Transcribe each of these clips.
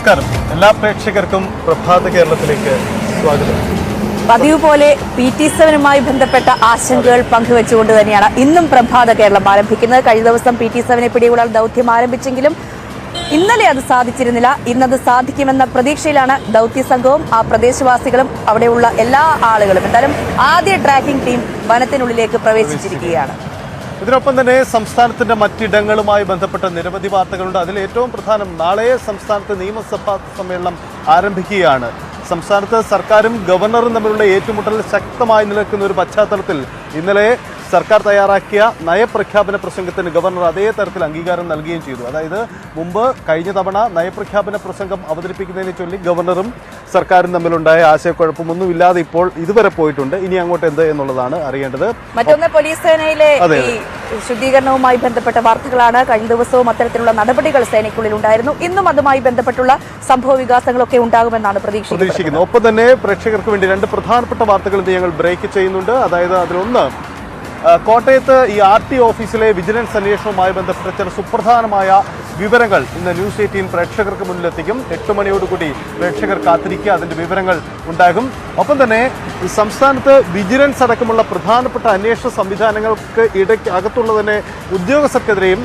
നമസ്കാരം. എല്ലാ പ്രേക്ഷകർക്കും പ്രഭാത കേരളത്തിലേക്ക് സ്വാഗതം. പതിവ് പോലെ PT7മായി ബന്ധപ്പെട്ട ആശങ്കകൾ പങ്കുവെച്ചുകൊണ്ട് തന്നെയാണ് ഇന്നും പ്രഭാത കേരളം ആരംഭിക്കുന്നത്. കഴിഞ്ഞ ദിവസം PT7നെ പിടികൂടാൻ ദൗത്യം ആരംഭിച്ചെങ്കിലും ഇന്നലെ അത് സാധിച്ചിരുന്നില്ല. ഇന്നത് സാധിക്കുമെന്ന പ്രതീക്ഷയിലാണ് ദൗത്യ സംഘവും ആ പ്രദേശവാസികളും അവിടെയുള്ള എല്ലാ ആളുകളും. എന്തായാലും ആദ്യ ട്രാക്കിംഗ് ടീം വനത്തിനുള്ളിലേക്ക് പ്രവേശിച്ചിരിക്കുകയാണ്. ഇതിനൊപ്പം തന്നെ സംസ്ഥാനത്തിന്റെ മറ്റിടങ്ങളുമായി ബന്ധപ്പെട്ട നിരവധി വാർത്തകളുണ്ട്. അതിൽ ഏറ്റവും പ്രധാനം, നാളെ സംസ്ഥാനത്ത് നിയമസഭാ സമ്മേളനം ആരംഭിക്കുകയാണ്. സംസ്ഥാനത്ത് സർക്കാരും ഗവർണറും തമ്മിലുള്ള ഏറ്റുമുട്ടൽ ശക്തമായി നിലനിൽക്കുന്ന ഒരു പശ്ചാത്തലത്തിൽ ഇന്നലെ സർക്കാർ തയ്യാറാക്കിയ നയപ്രഖ്യാപന പ്രസംഗത്തിന് ഗവർണർ അതേ തരത്തിൽ അംഗീകാരം നൽകുകയും ചെയ്തു. അതായത് മുമ്പ് കഴിഞ്ഞ തവണ നയപ്രഖ്യാപന പ്രസംഗം അവതരിപ്പിക്കുന്നതിനെ ചൊല്ലി ഗവർണറും സർക്കാരും തമ്മിലുണ്ടായ ആശയക്കുഴപ്പമൊന്നും ഇല്ലാതെ ഇപ്പോൾ ഇതുവരെ പോയിട്ടുണ്ട്. ഇനി അങ്ങോട്ട് എന്ത് എന്നുള്ളതാണ് അറിയേണ്ടത്. മറ്റൊന്ന്, പോലീസ് സേനയിലെ ശുദ്ധീകരണവുമായി ബന്ധപ്പെട്ട വാർത്തകളാണ്. കഴിഞ്ഞ ദിവസവും അത്തരത്തിലുള്ള നടപടികൾ സേനയ്ക്കുള്ളിൽ ഉണ്ടായിരുന്നു. ഇന്നും അതുമായി ബന്ധപ്പെട്ടുള്ള സംഭവ വികാസങ്ങളൊക്കെ ഉണ്ടാകുമെന്നാണ് പ്രതീക്ഷിക്കുന്നത്. ഒപ്പം തന്നെ പ്രേക്ഷകർക്ക് വേണ്ടി രണ്ട് പ്രധാനപ്പെട്ട വാർത്തകൾ ഞങ്ങൾ ബ്രേക്ക് ചെയ്യുന്നുണ്ട്. അതായത് അതിലൊന്ന്, കോട്ടയത്ത് ഈ RT ഓഫീസിലെ വിജിലൻസ് അന്വേഷണവുമായി ബന്ധപ്പെട്ട ചില സുപ്രധാനമായ വിവരങ്ങൾ ഇന്ന് ന്യൂസ് 18 പ്രേക്ഷകർക്ക് മുന്നിലെത്തിക്കും. 8 മണിയോടുകൂടി പ്രേക്ഷകർ കാത്തിരിക്കുക, അതിൻ്റെ വിവരങ്ങൾ ഉണ്ടാകും. ഒപ്പം തന്നെ സംസ്ഥാനത്ത് വിജിലൻസ് അടക്കമുള്ള പ്രധാനപ്പെട്ട അന്വേഷണ സംവിധാനങ്ങൾക്ക് അകത്തുള്ള തന്നെ ഉദ്യോഗസ്ഥർക്കെതിരെയും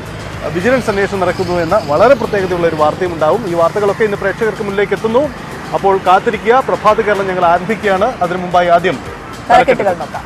വിജിലൻസ് അന്വേഷണം നടക്കുന്നു എന്ന വളരെ പ്രത്യേകതയുള്ള ഒരു വാർത്തയും ഉണ്ടാവും. ഈ വാർത്തകളൊക്കെ ഇന്ന് പ്രേക്ഷകർക്ക് മുന്നിലേക്ക് എത്തുന്നു. അപ്പോൾ കാത്തിരിക്കുക. പ്രഭാത കേരളം ഞങ്ങൾ ആരംഭിക്കുകയാണ്. അതിനു മുമ്പായി ആദ്യം തലക്കെട്ടുകൾ നോക്കാം.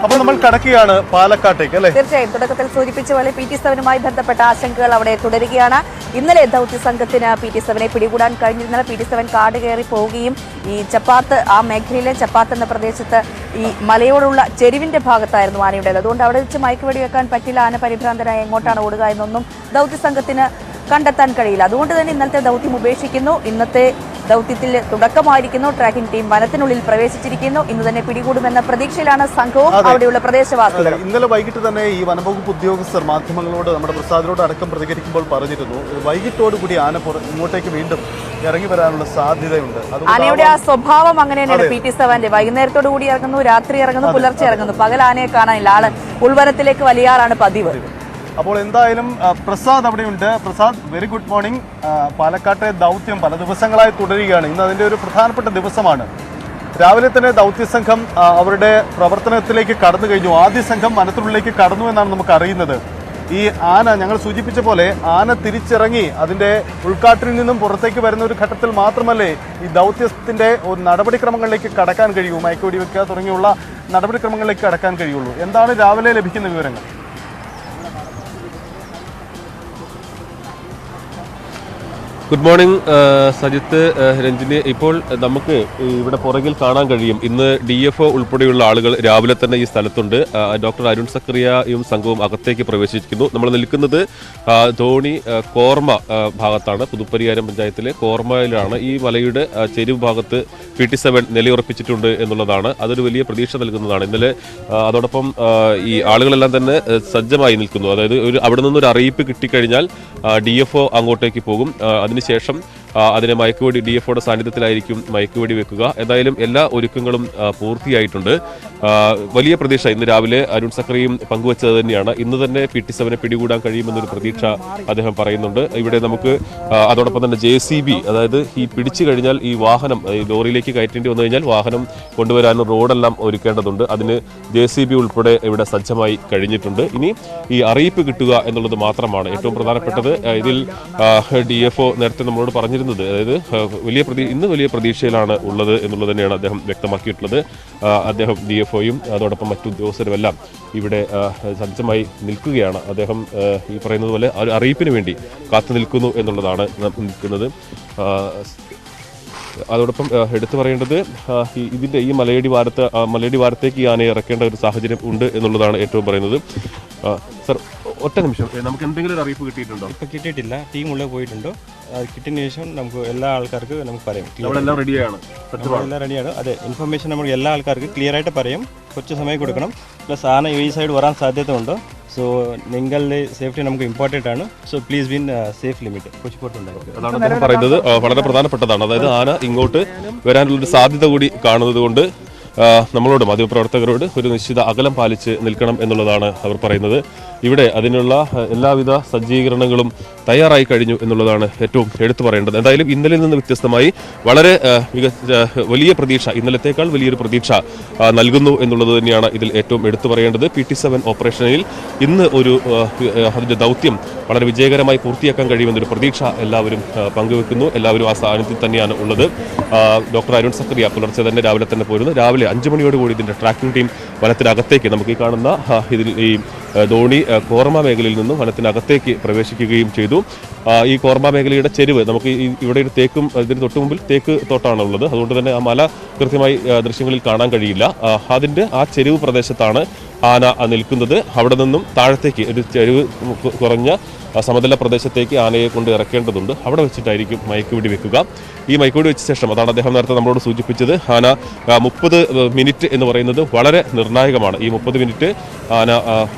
അപ്പോൾ നമ്മൾ കടക്കുകയാണ് പാലക്കാട്ടേക്ക്, അല്ലേ? തീർച്ചയായും തുടക്കത്തിൽ സൂചിപ്പിച്ച പോലെ PT7മായി ബന്ധപ്പെട്ട ആശങ്കകൾ അവിടെ തുടരുകയാണ്. ഇന്നലെ ദൗത്യ സംഘത്തിന് PT7നെ പിടികൂടാൻ കഴിഞ്ഞിരുന്നത്. PT7 കാട് കയറി പോവുകയും ഈ ചപ്പാത്ത്, ആ മേഖലയിലെ ചപ്പാത്ത് എന്ന പ്രദേശത്ത് ഈ മലയോടുള്ള ചെരുവിന്റെ ഭാഗത്തായിരുന്നു ആനയുടേത്. അതുകൊണ്ട് അവിടെ വെച്ച് മയക്കുവെടി വെക്കാൻ പറ്റില്ല. ആന പരിഭ്രാന്തരായി എങ്ങോട്ടാണ് ഓടുക എന്നൊന്നും ദൗത്യ സംഘത്തിന് കണ്ടെത്താൻ കഴിയില്ല. അതുകൊണ്ട് തന്നെ ഇന്നത്തെ ദൗത്യം ഉപേക്ഷിക്കുന്നു. ഇന്നത്തെ ദൗത്യത്തിൽ തുടക്കമായിരിക്കുന്നു. Tracking team വനത്തിനുള്ളിൽ പ്രവേശിച്ചിരിക്കുന്നു. ഇന്ന് തന്നെ പിടികൂടുമെന്ന പ്രതീക്ഷയിലാണ് സംഘവും അവിടെയുള്ള പ്രദേശവാസികൾ. ഇന്നലെ വൈകിട്ട് തന്നെ ഈ വനംവകുപ്പ് ഉദ്യോഗസ്ഥർ മാധ്യമങ്ങളോട്, നമ്മുടെ പ്രസാദിനോട് അടക്കം പ്രതികരിക്കുമ്പോൾ പറഞ്ഞിരുന്നു, വൈകിട്ടോടുകൂടി ആന ഇങ്ങോട്ടേക്ക് വീണ്ടും ഇറങ്ങി വരാനുള്ള സാധ്യതയുണ്ട്. ആനയുടെ ആ സ്വഭാവം അങ്ങനെ തന്നെയാണ്. PT7 വൈകുന്നേരത്തോടു കൂടി ഇറങ്ങുന്നു, രാത്രി ഇറങ്ങുന്നു, പുലർച്ചെ ഇറങ്ങുന്നു. പകൽ ആനയെ കാണാനില്ല. ആള് ഉൾവനത്തിലേക്ക് വലിയ ആളാണ് പതിവ്. അപ്പോൾ എന്തായാലും പ്രസാദ് അവിടെയുണ്ട്. Prasad, very good morning. പാലക്കാട്ടെ ദൗത്യം പല ദിവസങ്ങളായി തുടരുകയാണ്. ഇന്ന് അതിൻ്റെ ഒരു പ്രധാനപ്പെട്ട ദിവസമാണ്. രാവിലെ തന്നെ ദൗത്യസംഘം അവരുടെ പ്രവർത്തനത്തിലേക്ക് കടന്നു കഴിഞ്ഞു. ആദ്യ സംഘം വനത്തിനുള്ളിലേക്ക് കടന്നു എന്നാണ് നമുക്ക് അറിയുന്നത്. ഈ ആന, ഞങ്ങൾ സൂചിപ്പിച്ച പോലെ, ആന തിരിച്ചിറങ്ങി അതിൻ്റെ ഉൾക്കാട്ടിൽ നിന്നും പുറത്തേക്ക് വരുന്ന ഒരു ഘട്ടത്തിൽ മാത്രമല്ലേ ഈ ദൗത്യത്തിൻ്റെ ഒരു നടപടിക്രമങ്ങളിലേക്ക് കടക്കാൻ കഴിയൂ. മയക്കുവെടി വെക്കുക തുടങ്ങിയുള്ള നടപടിക്രമങ്ങളിലേക്ക് കടക്കാൻ കഴിയുള്ളൂ. എന്താണ് രാവിലെ ലഭിക്കുന്ന വിവരങ്ങൾ? Good morning Sajith, Ranjini. ഇപ്പോൾ നമുക്ക് ഇവിടെ പുറകിൽ കാണാൻ കഴിയും, ഇന്ന് DFO ഉൾപ്പെടെയുള്ള ആളുകൾ രാവിലെ തന്നെ ഈ സ്ഥലത്തുണ്ട്. ഡോക്ടർ അരുൺ സക്കറിയയും സംഘവും അകത്തേക്ക് പ്രവേശിച്ചിരിക്കുന്നു. നമ്മൾ നിൽക്കുന്നത് ധോണി കോർമ ഭാഗത്താണ്. പുതുപ്പരിയാരം പഞ്ചായത്തിലെ കോർമയിലാണ്. ഈ മലയുടെ ചെരുവ് ഭാഗത്ത് PT7 നിലയുറപ്പിച്ചിട്ടുണ്ട് എന്നുള്ളതാണ്. അതൊരു വലിയ പ്രതീക്ഷ നൽകുന്നതാണ്. ഇന്നലെ അതോടൊപ്പം ഈ ആളുകളെല്ലാം തന്നെ സജ്ജമായി നിൽക്കുന്നു. അതായത് അവിടെ നിന്നൊരു അറിയിപ്പ് കിട്ടിക്കഴിഞ്ഞാൽ DFO അങ്ങോട്ടേക്ക് പോകും. അതിനുശേഷം അതിനെ മയക്കുവെടി, DFOയുടെ സാന്നിധ്യത്തിലായിരിക്കും മയക്കുവെടി വെക്കുക. എന്തായാലും എല്ലാ ഒരുക്കങ്ങളും പൂർത്തിയായിട്ടുണ്ട്. വലിയ പ്രതീക്ഷ ഇന്ന് രാവിലെ അരുൺ സക്കറിയും പങ്കുവച്ചത് തന്നെയാണ്. ഇന്ന് തന്നെ PT7നെ പിടികൂടാൻ കഴിയുമെന്നൊരു പ്രതീക്ഷ അദ്ദേഹം പറയുന്നുണ്ട്. ഇവിടെ നമുക്ക് അതോടൊപ്പം തന്നെ JCB, അതായത് ഈ പിടിച്ചു കഴിഞ്ഞാൽ ഈ വാഹനം ലോറിയിലേക്ക് കയറ്റേണ്ടി വന്നു കഴിഞ്ഞാൽ വാഹനം കൊണ്ടുവരാനും റോഡെല്ലാം ഒരുക്കേണ്ടതുണ്ട്. അതിന് JCB ഉൾപ്പെടെ ഇവിടെ സജ്ജമായി കഴിഞ്ഞിട്ടുണ്ട്. ഇനി ഈ അറിയിപ്പ് കിട്ടുക എന്നുള്ളത് മാത്രമാണ് ഏറ്റവും പ്രധാനപ്പെട്ടത്. ഇതിൽ DFO നേരത്തെ നമ്മളോട് പറഞ്ഞിരുന്നത്, അതായത് ഇന്ന് വലിയ പ്രതീക്ഷയിലാണ് ഉള്ളത് എന്നുള്ളത് തന്നെയാണ് അദ്ദേഹം വ്യക്തമാക്കിയിട്ടുള്ളത്. അദ്ദേഹം DFOയും അതോടൊപ്പം മറ്റു ഉദ്യോഗസ്ഥരുമെല്ലാം ഇവിടെ സജ്ജമായി നിൽക്കുകയാണ്. അദ്ദേഹം ഈ പറയുന്നത് പോലെ അറിയിപ്പിന് വേണ്ടി കാത്തു നിൽക്കുന്നു എന്നുള്ളതാണ് നിൽക്കുന്നത്. അതോടൊപ്പം എടുത്തു പറയേണ്ടത് ഇതിൻ്റെ ഈ മലയടി വാരത്തേക്ക് ഈ ആനയെ ഇറക്കേണ്ട ഒരു സാഹചര്യം ഉണ്ട് എന്നുള്ളതാണ് ഏറ്റവും പറയുന്നത്. സർ, ഒറ്റ നിമിഷം, നമുക്ക് എന്തെങ്കിലും ഒരു അറിയിപ്പ് കിട്ടിയിട്ടുണ്ടോ? ഇപ്പോൾ കിട്ടിയിട്ടില്ല. ടീം ഉള്ളിൽ പോയിട്ടുണ്ടോ? കിട്ടിയതിന് ശേഷം നമുക്ക് എല്ലാ ആൾക്കാർക്ക് നമുക്ക് പറയാം. നമ്മളെല്ലാം റെഡിയാണ്, എല്ലാം റെഡിയാണ്. അതെ, ഇൻഫർമേഷൻ നമുക്ക് എല്ലാ ആൾക്കാർക്ക് ക്ലിയർ ആയിട്ട് പറയും. കുറച്ച് സമയം കൊടുക്കണം. പ്ലസ് ആന ഈ സൈഡ് വരാൻ സാധ്യത ഉണ്ട്. സോ നിങ്ങളുടെ സേഫ്റ്റി നമുക്ക് ഇമ്പോർട്ടൻ്റ് ആണ്. So please win safe limit കൊച്ചിപ്പോട്ടുണ്ടായിരിക്കും. അതാണ് അദ്ദേഹം പറയുന്നത്. വളരെ പ്രധാനപ്പെട്ടതാണ്. അതായത് ആന ഇങ്ങോട്ട് വരാനുള്ളൊരു സാധ്യത കൂടി കാണുന്നത് കൊണ്ട് നമ്മളോട് മാധ്യമപ്രവർത്തകരോട് ഒരു നിശ്ചിത അകലം പാലിച്ച് നിൽക്കണം എന്നുള്ളതാണ് അവർ പറയുന്നത്. ഇവിടെ അതിനുള്ള എല്ലാവിധ സജ്ജീകരണങ്ങളും തയ്യാറായി കഴിഞ്ഞു എന്നുള്ളതാണ് ഏറ്റവും എടുത്തു പറയേണ്ടത്. എന്തായാലും ഇന്നലെ നിന്ന് വ്യത്യസ്തമായി വളരെ വലിയ പ്രതീക്ഷ, ഇന്നലത്തേക്കാൾ വലിയൊരു പ്രതീക്ഷ നൽകുന്നു എന്നുള്ളത് തന്നെയാണ് ഇതിൽ ഏറ്റവും എടുത്തു പറയേണ്ടത്. PT7 ഓപ്പറേഷനിൽ ഇന്ന് അതിൻ്റെ ദൗത്യം വളരെ വിജയകരമായി പൂർത്തിയാക്കാൻ കഴിയുമെന്നൊരു പ്രതീക്ഷ എല്ലാവരും പങ്കുവെക്കുന്നു. എല്ലാവരും ആ സാന്നിധ്യത്തിൽ തന്നെയാണ് ഉള്ളത്. ഡോക്ടർ അരുൺ സക്കറിയ പുലർച്ചെ തന്നെ രാവിലെ തന്നെ പോരുന്നു. രാവിലെ 5 മണിയോടുകൂടി ഇതിൻ്റെ ട്രാക്കിംഗ് ടീം വനത്തിനകത്തേക്ക്, നമുക്ക് ഈ കാണുന്ന ഇതിൽ ഈ ധോണി കോർമ മേഖലയിൽ നിന്നും വനത്തിനകത്തേക്ക് പ്രവേശിക്കുകയും ചെയ്തു. ഈ കോർമ മേഖലയുടെ ചെരുവ്, നമുക്ക് ഇവിടെ ഒരു തേക്കും ഇതിന് തൊട്ട് മുമ്പിൽ തേക്ക് തോട്ടാണുള്ളത്. അതുകൊണ്ട് തന്നെ ആ മല കൃത്യമായി ദൃശ്യങ്ങളിൽ കാണാൻ കഴിയില്ല. അതിൻ്റെ ആ ചെരുവ് പ്രദേശത്താണ് ആന നിൽക്കുന്നത്. അവിടെ നിന്നും താഴത്തേക്ക് ഒരു ചെരുവ് കുറഞ്ഞ സമതല പ്രദേശത്തേക്ക് ആനയെ കൊണ്ട് ഇറക്കേണ്ടതുണ്ട്. അവിടെ വെച്ചിട്ടായിരിക്കും മയക്കുവെടി വെക്കുക. ഈ മയക്കുവെടി വെച്ച ശേഷം, അതാണ് അദ്ദേഹം നേരത്തെ നമ്മളോട് സൂചിപ്പിച്ചത്, ആന 30 മിനിറ്റ് എന്ന് പറയുന്നത് വളരെ നിർണായകമാണ്. ഈ 30 മിനിറ്റ് ആന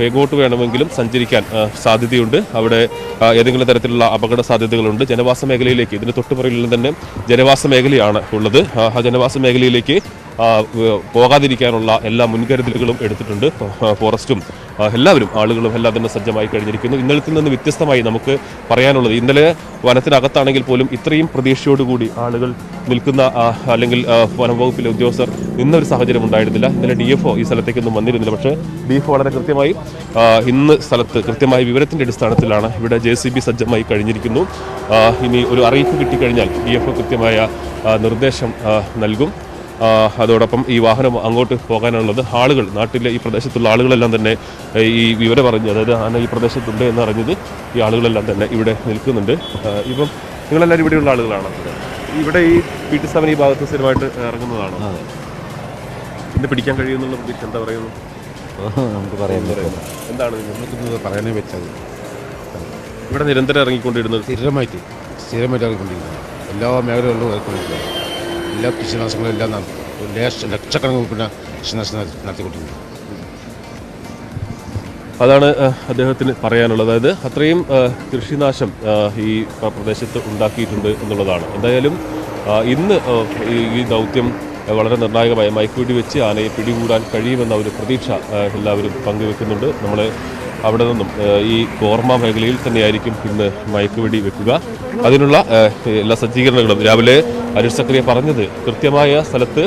എങ്ങോട്ട് വേണമെങ്കിലും സഞ്ചരിക്കാൻ സാധ്യതയുണ്ട്. അവിടെ ഏതെങ്കിലും തരത്തിലുള്ള അപകട സാധ്യതകളുണ്ട്. ജനവാസ മേഖലയിലേക്ക്, ഇതിന് തൊട്ടുപുറകിൽ തന്നെ ജനവാസ മേഖലയാണ് ഉള്ളത്. ആ ജനവാസ മേഖലയിലേക്ക് പോകാതിരിക്കാനുള്ള എല്ലാ മുൻകരുതലുകളും എടുത്തിട്ടുണ്ട്. ഫോറസ്റ്റും എല്ലാവരും, ആളുകളും എല്ലാം തന്നെ സജ്ജമായി കഴിഞ്ഞിരിക്കുന്നു. ഇന്നലത്തിൽ നിന്ന് വ്യത്യസ്തമായി നമുക്ക് പറയാനുള്ളത്, ഇന്നലെ വനത്തിനകത്താണെങ്കിൽ പോലും ഇത്രയും പ്രതീക്ഷയോടുകൂടി ആളുകൾ നിൽക്കുന്ന അല്ലെങ്കിൽ വനംവകുപ്പിലെ ഉദ്യോഗസ്ഥർ നിന്നൊരു സാഹചര്യം ഉണ്ടായിരുന്നില്ല. ഇന്നലെ DFO ഈ സ്ഥലത്തേക്കൊന്നും വന്നിരുന്നില്ല. പക്ഷേ DFO വളരെ കൃത്യമായി ഇന്ന് സ്ഥലത്ത് കൃത്യമായ വിവരത്തിൻ്റെ അടിസ്ഥാനത്തിലാണ് ഇവിടെ JCB സജ്ജമായി കഴിഞ്ഞിരിക്കുന്നു. ഇനി ഒരു അറിയിപ്പ് കിട്ടിക്കഴിഞ്ഞാൽ DFO കൃത്യമായ നിർദ്ദേശം നൽകും. അതോടൊപ്പം ഈ വാഹനം അങ്ങോട്ട് പോകാനുള്ളത് ആളുകൾ, നാട്ടിലെ ഈ പ്രദേശത്തുള്ള ആളുകളെല്ലാം തന്നെ ഈ വിവരം അറിഞ്ഞ്, അതായത് ആന ഈ പ്രദേശത്തുണ്ട് എന്നറിഞ്ഞത് ഈ ആളുകളെല്ലാം തന്നെ ഇവിടെ നിൽക്കുന്നുണ്ട്. ഇപ്പം നിങ്ങളെല്ലാവരും ഇവിടെയുള്ള ആളുകളാണ്. ഇവിടെ ഈ PT7 ഈ ഭാഗത്ത് സ്ഥിരമായിട്ട് ഇറങ്ങുന്നതാണ്. ഇന്ന് പിടിക്കാൻ കഴിയുമെന്നുള്ള പ്രതീക്ഷ എന്താ പറയുന്നു? നമുക്ക് പറയാൻ പറ്റില്ല. എന്താണ് നമുക്ക് പറയാനേ പറ്റാതെ ഇവിടെ നിരന്തരം ഇറങ്ങിക്കൊണ്ടിരുന്നത്? സ്ഥിരമായിട്ട് ഇറങ്ങിക്കൊണ്ടിരിക്കുന്നത് എല്ലാ മേഖലകളിലും ഇറങ്ങിക്കൊണ്ടിരിക്കുന്നത്. എല്ലാ കൃഷിനാശങ്ങളും എല്ലാം ലക്ഷക്കണക്കിന് പിന്നെ കൃഷിനാശം നടത്തിക്കൊണ്ടിരിക്കുന്നത്. അതാണ് അദ്ദേഹത്തിന് പറയാനുള്ളത്. അതായത് അത്രയും കൃഷിനാശം ഈ പ്രദേശത്ത് ഉണ്ടാക്കിയിട്ടുണ്ട് എന്നുള്ളതാണ്. എന്തായാലും ഇന്ന് ഈ ദൗത്യം വളരെ നിർണായകമായ മയക്കുവെടി വെച്ച് ആനയെ പിടികൂടാൻ കഴിയുമെന്ന ഒരു പ്രതീക്ഷ എല്ലാവരും പങ്കുവെക്കുന്നുണ്ട്. നമ്മൾ അവിടെ നിന്നും ഈ കോർമ മേഖലയിൽ തന്നെയായിരിക്കും ഇന്ന് മയക്കുവെടി വെക്കുക. അതിനുള്ള എല്ലാ സജ്ജീകരണങ്ങളും രാവിലെ അരുൺ സക്കറിയ പറഞ്ഞത്, കൃത്യമായ സ്ഥലത്ത്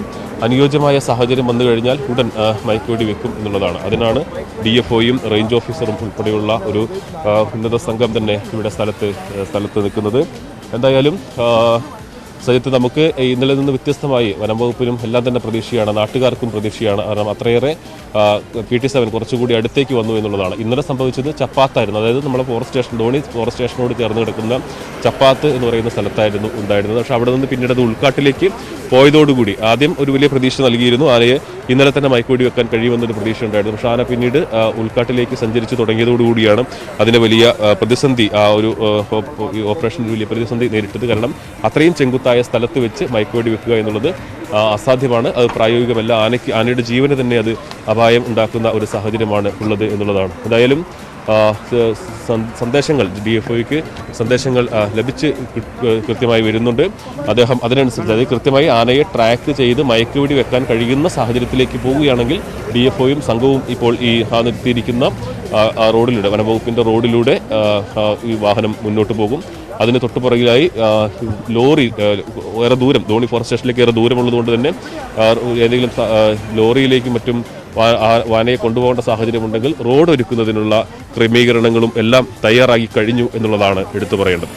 അനുയോജ്യമായ സാഹചര്യം വന്നു കഴിഞ്ഞാൽ ഉടൻ മയക്കുവെടി വെക്കും എന്നുള്ളതാണ്. അതിനാണ് DFOയും റേഞ്ച് ഓഫീസറും ഉൾപ്പെടെയുള്ള ഒരു ഉന്നത സംഘം തന്നെ ഇവിടെ സ്ഥലത്ത് നിൽക്കുന്നത്. എന്തായാലും സജിത്ത്, നമുക്ക് ഇന്നലെ നിന്ന് വ്യത്യസ്തമായി വനംവകുപ്പിനും എല്ലാം തന്നെ പ്രതീക്ഷയാണ്, നാട്ടുകാർക്കും പ്രതീക്ഷയാണ്. കാരണം അത്രയേറെ PT7 കുറച്ചുകൂടി അടുത്തേക്ക് വന്നു എന്നുള്ളതാണ്. ഇന്നലെ സംഭവിച്ചത് ചപ്പാത്തായിരുന്നു. അതായത് നമ്മുടെ ധോണി ഫോറസ്റ്റ് സ്റ്റേഷനോട് ചേർന്ന് കിടക്കുന്ന ചപ്പാത്ത് എന്ന് പറയുന്ന സ്ഥലത്തായിരുന്നു ഉണ്ടായിരുന്നത്. പക്ഷേ അവിടെ നിന്ന് പിന്നീട് അത് ഉൾക്കാട്ടിലേക്ക് പോയതോടുകൂടി ആദ്യം ഒരു വലിയ പ്രതീക്ഷ നൽകിയിരുന്നു. ആനയെ ഇന്നലെ തന്നെ മയക്കുവെടി വെക്കാൻ കഴിയുമെന്നൊരു പ്രതീക്ഷ ഉണ്ടായിരുന്നു. പക്ഷേ ആന പിന്നീട് ഉൾക്കാട്ടിലേക്ക് സഞ്ചരിച്ച് തുടങ്ങിയതോടുകൂടിയാണ് അതിന് വലിയ പ്രതിസന്ധി, ഒരു ഓപ്പറേഷനിൽ വലിയ പ്രതിസന്ധി നേരിട്ടത്. കാരണം അത്രയും ചെങ്കുത്തായ സ്ഥലത്ത് വെച്ച് മയക്കുവെടി വെക്കുക എന്നുള്ളത് അസാധ്യമാണ്. അത് പ്രായോഗികമല്ല. ആനയുടെ ജീവന് തന്നെ അത് അപായം ഉണ്ടാക്കുന്ന ഒരു സാഹചര്യമാണ് ഉള്ളത് എന്നുള്ളതാണ്. എന്തായാലും സന്ദേശങ്ങൾ DFOയ്ക്ക് സന്ദേശങ്ങൾ ലഭിച്ച് കൃത്യമായി വരുന്നുണ്ട്. അദ്ദേഹം അതിനനുസരിച്ച്, അതായത് കൃത്യമായി ആനയെ ട്രാക്ക് ചെയ്ത് മയക്കുവെടി വെക്കാൻ കഴിയുന്ന സാഹചര്യത്തിലേക്ക് പോവുകയാണെങ്കിൽ DFOയും സംഘവും ഇപ്പോൾ ഈ നിർത്തിയിരിക്കുന്ന റോഡിലൂടെ, വനംവകുപ്പിൻ്റെ റോഡിലൂടെ ഈ വാഹനം മുന്നോട്ട് പോകും. അതിന് തൊട്ടുപുറകിലായി ലോറി ഏറെ ദൂരം, ധോണി ഫോറസ്റ്റ് സ്റ്റേഷനിലേക്ക് ഏറെ ദൂരമുള്ളതുകൊണ്ട് തന്നെ ഏതെങ്കിലും ലോറിയിലേക്കും മറ്റും ആനയെ കൊണ്ടുപോകേണ്ട സാഹചര്യമുണ്ടെങ്കിൽ റോഡ് ഒരുക്കുന്നതിനുള്ള ക്രമീകരണങ്ങളും എല്ലാം തയ്യാറാക്കി കഴിഞ്ഞു എന്നുള്ളതാണ് എടുത്തു പറയേണ്ടത്.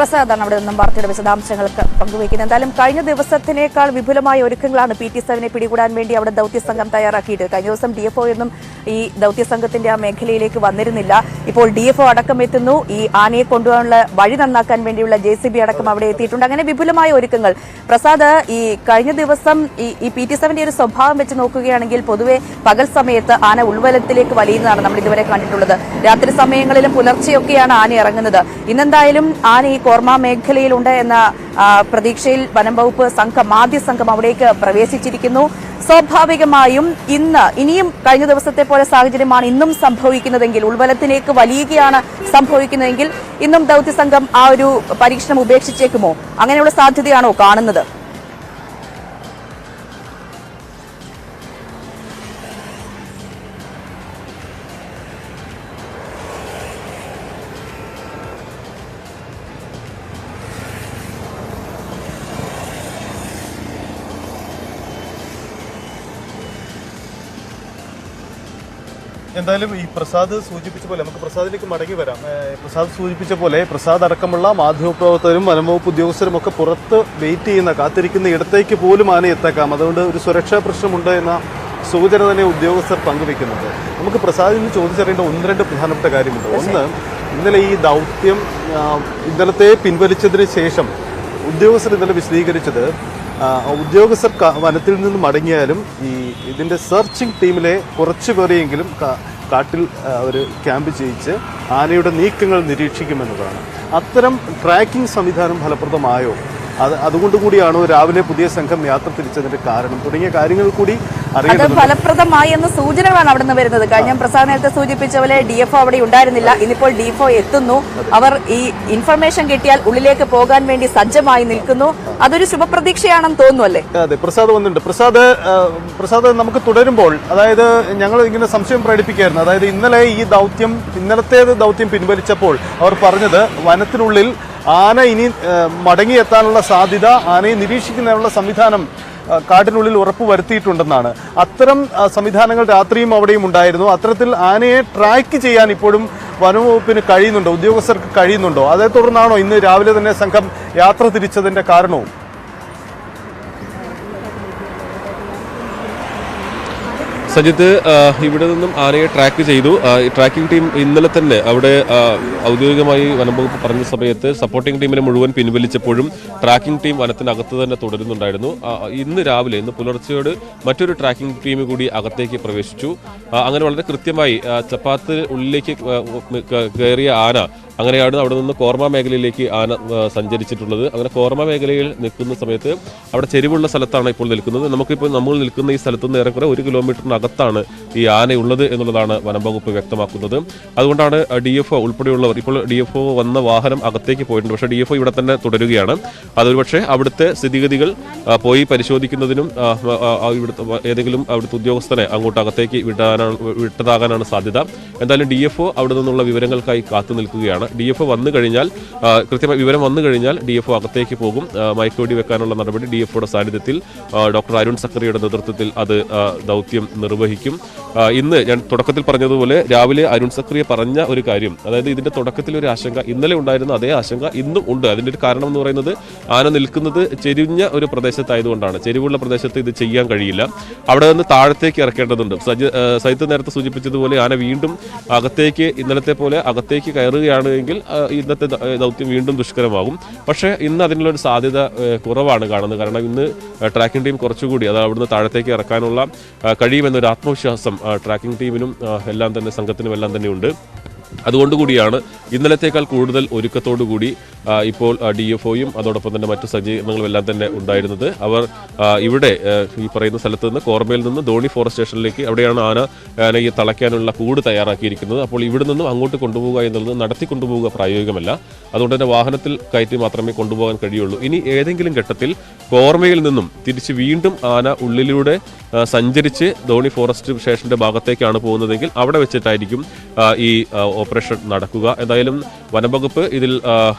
പ്രസാദാണ് അവിടെ നിന്നും വാർത്തയുടെ വിശദാംശങ്ങൾക്ക് പങ്കുവയ്ക്കുന്നത്. എന്തായാലും കഴിഞ്ഞ ദിവസത്തിനേക്കാൾ വിപുലമായ ഒരുക്കങ്ങളാണ് PT7 പിടികൂടാൻ വേണ്ടി അവിടെ ദൌത്യസംഘം തയ്യാറാക്കിയിട്ട്. കഴിഞ്ഞ ദിവസം DFO എന്നും ഈ ദൌത്യസംഘത്തിന്റെ ആ മേഖലയിലേക്ക് വന്നിരുന്നില്ല. ഇപ്പോൾ DFO അടക്കം എത്തുന്നു. ഈ ആനയെ കൊണ്ടുപോകാനുള്ള വഴി നന്നാക്കാൻ വേണ്ടിയുള്ള JCB അടക്കം അവിടെ എത്തിയിട്ടുണ്ട്. അങ്ങനെ വിപുലമായ ഒരുക്കങ്ങൾ. പ്രസാദ്, ഈ കഴിഞ്ഞ ദിവസം ഈ PT7 ഒരു സ്വഭാവം വെച്ച് നോക്കുകയാണെങ്കിൽ പൊതുവെ പകൽ സമയത്ത് ആന ഉൾവലത്തിലേക്ക് വലിയുന്നതാണ് നമ്മൾ ഇതുവരെ കണ്ടിട്ടുള്ളത്. രാത്രി സമയങ്ങളിലും പുലർച്ചെയൊക്കെയാണ് ആന ഇറങ്ങുന്നത്. ഇന്നെന്തായാലും ആന ഈ കോർമ മേഖലയിലുണ്ട് എന്ന പ്രതീക്ഷയിൽ വനം വകുപ്പ് ആദ്യ സംഘം അവിടേക്ക് പ്രവേശിച്ചിരിക്കുന്നു. സ്വാഭാവികമായും ഇനിയും കഴിഞ്ഞ ദിവസത്തെ പോലെ സാഹചര്യമാണ് ഇന്നും സംഭവിക്കുന്നതെങ്കിൽ, ഉൾവലത്തിലേക്ക് വലിയുകയാണ് സംഭവിക്കുന്നതെങ്കിൽ ഇന്നും ദൌത്യസംഘം ആ ഒരു പരീക്ഷണം ഉപേക്ഷിച്ചേക്കുമോ? അങ്ങനെയുള്ള സാധ്യതയാണോ കാണുന്നത്? എന്തായാലും ഈ പ്രസാദ് സൂചിപ്പിച്ച പോലെ നമുക്ക് പ്രസാദിലേക്ക് മടങ്ങി വരാം. പ്രസാദ് സൂചിപ്പിച്ച പോലെ പ്രസാദ് അടക്കമുള്ള മാധ്യമപ്രവർത്തകരും വനംവകുപ്പ് ഉദ്യോഗസ്ഥരും ഒക്കെ പുറത്ത് വെയിറ്റ് ചെയ്യുന്ന കാത്തിരിക്കുന്ന ഇടത്തേക്ക് പോലും ആന എത്തേക്കാം. അതുകൊണ്ട് ഒരു സുരക്ഷാ പ്രശ്നമുണ്ട് എന്ന സൂചന തന്നെ ഉദ്യോഗസ്ഥർ പങ്കുവെക്കുന്നുണ്ട്. നമുക്ക് പ്രസാദിന് ചോദിച്ചറിയേണ്ട 1-2 പ്രധാനപ്പെട്ട കാര്യമുണ്ട്. ഒന്ന്, ഇന്നലെ ഈ ദൗത്യം ഇന്നലത്തെ പിൻവലിച്ചതിന് ശേഷം ഉദ്യോഗസ്ഥർ ഇന്നലെ വിശദീകരിച്ചത് ഉദ്യോഗസ്ഥർ വനത്തിൽ നിന്ന് മടങ്ങിയാലും ഇതിൻ്റെ സെർച്ചിങ് ടീമിലെ കുറച്ചു പേരെയെങ്കിലും കാട്ടിൽ അവർ ക്യാമ്പ് ചെയ്യിച്ച് ആനയുടെ നീക്കങ്ങൾ നിരീക്ഷിക്കുമെന്നതാണ്. അത്തരം ട്രാക്കിംഗ് സംവിധാനം ഫലപ്രദമായോ? അതുകൊണ്ട് കൂടിയാണോ രാവിലെ പുതിയ സംഘം യാത്ര തിരിച്ചതിന്റെ കാരണം തുടങ്ങിയ കാര്യങ്ങൾ കൂടി അത് ഫലപ്രദമായി എന്ന സൂചനകളാണ് അവിടെ നിന്ന് വരുന്നത്. കഴിഞ്ഞ പ്രസാദ് നേരത്തെ സൂചിപ്പിച്ച പോലെ DFO അവിടെ ഉണ്ടായിരുന്നില്ല. ഇന്നിപ്പോൾ DFO എത്തുന്നു. അവർ ഈ ഇൻഫർമേഷൻ കിട്ടിയാൽ ഉള്ളിലേക്ക് പോകാൻ വേണ്ടി സജ്ജമായി നിൽക്കുന്നു. അതൊരു ശുഭപ്രതീക്ഷയാണെന്ന് തോന്നുന്നു, അല്ലേ? അതെ, പ്രസാദ് വന്നിട്ടുണ്ട്. പ്രസാദ് നമുക്ക് തുടരുമ്പോൾ, അതായത് ഞങ്ങൾ ഇങ്ങനെ സംശയം പ്രകടിപ്പിക്കുകയായിരുന്നു. അതായത് ഇന്നലത്തെ ദൗത്യം പിൻവലിച്ചപ്പോൾ അവർ പറഞ്ഞത് വനത്തിനുള്ളിൽ ആന ഇനി മടങ്ങിയെത്താനുള്ള സാധ്യത, ആനയെ നിരീക്ഷിക്കുന്നതിനുള്ള സംവിധാനം കാട്ടിനുള്ളിൽ ഉറപ്പ് വരുത്തിയിട്ടുണ്ടെന്നാണ്. അത്തരം സംവിധാനങ്ങൾ രാത്രിയും അവിടെയും ഉണ്ടായിരുന്നു. അത്തരത്തിൽ ആനയെ ട്രാക്ക് ചെയ്യാൻ ഇപ്പോഴും വനംവകുപ്പിന് കഴിയുന്നുണ്ടോ, ഉദ്യോഗസ്ഥർക്ക് കഴിയുന്നുണ്ടോ? അതേ തുടർന്നാണോ ഇന്ന് രാവിലെ തന്നെ സംഘം യാത്ര തിരിച്ചതിന്റെ കാരണവും? സജിത്ത്, ഇവിടെ നിന്നും ആനയെ ട്രാക്ക് ചെയ്തു. ട്രാക്കിംഗ് ടീം ഇന്നലെ തന്നെ അവിടെ ഔദ്യോഗികമായി വനംവകുപ്പ് പറഞ്ഞ സമയത്ത് സപ്പോർട്ടിംഗ് ടീമിനെ മുഴുവൻ പിൻവലിച്ചപ്പോഴും ട്രാക്കിംഗ് ടീം വനത്തിനകത്ത് തന്നെ തുടരുന്നുണ്ടായിരുന്നു. ഇന്ന് പുലർച്ചയോട് മറ്റൊരു ട്രാക്കിംഗ് ടീം കൂടി അകത്തേക്ക് പ്രവേശിച്ചു. അങ്ങനെ വളരെ കൃത്യമായി ചപ്പാത്ത് ഉള്ളിലേക്ക് കയറിയ ആന അങ്ങനെയാണ് അവിടെ നിന്ന് കോർമ മേഖലയിലേക്ക് ആന സഞ്ചരിച്ചിട്ടുള്ളത്. അങ്ങനെ കോർമ മേഖലയിൽ നിൽക്കുന്ന സമയത്ത് അവിടെ ചെരിവുള്ള സ്ഥലത്താണ് ഇപ്പോൾ നിൽക്കുന്നത്. നമ്മൾ നിൽക്കുന്ന ഈ സ്ഥലത്ത് നിന്ന് ഏറെക്കുറെ 1 കിലോമീറ്ററിനകത്താണ് ഈ ആനയുള്ളത് എന്നുള്ളതാണ് വനംവകുപ്പ് വ്യക്തമാക്കുന്നത്. അതുകൊണ്ടാണ് DFO ഉൾപ്പെടെയുള്ളവർ, ഇപ്പോൾ DFO വന്ന വാഹനം അകത്തേക്ക് പോയിട്ടുണ്ട്. പക്ഷേ DFO ഇവിടെ തന്നെ തുടരുകയാണ്. അതൊരു പക്ഷേ അവിടുത്തെ സ്ഥിതിഗതികൾ പോയി പരിശോധിക്കുന്നതിനും ഏതെങ്കിലും അവിടുത്തെ ഉദ്യോഗസ്ഥനെ അങ്ങോട്ട് അകത്തേക്ക് വിട്ടതാകാനാണ് സാധ്യത. എന്തായാലും DFO അവിടെ നിന്നുള്ള വിവരങ്ങൾക്കായി കാത്തു നിൽക്കുകയാണ്. DFO വന്നു കഴിഞ്ഞാൽ, കൃത്യമായി വിവരം വന്നു കഴിഞ്ഞാൽ DFO അകത്തേക്ക് പോകും. മയക്കുവെടി വെക്കാനുള്ള നടപടി DFOയുടെ സാന്നിധ്യത്തിൽ ഡോക്ടർ അരുൺ സക്കറിയുടെ നേതൃത്വത്തിൽ അത് ദൗത്യം നിർവഹിക്കും. ഇന്ന് ഞാൻ തുടക്കത്തിൽ പറഞ്ഞതുപോലെ രാവിലെ അരുൺ സക്കറിയ പറഞ്ഞ ഒരു കാര്യം, അതായത് ഇതിന്റെ തുടക്കത്തിൽ ഒരു ആശങ്ക, ഇന്നലെ ഉണ്ടായിരുന്ന അതേ ആശങ്ക ഇന്നും ഉണ്ട്. അതിന്റെ ഒരു കാരണം എന്ന് പറയുന്നത് ആന നിൽക്കുന്നത് ചെരിഞ്ഞ ഒരു പ്രദേശത്തായതുകൊണ്ടാണ്. ചെരിവുള്ള പ്രദേശത്ത് ഇത് ചെയ്യാൻ കഴിയില്ല. അവിടെ നിന്ന് താഴത്തേക്ക് ഇറക്കേണ്ടതുണ്ട്. സജിത്ത് നേരത്തെ സൂചിപ്പിച്ചതുപോലെ ആന വീണ്ടും ഇന്നലത്തെ പോലെ അകത്തേക്ക് കയറുകയാണ് എങ്കിൽ ഇന്നത്തെ ദൗത്യം വീണ്ടും ദുഷ്കരമാകും. പക്ഷേ ഇന്ന് അതിനുള്ളൊരു സാധ്യത കുറവാണ് കാണുന്നത്. കാരണം ഇന്ന് ട്രാക്കിംഗ് ടീം കുറച്ചുകൂടി അവിടുന്ന് താഴത്തേക്ക് ഇറക്കാനുള്ള കഴിയുമെന്നൊരു ആത്മവിശ്വാസം ട്രാക്കിംഗ് ടീമിനും സംഘത്തിനും എല്ലാം തന്നെ ഉണ്ട്. അതുകൊണ്ടുകൂടിയാണ് ഇന്നലത്തേക്കാൾ കൂടുതൽ ഒരുക്കത്തോടുകൂടി ഇപ്പോൾ DFOയും അതോടൊപ്പം തന്നെ മറ്റു സജ്ജീകരണങ്ങളും എല്ലാം തന്നെ ഉണ്ടായിരുന്നത്. അവർ ഇവിടെ ഈ പറയുന്ന സ്ഥലത്ത് നിന്ന് കോർമയിൽ നിന്ന് ധോണി ഫോറസ്റ്റ് സ്റ്റേഷനിലേക്ക്, അവിടെയാണ് ആനയെ തളയ്ക്കാനുള്ള കൂട് തയ്യാറാക്കിയിരിക്കുന്നത്. അപ്പോൾ ഇവിടെ നിന്നും അങ്ങോട്ട് കൊണ്ടുപോകുക എന്നുള്ളത് നടത്തി കൊണ്ടുപോകുക പ്രായോഗികമല്ല. അതുകൊണ്ട് തന്നെ വാഹനത്തിൽ കയറ്റി മാത്രമേ കൊണ്ടുപോകാൻ കഴിയുള്ളൂ. ഇനി ഏതെങ്കിലും ഘട്ടത്തിൽ കോർമയിൽ നിന്നും തിരിച്ച് വീണ്ടും ആന ഉള്ളിലൂടെ സഞ്ചരിച്ച് ധോണി ഫോറസ്റ്റ് സ്റ്റേഷന്റെ ഭാഗത്തേക്കാണ് പോകുന്നതെങ്കിൽ അവിടെ വെച്ചിട്ടായിരിക്കും ഈ ഓപ്പറേഷൻ നടക്കുക. എന്തായാലും വനംവകുപ്പ് ഇതിൽ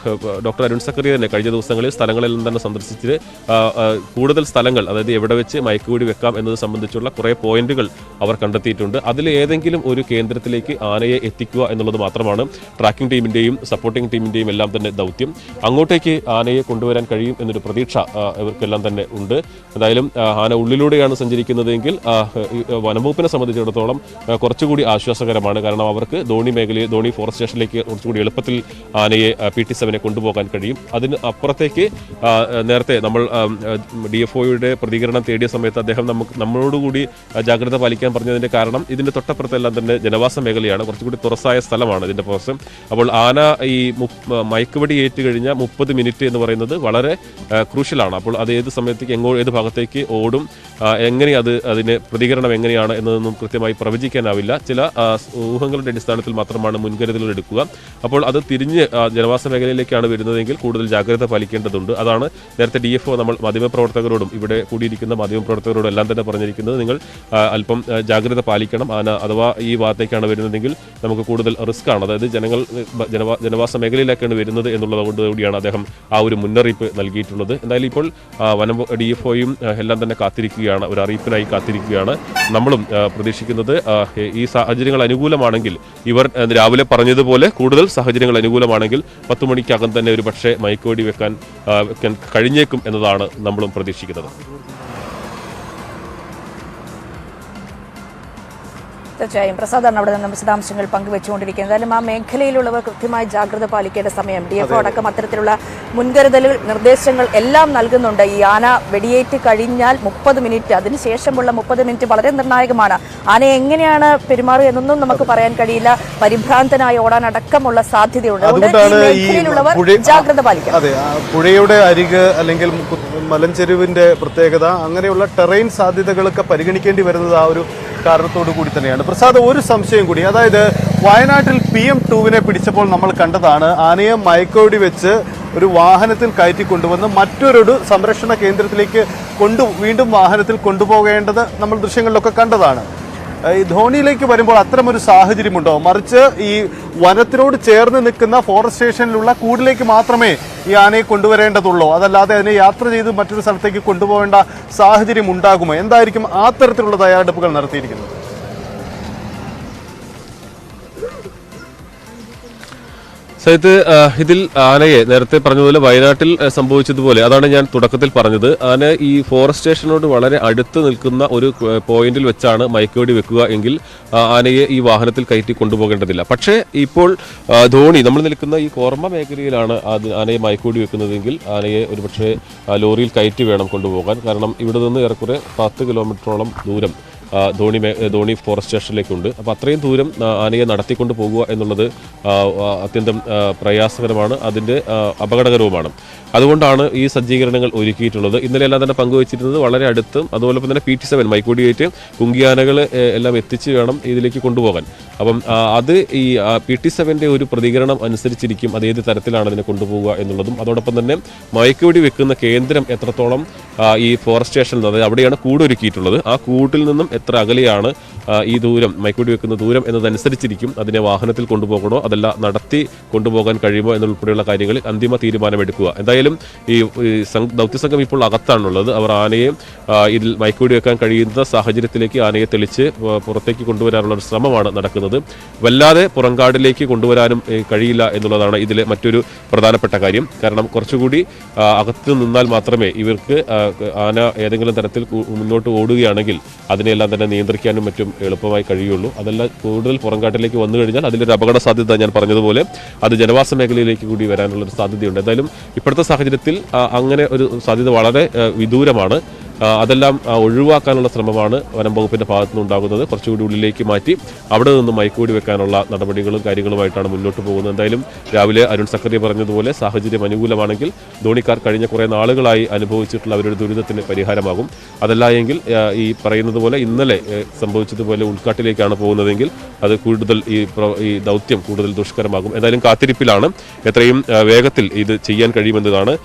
ഡോക്ടർ അരുൺ സക്കറിയ തന്നെ കഴിഞ്ഞ ദിവസങ്ങളിൽ സ്ഥലങ്ങളെല്ലാം തന്നെ സന്ദർശിച്ച് കൂടുതൽ സ്ഥലങ്ങൾ, അതായത് എവിടെ വെച്ച് മയക്കുവെടി വെക്കാം എന്നത് സംബന്ധിച്ചുള്ള കുറേ പോയിന്റുകൾ അവർ കണ്ടെത്തിയിട്ടുണ്ട്. അതിൽ ഏതെങ്കിലും ഒരു കേന്ദ്രത്തിലേക്ക് ആനയെ എത്തിക്കുക എന്നുള്ളത് മാത്രമാണ് ട്രാക്കിംഗ് ടീമിന്റെയും സപ്പോർട്ടിംഗ് ടീമിന്റെയും എല്ലാം തന്നെ ദൗത്യം. അങ്ങോട്ടേക്ക് ആനയെ കൊണ്ടുവരാൻ കഴിയും എന്നൊരു പ്രതീക്ഷ ഇവർക്കെല്ലാം തന്നെ ഉണ്ട്. എന്തായാലും ആന ഉള്ളിലൂടെയാണ് സഞ്ചരിക്കുന്നതെങ്കിൽ വനംവകുപ്പിനെ സംബന്ധിച്ചിടത്തോളം കുറച്ചുകൂടി ആശ്വാസകരമാണ്. കാരണം അവർക്ക് ധോണി മേഖലയിൽ, ധോണി ഫോറസ്റ്റ് സ്റ്റേഷനിലേക്ക് കുറച്ചുകൂടി എളുപ്പത്തിൽ ആനയെ PT7 കൊണ്ടുപോകാൻ കഴിയും. അതിന് അപ്പുറത്തേക്ക് നേരത്തെ നമ്മൾ DFOയുടെ പ്രതികരണം തേടിയ സമയത്ത് അദ്ദേഹം നമ്മളോടുകൂടി ജാഗ്രത പാലിക്കാൻ പറഞ്ഞതിന്റെ കാരണം ഇതിന്റെ തൊട്ടപ്പുറത്തെല്ലാം തന്നെ ജനവാസ മേഖലയാണ്, കുറച്ചുകൂടി തുറസായ സ്ഥലമാണ് ഇതിന്റെ പ്രശ്നം. അപ്പോൾ ആന ഈ മയക്കുവെടി ഏറ്റു കഴിഞ്ഞ 30 മിനിറ്റ് എന്ന് പറയുന്നത് വളരെ ക്രൂഷ്യലാണ്. അപ്പോൾ അത് ഏത് സമയത്തേക്ക് ഏത് ഭാഗത്തേക്ക് ഓടും, എങ്ങനെ അതിന് പ്രതികരണം എങ്ങനെയാണ് എന്നതൊന്നും കൃത്യമായി പ്രവചിക്കാനാവില്ല. ചില ഊഹങ്ങളുടെ അടിസ്ഥാനത്തിൽ മാത്രമാണ് മുൻകരുതലുകൾ എടുക്കുക. അപ്പോൾ അത് തിരിഞ്ഞ് ജനവാസ മേഖലയിലേക്കാണ് വരുന്നതെങ്കിൽ കൂടുതൽ ജാഗ്രത പാലിക്കേണ്ടതുണ്ട്. അതാണ് നേരത്തെ DFO നമ്മൾ മാധ്യമപ്രവർത്തകരോടും ഇവിടെ കൂടിയിരിക്കുന്ന മാധ്യമപ്രവർത്തകരോടും എല്ലാം തന്നെ പറഞ്ഞിരിക്കുന്നത്. നിങ്ങൾ അല്പം ജാഗ്രത പാലിക്കണം. ആന അഥവാ ഈ ഭാഗത്തേക്കാണ് വരുന്നതെങ്കിൽ നമുക്ക് കൂടുതൽ റിസ്ക് ആണ്, അതായത് ജനവാസ മേഖലയിലേക്കാണ് വരുന്നത് എന്നുള്ളത് കൊണ്ട് കൂടിയാണ് അദ്ദേഹം ആ ഒരു മുന്നറിയിപ്പ് നൽകിയിട്ടുള്ളത്. എന്തായാലും ഇപ്പോൾ DFOയും എല്ലാം തന്നെ കാത്തിരിക്കുകയാണ്, ഒരു അറിയിപ്പിനായി കാത്തിരിക്കുകയാണ്. നമ്മളും പ്രതീക്ഷിക്കുന്നത് ഈ സാഹചര്യങ്ങൾ അനുകൂലമാണെങ്കിൽ, ഇവർ രാവിലെ പറഞ്ഞതുപോലെ കൂടുതൽ സാഹചര്യങ്ങൾ അനുകൂലമാണെങ്കിൽ 10 മണിക്കകം തന്നെ ഒരു പക്ഷേ മയക്കുവെടി വെക്കാൻ കഴിഞ്ഞേക്കും എന്നതാണ് നമ്മളും പ്രതീക്ഷിക്കുന്നത്. തീർച്ചയായും പ്രസാദാണ് അവിടെ നിന്ന് വിശദാംശങ്ങൾ പങ്കുവെച്ചുകൊണ്ടിരിക്കുന്നത്. എന്തായാലും ആ മേഖലയിലുള്ളവർ കൃത്യമായി ജാഗ്രത പാലിക്കേണ്ട സമയം. DFO അടക്കം അത്തരത്തിലുള്ള മുൻകരുതലുകൾ, നിർദ്ദേശങ്ങൾ എല്ലാം നൽകുന്നുണ്ട്. ഈ ആന വെടിയേറ്റ് കഴിഞ്ഞാൽ 30 മിനിറ്റ്, അതിനുശേഷമുള്ള 30 മിനിറ്റ് വളരെ നിർണായകമാണ്. ആനയെ എങ്ങനെയാണ് പെരുമാറുക എന്നൊന്നും നമുക്ക് പറയാൻ കഴിയില്ല. പരിഭ്രാന്തനായി ഓടാൻ അടക്കമുള്ള സാധ്യതയുണ്ട്. മേഖലയിലുള്ളവർ ജാഗ്രത പാലിക്കണം. അതെ, പുഴയുടെ അരിക് അല്ലെങ്കിൽ മലഞ്ചെരുവിന്റെ പ്രത്യേകത, അങ്ങനെയുള്ള ടെറൈൻ സാധ്യതകളൊക്കെ പരിഗണിക്കേണ്ടി വരുന്നത് ആ ഒരു കാരണത്തോടു കൂടി തന്നെയാണ്. പ്രസാദ്, ഒരു സംശയം കൂടി, അതായത് വയനാട്ടിൽ PM2വിനെ പിടിച്ചപ്പോൾ നമ്മൾ കണ്ടതാണ് ആനയെ മയക്കുവെടി വെച്ച് ഒരു വാഹനത്തിൽ കയറ്റിക്കൊണ്ടുവന്ന് മറ്റൊരു സംരക്ഷണ കേന്ദ്രത്തിലേക്ക് വീണ്ടും വാഹനത്തിൽ കൊണ്ടുപോകേണ്ടത് നമ്മൾ ദൃശ്യങ്ങളിലൊക്കെ കണ്ടതാണ്. ഈ ധോണിയിലേക്ക് വരുമ്പോൾ അത്തരമൊരു സാഹചര്യമുണ്ടോ? മറിച്ച് ഈ വനത്തിനോട് ചേർന്ന് നിൽക്കുന്ന ഫോറസ്റ്റ് സ്റ്റേഷനിലുള്ള കൂടിലേക്ക് മാത്രമേ ഈ ആനയെ കൊണ്ടുവരേണ്ടതുള്ളൂ, അതല്ലാതെ അതിനെ യാത്ര ചെയ്ത് മറ്റൊരു സ്ഥലത്തേക്ക് കൊണ്ടുപോകേണ്ട സാഹചര്യം ഉണ്ടാകുമോ? എന്തായിരിക്കും ആ തരത്തിലുള്ള തയ്യാറെടുപ്പുകൾ നടത്തിയിരിക്കുന്നത്? സൈത്ത്, ഇതിൽ ആനയെ നേരത്തെ പറഞ്ഞതുപോലെ വയനാട്ടിൽ സംഭവിച്ചതുപോലെ, അതാണ് ഞാൻ തുടക്കത്തിൽ പറഞ്ഞത്, ആന ഈ ഫോറസ്റ്റ് സ്റ്റേഷനോട് വളരെ അടുത്ത് നിൽക്കുന്ന ഒരു പോയിന്റിൽ വെച്ചാണ് മയക്കുവെടി വെക്കുക എങ്കിൽ ആനയെ ഈ വാഹനത്തിൽ കയറ്റി കൊണ്ടുപോകേണ്ടതില്ല. പക്ഷേ ഇപ്പോൾ ധോണി, നമ്മൾ നിൽക്കുന്ന ഈ കോർമ മേഖലയിലാണ് ആനയെ മയക്കുവെടി വെക്കുന്നതെങ്കിൽ ആനയെ ഒരുപക്ഷെ ലോറിയിൽ കയറ്റി വേണം കൊണ്ടുപോകാൻ. കാരണം ഇവിടെ നിന്ന് ഏറെക്കുറെ 10 കിലോമീറ്ററോളം ദൂരം ധോണി ഫോറസ്റ്റ് സ്റ്റേഷനിലേക്കുണ്ട്. അപ്പോൾ അത്രയും ദൂരം ആനയെ നടത്തിക്കൊണ്ട് പോകുക എന്നുള്ളത് അത്യന്തം പ്രയാസകരമാണ്, അതിൻ്റെ അപകടകരവുമാണ്. അതുകൊണ്ടാണ് ഈ സജ്ജീകരണങ്ങൾ ഒരുക്കിയിട്ടുള്ളത്. ഇന്നലെ എല്ലാം തന്നെ പങ്കുവച്ചിരുന്നത് വളരെ അടുത്തും അതുപോലെ തന്നെ PT7 മയക്കുവെടിയേറ്റ് കുങ്കിയാനകൾ എല്ലാം എത്തിച്ച് വേണം ഇതിലേക്ക് കൊണ്ടുപോകാൻ. അപ്പം അത് ഈ PT7ന്റെ ഒരു പ്രതികരണം അനുസരിച്ചിരിക്കും അത് ഏത് തരത്തിലാണ് അതിനെ കൊണ്ടുപോകുക എന്നുള്ളതും. അതോടൊപ്പം തന്നെ മയക്കുവെടി വെക്കുന്ന കേന്ദ്രം എത്രത്തോളം ഈ ഫോറസ്റ്റ് സ്റ്റേഷനിൽ നിന്ന്, അതായത് അവിടെയാണ് കൂട് ഒരുക്കിയിട്ടുള്ളത്, ആ കൂട്ടിൽ നിന്നും എത്ര അകലെയാണ് ഈ ദൂരം, മയക്കുവെടി വെക്കുന്ന ദൂരം എന്നതനുസരിച്ചിരിക്കും അതിനെ വാഹനത്തിൽ കൊണ്ടുപോകണോ അതല്ല നടത്തി കൊണ്ടുപോകാൻ കഴിയുമോ എന്നുൾപ്പെടെയുള്ള കാര്യങ്ങളിൽ അന്തിമ തീരുമാനമെടുക്കുക. എന്തായാലും ഈ ദൗത്യസംഘം ഇപ്പോൾ അകത്താണുള്ളത്. അവർ ആനയെ ഇതിൽ മയക്കുവെടി വെക്കാൻ കഴിയുന്ന സാഹചര്യത്തിലേക്ക് ആനയെ തെളിച്ച് പുറത്തേക്ക് കൊണ്ടുവരാനുള്ള ഒരു ശ്രമമാണ് നടക്കുന്നത്. വല്ലാതെ പുറങ്കാടിലേക്ക് കൊണ്ടുവരാനും കഴിയില്ല എന്നുള്ളതാണ് ഇതിലെ മറ്റൊരു പ്രധാനപ്പെട്ട കാര്യം. കാരണം കുറച്ചുകൂടി അകത്ത് നിന്നാൽ മാത്രമേ ഇവർക്ക് ആന ഏതെങ്കിലും തരത്തിൽ മുന്നോട്ട് ഓടുകയാണെങ്കിൽ അതിനെല്ലാം തന്നെ നിയന്ത്രിക്കാനും മറ്റും എളുപ്പമായി കഴിയുള്ളൂ. അതെല്ലാം കൂടുതൽ പുറങ്കാട്ടിലേക്ക് വന്നു കഴിഞ്ഞാൽ അതിലൊരു അപകട സാധ്യത ഞാൻ പറഞ്ഞതുപോലെ അത് ജനവാസ മേഖലയിലേക്ക് കൂടി വരാനുള്ളൊരു സാധ്യതയുണ്ട്. എന്തായാലും ഇപ്പോഴത്തെ സാഹചര്യത്തിൽ അങ്ങനെ ഒരു സാധ്യത വളരെ വിദൂരമാണ്. അതെല്ലാം ഒഴിവാക്കാനുള്ള ശ്രമമാണ് വനം വകുപ്പിന്റെ ഭാഗത്തുനിന്ന് ഉണ്ടാകുന്നത്. കുറച്ചുകൂടി ഉള്ളിലേക്ക് മാറ്റി അവിടെ നിന്ന് മയക്കുവെടി വെക്കാനുള്ള നടപടികളും കാര്യങ്ങളുമായിട്ടാണ് മുന്നോട്ട് പോകുന്നത്. എന്തായാലും രാവിലെ അരുൺ സക്കറിയ പറഞ്ഞതുപോലെ സാഹചര്യം അനുകൂലമാണെങ്കിൽ ധോണിക്കാർ കഴിഞ്ഞ കുറേ നാളുകളായി അനുഭവിച്ചിട്ടുള്ള അവരുടെ ദുരിതത്തിന് പരിഹാരമാകും. അതല്ല എങ്കിൽ ഈ പറയുന്നത് പോലെ ഇന്നലെ സംഭവിച്ചതുപോലെ ഉൾക്കാട്ടിലേക്കാണ് പോകുന്നതെങ്കിൽ അത് കൂടുതൽ ഈ ദൗത്യം കൂടുതൽ ദുഷ്കരമാകും. എന്തായാലും കാത്തിരിപ്പിലാണ്. എത്രയും വേഗത്തിൽ ഇത് ചെയ്യാൻ കഴിയുമെന്നതാണ്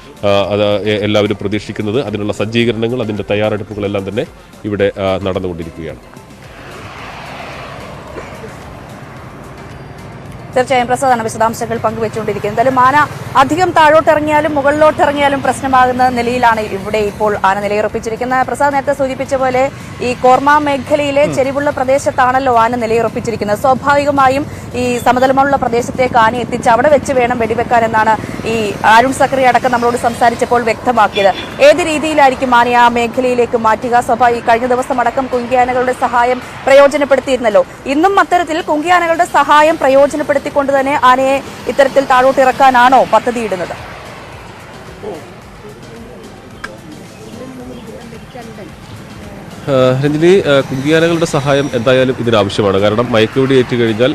അത് എല്ലാവരും പ്രതീക്ഷിക്കുന്നത്. അതിനുള്ള സജ്ജീകരണങ്ങൾ, അതിൻ്റെ തയ്യാറെടുപ്പുകളെല്ലാം തന്നെ ഇവിടെ നടന്നുകൊണ്ടിരിക്കുകയാണ്. തീർച്ചയായും പ്രസാദാണ് വിശദാംശങ്ങൾ പങ്കുവെച്ചുകൊണ്ടിരിക്കുന്നത്. എന്തായാലും ആന അധികം താഴോട്ടിറങ്ങിയാലും മുകളിലോട്ടിറങ്ങിയാലും പ്രശ്നമാകുന്ന നിലയിലാണ് ഇവിടെ ഇപ്പോൾ ആന നിലയുറപ്പിച്ചിരിക്കുന്നത്. പ്രസാദ് നേരത്തെ സൂചിപ്പിച്ച പോലെ ഈ കോർമ മേഖലയിലെ ചെരിവുള്ള പ്രദേശത്താണല്ലോ ആന നിലയുറപ്പിച്ചിരിക്കുന്നത്. സ്വാഭാവികമായും ഈ സമതലമുള്ള പ്രദേശത്തേക്ക് ആന എത്തിച്ച് അവിടെ വെച്ച് വേണം വെടിവെക്കാൻ എന്നാണ് ഈ അരുൺ സക്രി അടക്കം നമ്മളോട് സംസാരിച്ചപ്പോൾ വ്യക്തമാക്കിയത്. ഏത് രീതിയിലായിരിക്കും ആനയെ ആ മേഖലയിലേക്ക് മാറ്റുക? കഴിഞ്ഞ ദിവസം അടക്കം കുങ്കിയാനകളുടെ സഹായം പ്രയോജനപ്പെടുത്തിയിരുന്നല്ലോ. ഇന്നും അത്തരത്തിൽ കുങ്കിയാനകളുടെ സഹായം പ്രയോജനപ്പെടുത്തിക്കൊണ്ട് തന്നെ ആനയെ ഇത്തരത്തിൽ താഴോട്ടിറക്കാനാണോ പദ്ധതിയിടുന്നത്? രഞ്ജിനി, കുങ്കിയാനകളുടെ സഹായം എന്തായാലും ഇതിനാവശ്യമാണ്. കാരണം മയക്കുവെടി ഏറ്റു കഴിഞ്ഞാൽ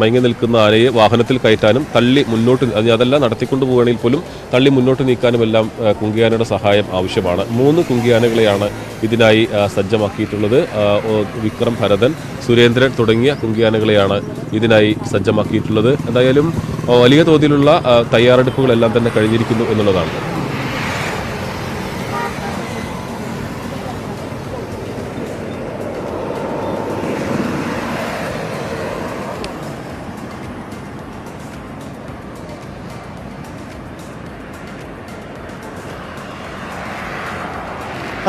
മയങ്ങി നിൽക്കുന്ന ആനയെ വാഹനത്തിൽ കയറ്റാനും തള്ളി മുന്നോട്ട് അതല്ല നടത്തിക്കൊണ്ടു പോവുകയാണെങ്കിൽ പോലും തള്ളി മുന്നോട്ട് നീക്കാനും എല്ലാം കുങ്കിയാനയുടെ സഹായം ആവശ്യമാണ്. 3 കുങ്കിയാനകളെയാണ് ഇതിനായി സജ്ജമാക്കിയിട്ടുള്ളത്. വിക്രം, ഭരതൻ, സുരേന്ദ്രൻ തുടങ്ങിയ കുങ്കിയാനകളെയാണ് ഇതിനായി സജ്ജമാക്കിയിട്ടുള്ളത്. എന്തായാലും വലിയ തോതിലുള്ള തയ്യാറെടുപ്പുകളെല്ലാം തന്നെ കഴിഞ്ഞിരിക്കുന്നു എന്നുള്ളതാണ്.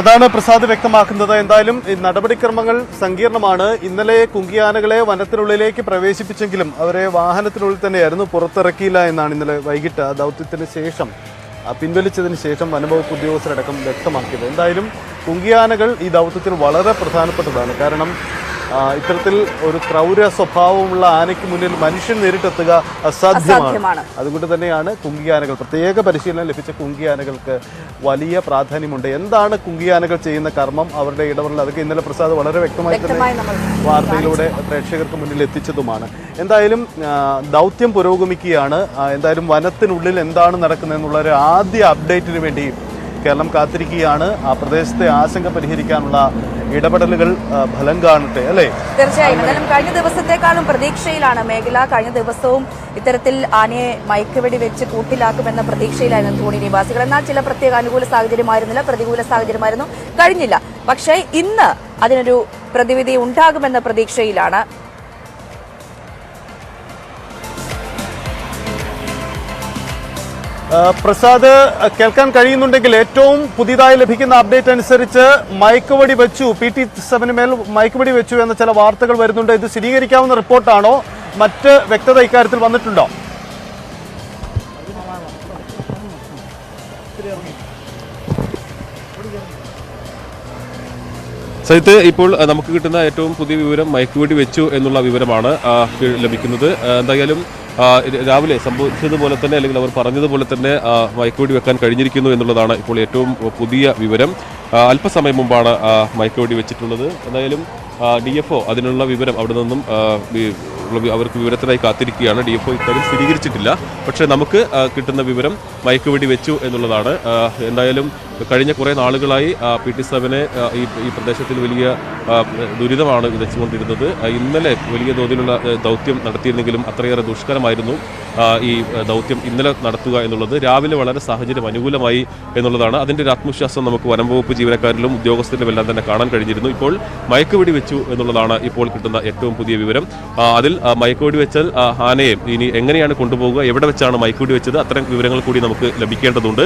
അതാണ് പ്രസാദ് വ്യക്തമാക്കുന്നത്. എന്തായാലും ഈ നടപടിക്രമങ്ങൾ സങ്കീർണമാണ്. ഇന്നലെ കുങ്കിയാനകളെ വനത്തിനുള്ളിലേക്ക് പ്രവേശിപ്പിച്ചെങ്കിലും അവരെ വാഹനത്തിനുള്ളിൽ തന്നെയായിരുന്നു, പുറത്തിറക്കിയില്ല എന്നാണ് ഇന്നലെ വൈകിട്ട് ദൗത്യത്തിന് ശേഷം പിൻവലിച്ചതിന് ശേഷം വനംവകുപ്പ് ഉദ്യോഗസ്ഥരടക്കം വ്യക്തമാക്കിയത്. എന്തായാലും കുങ്കിയാനകൾ ഈ ദൗത്യത്തിൽ വളരെ പ്രധാനപ്പെട്ടതാണ്. കാരണം ഇത്തരത്തിൽ ഒരു ക്രൗര്യ സ്വഭാവമുള്ള ആനയ്ക്ക് മുന്നിൽ മനുഷ്യൻ നേരിട്ടെത്തുക അസാധ്യമാണ്. അതുകൊണ്ട് തന്നെയാണ് കുങ്കിയാനകൾ, പ്രത്യേക പരിശീലനം ലഭിച്ച കുങ്കിയാനകൾക്ക് വലിയ പ്രാധാന്യമുണ്ട്. എന്താണ് കുങ്കിയാനകൾ ചെയ്യുന്ന കർമ്മം, അവരുടെ ഇടപെടൽ, അതൊക്കെ ഇന്നലെ പ്രസാദ് വളരെ വ്യക്തമായി തന്നെ വാർത്തയിലൂടെ പ്രേക്ഷകർക്ക് മുന്നിൽ എത്തിച്ചതുമാണ്. എന്തായാലും ദൗത്യം പുരോഗമിക്കുകയാണ്. എന്തായാലും വനത്തിനുള്ളിൽ എന്താണ് നടക്കുന്നതെന്നുള്ള ഒരു ആദ്യ അപ്ഡേറ്റിന് വേണ്ടി കേരളം കാത്തിരിക്കുകയാണ്. ആ പ്രദേശത്തെ ആശങ്ക പരിഹരിക്കാനുള്ള ഇടപെടലുകൾ ഫലം കാണട്ടെ, അല്ലേ? തീർച്ചയായും. എന്തായാലും കഴിഞ്ഞ ദിവസത്തെക്കാളും പ്രതീക്ഷയിലാണ് മേഖല. കഴിഞ്ഞ ദിവസവും ഇത്തരത്തിൽ ആനയെ മയക്കുവെടി വെച്ച് കൂട്ടിലാക്കുമെന്ന പ്രതീക്ഷയിലായിരുന്നു ധോണി നിവാസികൾ. എന്നാൽ ചില പ്രത്യേക അനുകൂല സാഹചര്യമായിരുന്നില്ല, പ്രതികൂല സാഹചര്യമായിരുന്നു, കഴിഞ്ഞില്ല. പക്ഷേ ഇന്ന് അതിനൊരു പ്രതിവിധി ഉണ്ടാകുമെന്ന പ്രതീക്ഷയിലാണ്. പ്രസാദ്, കേൾക്കാൻ കഴിയുന്നുണ്ടെങ്കിൽ ഏറ്റവും പുതിയതായി ലഭിക്കുന്ന അപ്ഡേറ്റ് അനുസരിച്ച് മയക്കുവെടി വെച്ചു, PT-7 മേൽ മയക്കുവെടി വെച്ചു എന്ന ചില വാർത്തകൾ വരുന്നുണ്ട്. ഇത് സ്ഥിരീകരിക്കാവുന്ന റിപ്പോർട്ടാണോ? മറ്റ് വ്യക്തത ഇക്കാര്യത്തിൽ വന്നിട്ടുണ്ടോ? സജിത്ത്, ഇപ്പോൾ നമുക്ക് കിട്ടുന്ന ഏറ്റവും പുതിയ വിവരം മയക്കുവെടി വെച്ചു എന്നുള്ള വിവരമാണ് ലഭിക്കുന്നത്. എന്തായാലും രാവിലെ സംഭവിച്ചതുപോലെ തന്നെ, അല്ലെങ്കിൽ അവർ പറഞ്ഞതുപോലെ തന്നെ മയക്കുവെടി വെക്കാൻ കഴിഞ്ഞിരിക്കുന്നു എന്നുള്ളതാണ് ഇപ്പോൾ ഏറ്റവും പുതിയ വിവരം. അല്പസമയം മുമ്പാണ് മയക്കുവെടി വെച്ചിട്ടുള്ളത്. എന്തായാലും DFO അതിനുള്ള വിവരം അവിടെ നിന്നും അവർക്ക് വിവരത്തിനായി കാത്തിരിക്കുകയാണ്. DFO ഇക്കാര്യം സ്ഥിരീകരിച്ചിട്ടില്ല. പക്ഷേ നമുക്ക് കിട്ടുന്ന വിവരം മയക്കുവെടി വെച്ചു എന്നുള്ളതാണ്. എന്തായാലും കഴിഞ്ഞ കുറേ നാളുകളായി PT-7 ഈ പ്രദേശത്തിൽ വലിയ ദുരിതമാണ് വിതച്ചുകൊണ്ടിരുന്നത്. ഇന്നലെ വലിയ തോതിലുള്ള ദൗത്യം നടത്തിയിരുന്നെങ്കിലും അത്രയേറെ ദുഷ്കരമായിരുന്നു ഈ ദൗത്യം ഇന്നലെ നടത്തുക എന്നുള്ളത്. രാവിലെ വളരെ സാഹചര്യം അനുകൂലമായി എന്നുള്ളതാണ്. അതിൻ്റെ ഒരു ആത്മവിശ്വാസം നമുക്ക് വനംവകുപ്പ് ജീവനക്കാരിലും ഉദ്യോഗസ്ഥരിലും എല്ലാം തന്നെ കാണാൻ കഴിഞ്ഞിരുന്നു. ഇപ്പോൾ മയക്കുവെടി വെച്ചു എന്നുള്ളതാണ് ഇപ്പോൾ കിട്ടുന്ന ഏറ്റവും പുതിയ വിവരം. അതിൽ മയക്കുവെടി വെച്ചാൽ ആനയെ ഇനി എങ്ങനെയാണ് കൊണ്ടുപോകുക, എവിടെ വെച്ചാണ് മയക്കുവെടി വെച്ചത്, അത്തരം വിവരങ്ങൾ കൂടി നമുക്ക് ലഭിക്കേണ്ടതുണ്ട്.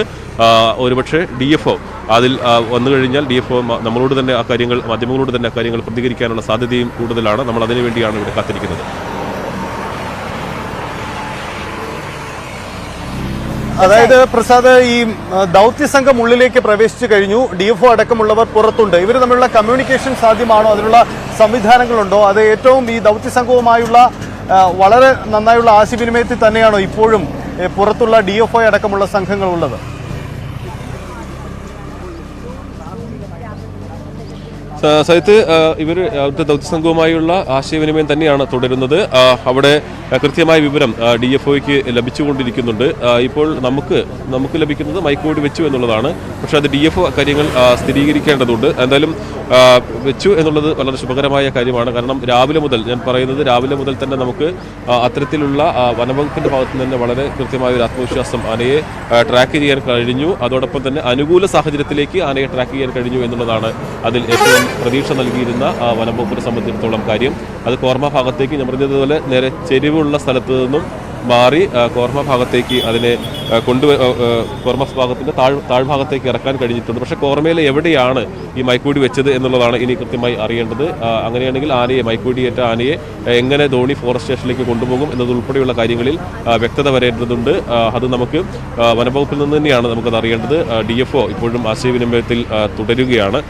ഒരുപക്ഷെ DFO അതിൽ വന്നു കഴിഞ്ഞാൽ DFO നമ്മളോട് തന്നെ ആ കാര്യങ്ങൾ, മാധ്യമങ്ങളോട് തന്നെ ആ കാര്യങ്ങൾ പ്രതികരിക്കാനുള്ള സാധ്യതയും കൂടുതലാണ്. നമ്മൾ അതിനുവേണ്ടിയാണ് ഇവിടെ കാത്തിരിക്കുന്നത്. അതായത് പ്രസാദ്, ഈ ദൗത്യസംഘം ഉള്ളിലേക്ക് പ്രവേശിച്ചു കഴിഞ്ഞു, DFO അടക്കമുള്ളവർ പുറത്തുണ്ട്. ഇവർ തമ്മിലുള്ള കമ്മ്യൂണിക്കേഷൻ സാധ്യമാണോ? അതിനുള്ള സംവിധാനങ്ങളുണ്ടോ? അത് ഏറ്റവും ഈ ദൗത്യസംഘവുമായുള്ള വളരെ നന്നായുള്ള ആശയവിനിമയത്തിൽ തന്നെയാണോ ഇപ്പോഴും പുറത്തുള്ള DFO അടക്കമുള്ള സംഘങ്ങളുള്ളത്? സജിത്ത്, ഇവർ ദൗത്യസംഘവുമായുള്ള ആശയവിനിമയം തന്നെയാണ് തുടരുന്നത്. അവിടെ കൃത്യമായ വിവരം DFOയ്ക്ക് ലഭിച്ചുകൊണ്ടിരിക്കുന്നുണ്ട്. ഇപ്പോൾ നമുക്ക് ലഭിക്കുന്നത് മയക്കുവെടി വെച്ചു എന്നുള്ളതാണ്. പക്ഷേ അത് DFO കാര്യങ്ങൾ സ്ഥിരീകരിക്കേണ്ടതുണ്ട്. എന്തായാലും വെച്ചു എന്നുള്ളത് വളരെ ശുഭകരമായ കാര്യമാണ്. കാരണം രാവിലെ മുതൽ തന്നെ നമുക്ക് അത്തരത്തിലുള്ള വനംവകുപ്പിൻ്റെ ഭാഗത്ത് തന്നെ വളരെ കൃത്യമായ ഒരു ആത്മവിശ്വാസം ആനയെ ട്രാക്ക് ചെയ്യാൻ കഴിഞ്ഞു. അതോടൊപ്പം തന്നെ അനുകൂല സാഹചര്യത്തിലേക്ക് ആനയെ ട്രാക്ക് ചെയ്യാൻ കഴിഞ്ഞു എന്നുള്ളതാണ് അതിൽ ഏറ്റവും പ്രതീക്ഷ നൽകിയിരുന്ന വനംവകുപ്പിനെ സംബന്ധിച്ചിടത്തോളം കാര്യം. അത് കോർമ ഭാഗത്തേക്ക് ഞാൻ പറഞ്ഞതുപോലെ നേരെ ചെരിവ് ഒഴിവുള്ള സ്ഥലത്ത് നിന്നും മാറി കോർമ ഭാഗത്തേക്ക് അതിനെ കോർമ ഭാഗത്തിൻ്റെ താഴ്ഭാഗത്തേക്ക് ഇറക്കാൻ കഴിഞ്ഞിട്ടുണ്ട്. പക്ഷേ കോർമയിൽ എവിടെയാണ് ഈ മയക്കുവെടി വെച്ചത് എന്നുള്ളതാണ് ഇനി കൃത്യമായി അറിയേണ്ടത്. അങ്ങനെയാണെങ്കിൽ മയക്കുവെടിയേറ്റ ആനയെ എങ്ങനെ ധോണി ഫോറസ്റ്റ് സ്റ്റേഷനിലേക്ക് കൊണ്ടുപോകും എന്നതുൾപ്പെടെയുള്ള കാര്യങ്ങളിൽ വ്യക്തത വരേണ്ടതുണ്ട്. അത് നമുക്ക് വനംവകുപ്പിൽ നിന്ന് തന്നെയാണ് നമുക്കത് അറിയേണ്ടത്. DFO ഇപ്പോഴും ആശയവിനിമയത്തിൽ തുടരുകയാണ്.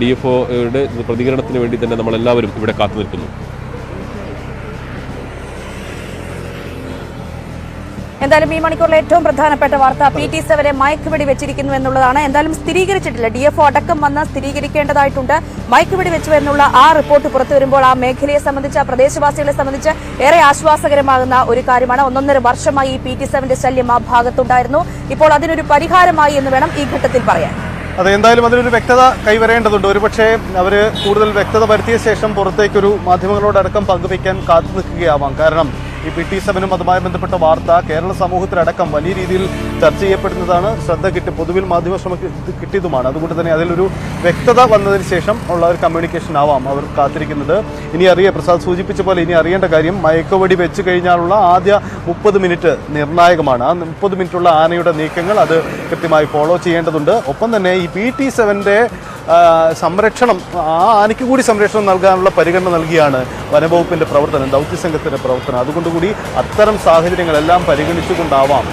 DFOയുടെ പ്രതികരണത്തിന് വേണ്ടി തന്നെ നമ്മളെല്ലാവരും ഇവിടെ കാത്തു നിൽക്കുന്നു. എന്തായാലും ഈ മണിക്കൂറിലെ ഏറ്റവും പ്രധാനപ്പെട്ട വാർത്ത PT7 മയക്കുവെടി വെച്ചിരിക്കുന്നു എന്നുള്ളതാണ്. എന്തായാലും സ്ഥിരീകരിച്ചിട്ടില്ല. DFO അടക്കം വന്ന് സ്ഥിരീകരിക്കേണ്ടതായിട്ടുണ്ട്. മയക്കുവെടി വെച്ചു എന്നുള്ള ആ റിപ്പോർട്ട് പുറത്തു വരുമ്പോൾ ആ മേഖലയെ സംബന്ധിച്ച്, ആ പ്രദേശവാസികളെ സംബന്ധിച്ച് ഏറെ ആശ്വാസകരമാകുന്ന ഒരു കാര്യമാണ്. 1.5 വർഷമായി ഈ PT7 ശല്യം ആ ഭാഗത്തുണ്ടായിരുന്നു. ഇപ്പോൾ അതിനൊരു പരിഹാരമായി എന്ന് വേണം ഈ ഘട്ടത്തിൽ പറയാൻ. അതെ, എന്തായാലും അതിനൊരു വ്യക്തത കൈവരേണ്ടതുണ്ട്. ഒരുപക്ഷെ അവർ കൂടുതൽ വ്യക്തത വരുത്തിയ ശേഷം പുറത്തേക്കൊരു മാധ്യമങ്ങളോടടക്കം പങ്കുവയ്ക്കാൻ കാത്തു നിൽക്കുകയാവാം. കാരണം ഈ PT7 അതുമായി ബന്ധപ്പെട്ട വാർത്ത കേരള സമൂഹത്തിലടക്കം വലിയ രീതിയിൽ ചർച്ച ചെയ്യപ്പെടുന്നതാണ്. ശ്രദ്ധ പൊതുവിൽ മാധ്യമ ശ്രമം കിട്ടിയതുമാണ്. അതുകൊണ്ട് തന്നെ അതിലൊരു വ്യക്തത വന്നതിന് ശേഷം ഉള്ള ഒരു കമ്മ്യൂണിക്കേഷൻ ആവാം അവർ കാത്തിരിക്കുന്നത്. പ്രസാദ് സൂചിപ്പിച്ച പോലെ ഇനി അറിയേണ്ട കാര്യം, മയക്കുവെടി വെച്ച് കഴിഞ്ഞാലുള്ള ആദ്യ 30 മിനിറ്റ് നിർണായകമാണ്. ആ 30 മിനിറ്റുള്ള ആനയുടെ നീക്കങ്ങൾ അത് കൃത്യമായി ഫോളോ ചെയ്യേണ്ടതുണ്ട്. ഒപ്പം തന്നെ ഈ PT7 സംരക്ഷണം, ആ ആനയ്ക്ക് കൂടി സംരക്ഷണം നൽകാനുള്ള പരിഗണന നൽകിയാണ് വനംവകുപ്പിന്റെ പ്രവർത്തനം, ദൗത്യസംഘത്തിന്റെ പ്രവർത്തനം. അതുകൊണ്ടുകൂടി അത്തരം സാഹചര്യങ്ങളെല്ലാം പരിഗണിച്ചുകൊണ്ടാവാം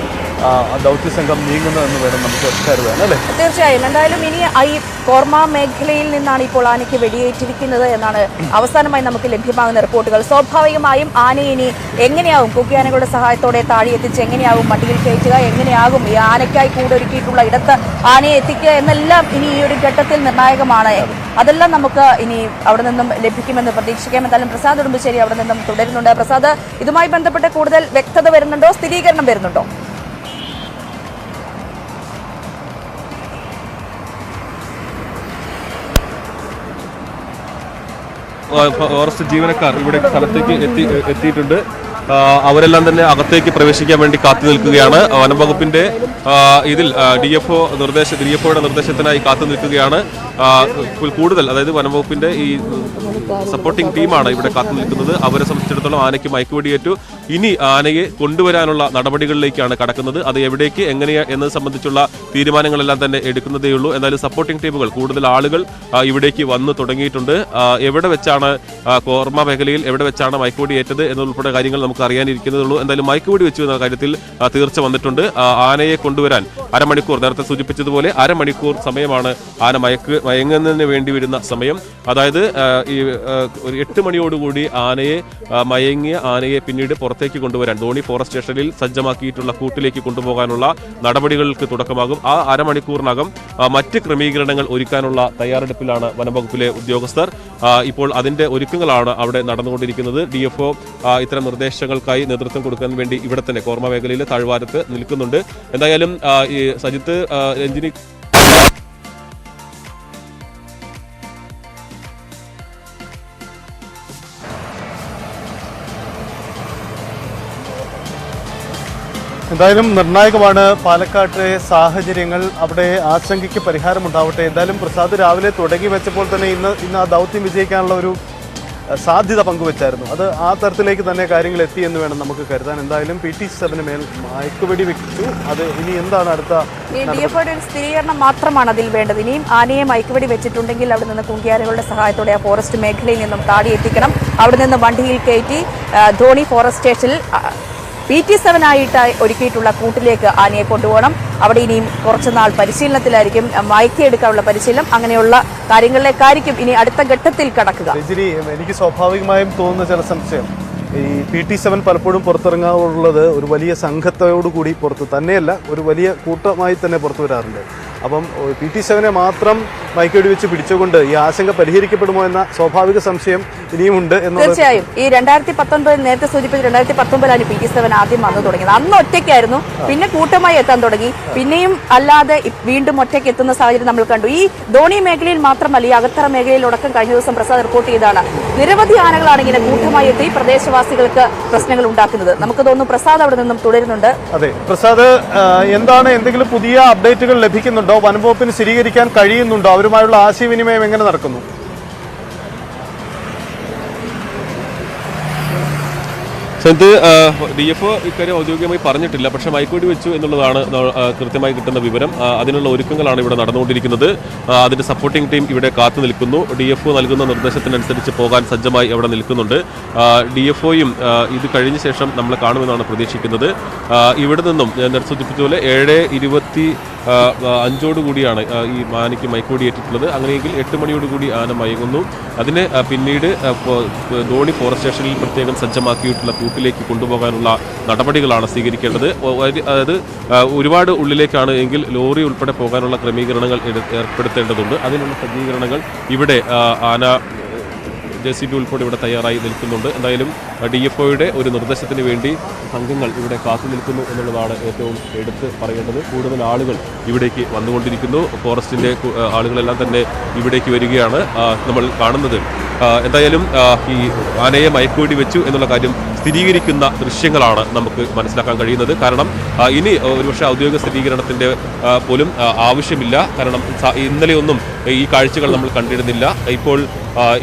ദൗത്യസംഘം നീങ്ങുന്നതെന്ന് വേണം നമുക്ക് കരുതാൻ, അല്ലേ? തീർച്ചയായും. എന്തായാലും ഇനി ഈ കോർമ മേഖലയിൽ നിന്നാണ് ഇപ്പോൾ ആനയ്ക്ക് വെടിയേറ്റിരിക്കുന്നത് എന്നാണ് അവസാനമായി നമുക്ക് ലഭ്യമാകുന്ന റിപ്പോർട്ടുകൾ. സ്വാഭാവികമായും ആനയെ ഇനി എങ്ങനെയാവും കുക്കിയാനകളുടെ സഹായത്തോടെ താഴെ എത്തിച്ച് എങ്ങനെയാവും വണ്ടിയിൽ കയറ്റുക, എങ്ങനെയാകും ഈ ആനയ്ക്കായി കൂടെ ഒരുക്കിയിട്ടുള്ള ഇടത്ത് ആനയെ എത്തിക്കുക എന്നെല്ലാം ഇനി ഈ ഒരു ഘട്ടത്തിൽ നിർണായകമാണ്. അതെല്ലാം നമുക്ക് ഇനി അവിടെ നിന്നും ലഭിക്കുമെന്ന് പ്രതീക്ഷിക്കാം. എന്തായാലും പ്രസാദ് ഉടുമ്പശ്ശേരി അവിടെ നിന്നും തുടരുന്നുണ്ട്. പ്രസാദ്, ഇതുമായി ബന്ധപ്പെട്ട് കൂടുതൽ വ്യക്തത വരുന്നുണ്ടോ, സ്ഥിരീകരണം വരുന്നുണ്ടോ? ഫോറസ്റ്റ് ജീവനക്കാർ ഇവിടെ സ്ഥലത്തേക്ക് എത്തിയിട്ടുണ്ട്. അവരെല്ലാം തന്നെ അകത്തേക്ക് പ്രവേശിക്കാൻ വേണ്ടി കാത്തു നിൽക്കുകയാണ്. വനംവകുപ്പിന്റെ ഇതിൽ DFOയുടെ നിർദ്ദേശത്തിനായി കാത്തു നിൽക്കുകയാണ്. കൂടുതൽ, അതായത് വനംവകുപ്പിന്റെ ഈ സപ്പോർട്ടിംഗ് ടീമാണ് ഇവിടെ കാത്തു നിൽക്കുന്നത്. അവരെ സംബന്ധിച്ചിടത്തോളം ആനയ്ക്ക് മയക്കുവെടിയേറ്റു. ഇനി ആനയെ കൊണ്ടുവരാനുള്ള നടപടികളിലേക്കാണ് കടക്കുന്നത്. അത് എവിടേക്ക്, എങ്ങനെയാ എന്നത് സംബന്ധിച്ചുള്ള തീരുമാനങ്ങളെല്ലാം തന്നെ എടുക്കുന്നതേയുള്ളൂ. എന്തായാലും സപ്പോർട്ടിംഗ് ടീമുകൾ, കൂടുതൽ ആളുകൾ ഇവിടേക്ക് വന്നു തുടങ്ങിയിട്ടുണ്ട്. എവിടെ വെച്ചാണ് കോർമ മേഖലയിൽ എവിടെ വെച്ചാണ് മയക്കുവെടിയേറ്റത് എന്നുൾപ്പെടെ കാര്യങ്ങൾ നമുക്ക് അറിയാനിരിക്കുന്നതുള്ളൂ. എന്തായാലും മയക്കുവെടി വെച്ചു എന്ന കാര്യത്തിൽ തീർച്ച വന്നിട്ടുണ്ട്. ആനയെ കൊണ്ടുവരാൻ അരമണിക്കൂർ, നേരത്തെ സൂചിപ്പിച്ചതുപോലെ അരമണിക്കൂർ സമയമാണ് ആന മയങ്ങുന്നതിന് വേണ്ടി വരുന്ന സമയം. അതായത് ഈ ഒരു 8 മണിയോടുകൂടി മയങ്ങിയ ആനയെ പിന്നീട് പുറത്തേക്ക് കൊണ്ടുവരാൻ ധോണി ഫോറസ്റ്റ് സ്റ്റേഷനിൽ സജ്ജമാക്കിയിട്ടുള്ള കൂട്ടിലേക്ക് കൊണ്ടുപോകാനുള്ള നടപടികൾക്ക് തുടക്കമാകും. ആ അരമണിക്കൂറിനകം മറ്റ് ക്രമീകരണങ്ങൾ ഒരുക്കാനുള്ള തയ്യാറെടുപ്പിലാണ് വനംവകുപ്പിലെ ഉദ്യോഗസ്ഥർ. ഇപ്പോൾ അതിന്റെ ഒരുക്കങ്ങളാണ് അവിടെ നടന്നുകൊണ്ടിരിക്കുന്നത്. DFO ഇത്തരം നിർദ്ദേശങ്ങൾക്കായി നേതൃത്വം കൊടുക്കാൻ വേണ്ടി ഇവിടെ തന്നെ കോർമ മേഖലയിലെ താഴ്വാരത്ത് നിൽക്കുന്നുണ്ട്. എന്തായാലും ഈ സജിത്ത്, രഞ്ജിനി, എന്തായാലും നിർണായകമാണ് പാലക്കാട്ടെ സാഹചര്യങ്ങൾ. അവിടെ ആശങ്കയ്ക്ക് പരിഹാരമുണ്ടാവട്ടെ. എന്തായാലും പ്രസാദ് രാവിലെ തുടങ്ങി വെച്ചപ്പോൾ തന്നെ ഇന്ന് ആ ദൗത്യം വിജയിക്കാനുള്ള ഒരു സാധ്യത പങ്കുവച്ചായിരുന്നു. അത് ആ തരത്തിലേക്ക് തന്നെ കാര്യങ്ങൾ എത്തി എന്ന് വേണം നമുക്ക് കരുതാൻ. എന്തായാലും PT7 മേൽ മയക്കുവെടി വെച്ചു. അത് ഇനി എന്താണ് അടുത്ത? DFOയുടെ ഒരു സ്ഥിരീകരണം മാത്രമാണ് അതിൽ വേണ്ടത്. ഇനിയും ആനയെ മയക്കുവെടി വെച്ചിട്ടുണ്ടെങ്കിൽ അവിടെ നിന്ന് കുങ്കിയാനകളുടെ സഹായത്തോടെ ആ ഫോറസ്റ്റ് മേഖലയിൽ നിന്നും താടി എത്തിക്കണം. അവിടെ നിന്ന് വണ്ടിയിൽ കയറ്റി ധോണി ഫോറസ്റ്റ് സ്റ്റേഷനിൽ PT7 ആയിട്ട് ഒരുക്കിയിട്ടുള്ള കൂട്ടിലേക്ക് ആനയെ കൊണ്ടുപോകണം. അവിടെ ഇനിയും കുറച്ചുനാൾ പരിശീലനത്തിലായിരിക്കും, മയക്കിയെടുക്കാനുള്ള പരിശീലനം, അങ്ങനെയുള്ള കാര്യങ്ങളിലേക്കായിരിക്കും ഇനി അടുത്ത ഘട്ടത്തിൽ കടക്കുക. എനിക്ക് സ്വാഭാവികമായും തോന്നുന്ന ചില സംശയം, ഈ PT7 പലപ്പോഴും പുറത്തിറങ്ങാറുള്ളത് ഒരു വലിയ സംഘത്തോടുകൂടി പുറത്ത് തന്നെയല്ല, ഒരു വലിയ കൂട്ടമായി തന്നെ പുറത്തു വരാറുണ്ട്. അപ്പം PT7 മാത്രം മയക്കുവെടി വെച്ച് പിടിച്ചുകൊണ്ട് ഈ ആശങ്ക പരിഹരിക്കപ്പെടുമോ എന്ന സ്വാഭാവിക സംശയം ഇനിയുമുണ്ട്. തീർച്ചയായും ഈ 2019 നേരത്തെ സൂചിപ്പിച്ച 2019 PT7 ആദ്യം വന്നു തുടങ്ങിയത്. അന്ന് ഒറ്റയ്ക്കായിരുന്നു, പിന്നെ കൂട്ടമായി എത്താൻ തുടങ്ങി, പിന്നെയും അല്ലാതെ വീണ്ടും ഒറ്റയ്ക്ക് എത്തുന്ന സാഹചര്യം നമ്മൾ കണ്ടു. ഈ ധോണി മേഖലയിൽ മാത്രമല്ല, ഈ അകത്തറ മേഖലയിലടക്കം കഴിഞ്ഞ ദിവസം പ്രസാദ് റിപ്പോർട്ട് ചെയ്താണ് നിരവധി ആനകളാണ് ഇങ്ങനെ കൂട്ടമായി എത്തി പ്രദേശവാസികൾക്ക് പ്രശ്നങ്ങൾ ഉണ്ടാക്കുന്നത്. നമുക്ക് തോന്നുന്നു പ്രസാദ് അവിടെ നിന്നും തുടരുന്നുണ്ട്. അതെ പ്രസാദ്, എന്താണ് എന്തെങ്കിലും പുതിയ അപ്ഡേറ്റുകൾ ലഭിക്കുന്നുണ്ടോ? വനംവകുപ്പിന് സ്ഥിരീകരിക്കാൻ കഴിയുന്നുണ്ടോ? അവരുമായുള്ള ആശയവിനിമയം എങ്ങനെ നടക്കുന്നു? ഇത് DFO ഇക്കാര്യം ഔദ്യോഗികമായി പറഞ്ഞിട്ടില്ല, പക്ഷേ മയക്കുവെടി വെച്ചു എന്നുള്ളതാണ് കൃത്യമായി കിട്ടുന്ന വിവരം. അതിനുള്ള ഒരുക്കങ്ങളാണ് ഇവിടെ നടന്നുകൊണ്ടിരിക്കുന്നത്. അതിന്റെ സപ്പോർട്ടിംഗ് ടീം ഇവിടെ കാത്തു നിൽക്കുന്നു. DFO നൽകുന്ന നിർദ്ദേശത്തിനനുസരിച്ച് പോകാൻ സജ്ജമായി അവിടെ നിൽക്കുന്നുണ്ട്. DFOയും ഇത് കഴിഞ്ഞ ശേഷം നമ്മൾ കാണുമെന്നാണ് പ്രതീക്ഷിക്കുന്നത്. ഇവിടെ നിന്നും ഞാൻ നേരത്തെ സൂചിപ്പിച്ച പോലെ 7:25 കൂടിയാണ് ഈ ആനയ്ക്ക് മയക്കുവെടി ഏറ്റിട്ടുള്ളത്. അങ്ങനെയെങ്കിൽ 8 മണിയോടുകൂടി ആന മയങ്ങുന്നു. അതിനെ പിന്നീട് ധോണി ഫോറസ്റ്റ് സ്റ്റേഷനിൽ പ്രത്യേകം സജ്ജമാക്കിയിട്ടുള്ള കൂട്ടിലേക്ക് കൊണ്ടുപോകാനുള്ള നടപടികളാണ് സ്വീകരിക്കേണ്ടത്. അതായത് ഒരുപാട് ഉള്ളിലേക്കാണ് എങ്കിൽ ലോറി ഉൾപ്പെടെ പോകാനുള്ള ക്രമീകരണങ്ങൾ ഏർപ്പെടുത്തേണ്ടതുണ്ട്. അതിനുള്ള സജ്ജീകരണങ്ങൾ ഇവിടെ ആന JCB ഉൾപ്പെടെ ഇവിടെ തയ്യാറായി നിൽക്കുന്നുണ്ട്. എന്തായാലും DFOയുടെ ഒരു നിർദ്ദേശത്തിന് വേണ്ടി സംഘങ്ങൾ ഇവിടെ കാത്തു നിൽക്കുന്നു എന്നുള്ളതാണ് ഏറ്റവും എടുത്ത് പറയേണ്ടത്. കൂടുതൽ ആളുകൾ ഇവിടേക്ക് വന്നുകൊണ്ടിരിക്കുന്നു. ഫോറസ്റ്റിൻ്റെ ആളുകളെല്ലാം തന്നെ ഇവിടേക്ക് വരികയാണ് നമ്മൾ കാണുന്നത്. എന്തായാലും ഈ ആനയെ മയക്കുവെടി വെച്ചു എന്നുള്ള കാര്യം സ്ഥിരീകരിക്കുന്ന ദൃശ്യങ്ങളാണ് നമുക്ക് മനസ്സിലാക്കാൻ കഴിയുന്നത്. കാരണം ഇനി ഒരുപക്ഷെ ഔദ്യോഗിക സ്ഥിരീകരണത്തിൻ്റെ പോലും ആവശ്യമില്ല. കാരണം ഇന്നലെയൊന്നും ഈ കാഴ്ചകൾ നമ്മൾ കണ്ടിരുന്നില്ല. ഇപ്പോൾ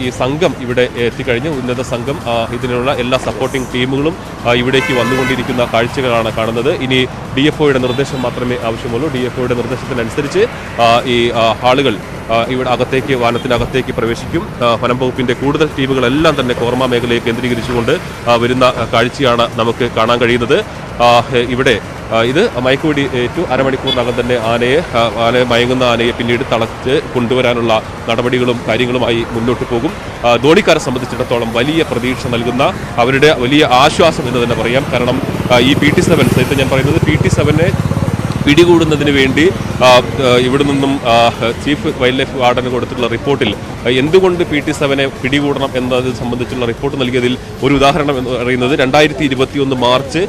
ഈ സംഘം ഇവിടെ എത്തിക്കഴിഞ്ഞ് ഉന്നത സംഘം ഇതിനുള്ള എല്ലാ സപ്പോർട്ടിംഗ് ടീമുകളും ഇവിടേക്ക് വന്നുകൊണ്ടിരിക്കുന്ന കാഴ്ചകളാണ് കാണുന്നത്. ഇനി DFOയുടെ നിർദ്ദേശം മാത്രമേ ആവശ്യമുള്ളൂ. DFOയുടെ നിർദ്ദേശത്തിനനുസരിച്ച് ഈ ആളുകൾ ഇവിടെ വനത്തിനകത്തേക്ക് പ്രവേശിക്കും. വനം വകുപ്പിന്റെ കൂടുതൽ ടീമുകളെല്ലാം തന്നെ കോർമ മേഖലയെ കേന്ദ്രീകരിച്ചുകൊണ്ട് വരുന്ന കാഴ്ചയാണ് നമുക്ക് കാണാൻ കഴിയുന്നത്. ഇവിടെ ഇത് മയക്കുവെടി ഏറ്റു അരമണിക്കൂറിനകം തന്നെ ആനയെ മയങ്ങുന്ന ആനയെ പിന്നീട് തളച്ച് കൊണ്ടുവരാനുള്ള നടപടികളും കാര്യങ്ങളുമായി മുന്നോട്ട് പോകും. ധോണിക്കാരെ സംബന്ധിച്ചിടത്തോളം വലിയ പ്രതീക്ഷ നൽകുന്ന അവരുടെ വലിയ ആശ്വാസം എന്ന് തന്നെ പറയാം. കാരണം ഈ PT-7 സഹിതം ഞാൻ പറയുന്നത് PT-7നെ പിടികൂടുന്നതിന് വേണ്ടി ഇവിടെ നിന്നും ചീഫ് വൈൽഡ് ലൈഫ് വാർഡന് കൊടുത്തിട്ടുള്ള റിപ്പോർട്ടിൽ എന്തുകൊണ്ട് PT-7നെ പിടികൂടണം എന്നത് സംബന്ധിച്ചുള്ള റിപ്പോർട്ട് നൽകിയതിൽ ഒരു ഉദാഹരണം എന്ന് പറയുന്നത് 2021 മാർച്ച്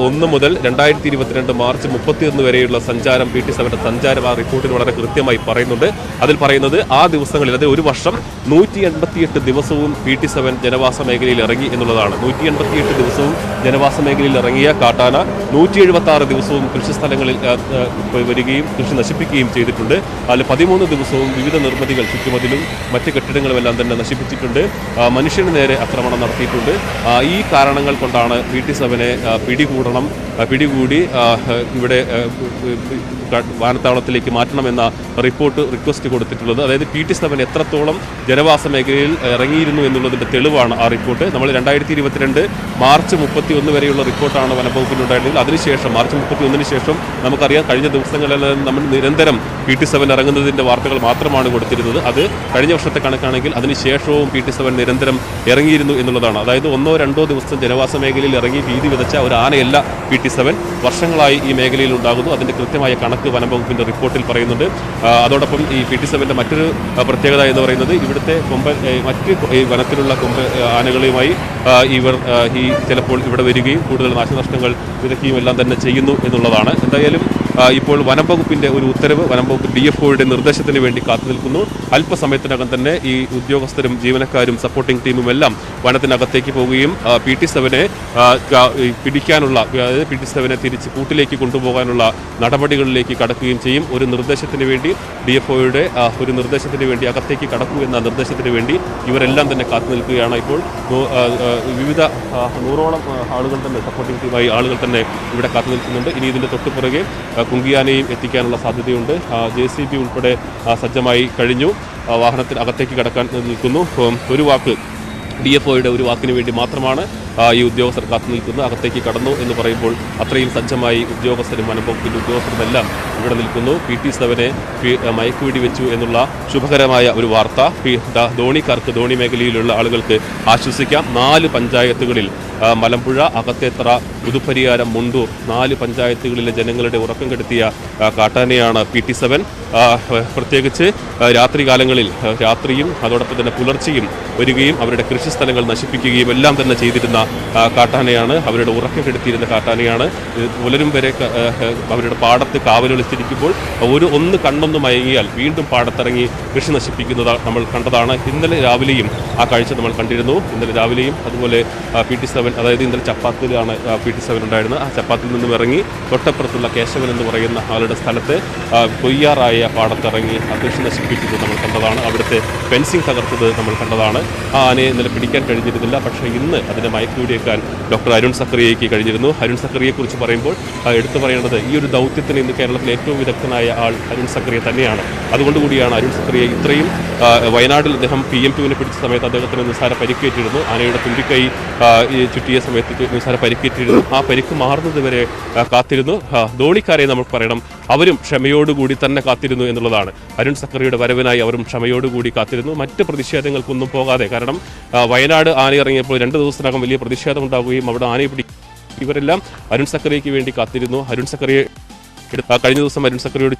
1 മുതൽ 2022 മാർച്ച് 31 വരെയുള്ള സഞ്ചാരം PT-7ന്റെ സഞ്ചാരം ആ റിപ്പോർട്ടിൽ വളരെ കൃത്യമായി പറയുന്നുണ്ട്. അതിൽ പറയുന്നത് ആ ദിവസങ്ങളിൽ, അതായത് ഒരു വർഷം 188 ദിവസവും PT-7 ജനവാസ മേഖലയിൽ ഇറങ്ങി എന്നുള്ളതാണ്. 188 ദിവസവും ജനവാസ മേഖലയിൽ ഇറങ്ങിയ കാട്ടാന 176 ദിവസവും കൃഷിസ്ഥലങ്ങളിൽ വരികയും കൃഷി നശിപ്പിക്കുകയും ചെയ്തിട്ടുണ്ട്. അതിൽ 13 ദിവസവും വിവിധ നിർമ്മിതികൾ ചുറ്റുമതിലും മറ്റ് കെട്ടിടങ്ങളുമെല്ലാം തന്നെ നശിപ്പിച്ചിട്ടുണ്ട്. മനുഷ്യന് നേരെ ആക്രമണം നടത്തിയിട്ടുണ്ട്. ഈ കാരണങ്ങൾ കൊണ്ടാണ് PT-7നെ പിടികൂടി ഇവിടെ വിമാനത്താവളത്തിലേക്ക് മാറ്റണമെന്ന റിക്വസ്റ്റ് കൊടുത്തിട്ടുള്ളത്. അതായത് PT-7 എത്രത്തോളം ജനവാസ മേഖലയിൽ ഇറങ്ങിയിരുന്നു എന്നുള്ളതിൻ്റെ തെളിവാണ് ആ റിപ്പോർട്ട്. നമ്മൾ 2022 മാർച്ച് 31 വരെയുള്ള റിപ്പോർട്ടാണ് വനംവകുപ്പിനുണ്ടായിരുന്നത്. അതിനുശേഷം മാർച്ച് 31 ശേഷം നമുക്കറിയാം കഴിഞ്ഞ ദിവസങ്ങളിലെല്ലാം നമ്മൾ നിരന്തരം PT-7 ഇറങ്ങുന്നതിൻ്റെ വാർത്തകൾ മാത്രമാണ് കൊടുത്തിരുന്നത്. അത് കഴിഞ്ഞ വർഷത്തെ കണക്കാണെങ്കിൽ അതിനുശേഷവും PT-7 നിരന്തരം ഇറങ്ങിയിരുന്നു എന്നുള്ളതാണ്. അതായത് 1-2 ദിവസം ജനവാസ മേഖലയിൽ ഇറങ്ങി ഭീതി വിതച്ച ഒരു ആനയല്ല PT-7. വർഷങ്ങളായി ഈ മേഖലയിൽ ഉണ്ടാകുന്നു. അതിൻ്റെ കൃത്യമായ കണക്ക് വനംവകുപ്പിൻ്റെ റിപ്പോർട്ടിൽ പറയുന്നുണ്ട്. അതോടൊപ്പം ഈ PT-7ന്റെ മറ്റൊരു പ്രത്യേകത എന്ന് പറയുന്നത് ഇവിടുത്തെ മറ്റ് വനത്തിലുള്ള ആനകളുമായി ഇവർ ചിലപ്പോൾ ഇവിടെ വരികയും കൂടുതൽ നാശനഷ്ടങ്ങൾ വിതയ്ക്കുകയും എല്ലാം തന്നെ ചെയ്യുന്നു എന്നുള്ളതാണ്. എന്തായാലും ഇപ്പോൾ വനംവകുപ്പിന്റെ ഒരു ഉത്തരവ് വനംവകുപ്പ് DFOയുടെ നിർദ്ദേശത്തിന് വേണ്ടി കാത്തു നിൽക്കുന്നു. അല്പസമയത്തിനകം തന്നെ ഈ ഉദ്യോഗസ്ഥരും ജീവനക്കാരും സപ്പോർട്ടിംഗ് ടീമും എല്ലാം വനത്തിനകത്തേക്ക് പോവുകയും PT-7നെ പിടിക്കാനുള്ള, അതായത് PT-7നെ തിരിച്ച് കൂട്ടിലേക്ക് കൊണ്ടുപോകാനുള്ള നടപടികളിലേക്ക് കടക്കുകയും ചെയ്യും. ഒരു നിർദ്ദേശത്തിന് വേണ്ടി DFOയുടെ ഒരു നിർദ്ദേശത്തിന് വേണ്ടി അകത്തേക്ക് കടക്കൂ എന്ന നിർദ്ദേശത്തിന് വേണ്ടി ഇവരെല്ലാം തന്നെ കാത്തു നിൽക്കുകയാണ്. ഇപ്പോൾ വിവിധ 100ഓളം ആളുകൾ തന്നെ സപ്പോർട്ടിംഗ് ടീമായി ആളുകൾ തന്നെ ഇവിടെ കാത്തു നിൽക്കുന്നുണ്ട്. ഇനി ഇതിൻ്റെ തൊട്ടുപുറകെ കുങ്കിയാനയും എത്തിക്കാനുള്ള സാധ്യതയുണ്ട്. JCB ഉൾപ്പെടെ സജ്ജമായി കഴിഞ്ഞു. വാഹനത്തിന് അകത്തേക്ക് കടക്കാൻ നിൽക്കുന്നു. ഒരു വാക്ക് DFOയുടെ ഒരു വാക്കിന് വേണ്ടി മാത്രമാണ് ഈ ഉദ്യോഗസ്ഥർ കാത്തു നിൽക്കുന്നത്. അകത്തേക്ക് കടന്നു എന്ന് പറയുമ്പോൾ അത്രയും സജ്ജമായി ഉദ്യോഗസ്ഥരും വനംവകുപ്പിൻ്റെ ഉദ്യോഗസ്ഥരുമെല്ലാം ഇവിടെ നിൽക്കുന്നു. PT-7നെ മയക്കുവെടി വെച്ചു എന്നുള്ള ശുഭകരമായ ഒരു വാർത്ത ധോണിക്കാർക്ക്, ധോണി മേഖലയിലുള്ള ആളുകൾക്ക് ആശ്വസിക്കാം. 4 പഞ്ചായത്തുകളിൽ മലമ്പുഴ, അകത്തേത്തറ, പുതുപ്പരിയാരം, മുണ്ടൂർ 4 പഞ്ചായത്തുകളിലെ ജനങ്ങളുടെ ഉറക്കം കെടുത്തിയ കാട്ടാനയാണ് PT-7. പ്രത്യേകിച്ച് രാത്രികാലങ്ങളിൽ രാത്രിയും അതോടൊപ്പം തന്നെ പുലർച്ചെയും വരികയും അവരുടെ കൃഷിസ്ഥലങ്ങൾ നശിപ്പിക്കുകയും എല്ലാം തന്നെ ചെയ്തിരുന്ന കാട്ടാനയാണ്. അവരുടെ ഉറക്കം കെടുത്തിയിരുന്ന കാട്ടാനയാണ്. പുലരും വരെ അവരുടെ പാടത്ത് കാവലൊളിച്ചിരിക്കുമ്പോൾ ഒന്ന് കണ്ണൊന്ന് മയങ്ങിയാൽ വീണ്ടും പാടത്തിറങ്ങി കൃഷി നശിപ്പിക്കുന്നത് നമ്മൾ കണ്ടതാണ്. ഇന്നലെ രാവിലെയും ആ കാഴ്ച നമ്മൾ കണ്ടിരുന്നു. ഇന്നലെ രാവിലെയും അതുപോലെ PT-7, അതായത് ഇന്നലെ ചപ്പാത്തിലാണ് PT-7 ഉണ്ടായിരുന്നത്. ആ ചപ്പാത്തിൽ നിന്നും ഇറങ്ങി തൊട്ടപ്പുറത്തുള്ള കേശവൻ എന്ന് പറയുന്ന ആളുടെ സ്ഥലത്ത് കൊയ്യാറായ പാടത്തിറങ്ങി ആ കൃഷി നശിപ്പിക്കുന്നത് നമ്മൾ കണ്ടതാണ്. അവിടുത്തെ ഫെൻസിങ് തകർത്തത് നമ്മൾ കണ്ടതാണ്. ആ ആനയെ ഇന്നലെ പിടിക്കാൻ കഴിഞ്ഞിരുന്നില്ല. പക്ഷേ ഇന്ന് അതിൻ്റെ കൂടിയേക്കാൻ ഡോക്ടർ അരുൺ സക്കറിയയ്ക്ക് കഴിഞ്ഞിരുന്നു. അരുൺ സക്കറിയെക്കുറിച്ച് പറയുമ്പോൾ എടുത്തു പറയേണ്ടത് ഈ ഒരു ദൗത്യത്തിന് ഇന്ന് കേരളത്തിലെ ഏറ്റവും വിദഗ്ധനായ ആൾ അരുൺ സക്കറിയ തന്നെയാണ്. അതുകൊണ്ടുകൂടിയാണ് അരുൺ സക്കറിയ ഇത്രയും വയനാട്ടിൽ അദ്ദേഹം PM2വിനെ പിടിച്ച സമയത്ത് അദ്ദേഹത്തിന് നിസ്സാര പരിക്കേറ്റിരുന്നു. ആനയുടെ തുമ്പിക്കൈ ചുറ്റിയ സമയത്ത് നിസ്സാര പരിക്കേറ്റിരുന്നു. ആ പരിക്ക് മാറുന്നത് വരെ കാത്തിരുന്നു. ധോണിക്കാരെ നമ്മൾ പറയണം, അവരും ക്ഷമയോടുകൂടി തന്നെ കാത്തിരുന്നു എന്നുള്ളതാണ്. അരുൺ സക്കറിയുടെ വരവിനായി അവരും ക്ഷമയോടുകൂടി കാത്തിരുന്നു. മറ്റ് പ്രതിഷേധങ്ങൾക്കൊന്നും പോകാതെ, കാരണം വയനാട് ആന ഇറങ്ങിയപ്പോൾ 2 ദിവസത്തിനകം വലിയ പ്രതിഷേധം ഉണ്ടാവുകയും അവിടെ ആനയെ ഇവരെല്ലാം അരുൺ സക്കറിയയ്ക്ക് വേണ്ടി കാത്തിരുന്നു. അരുൺ സക്കറിയെ കഴിഞ്ഞ ദിവസം അരുൺ സക്കറിയോട്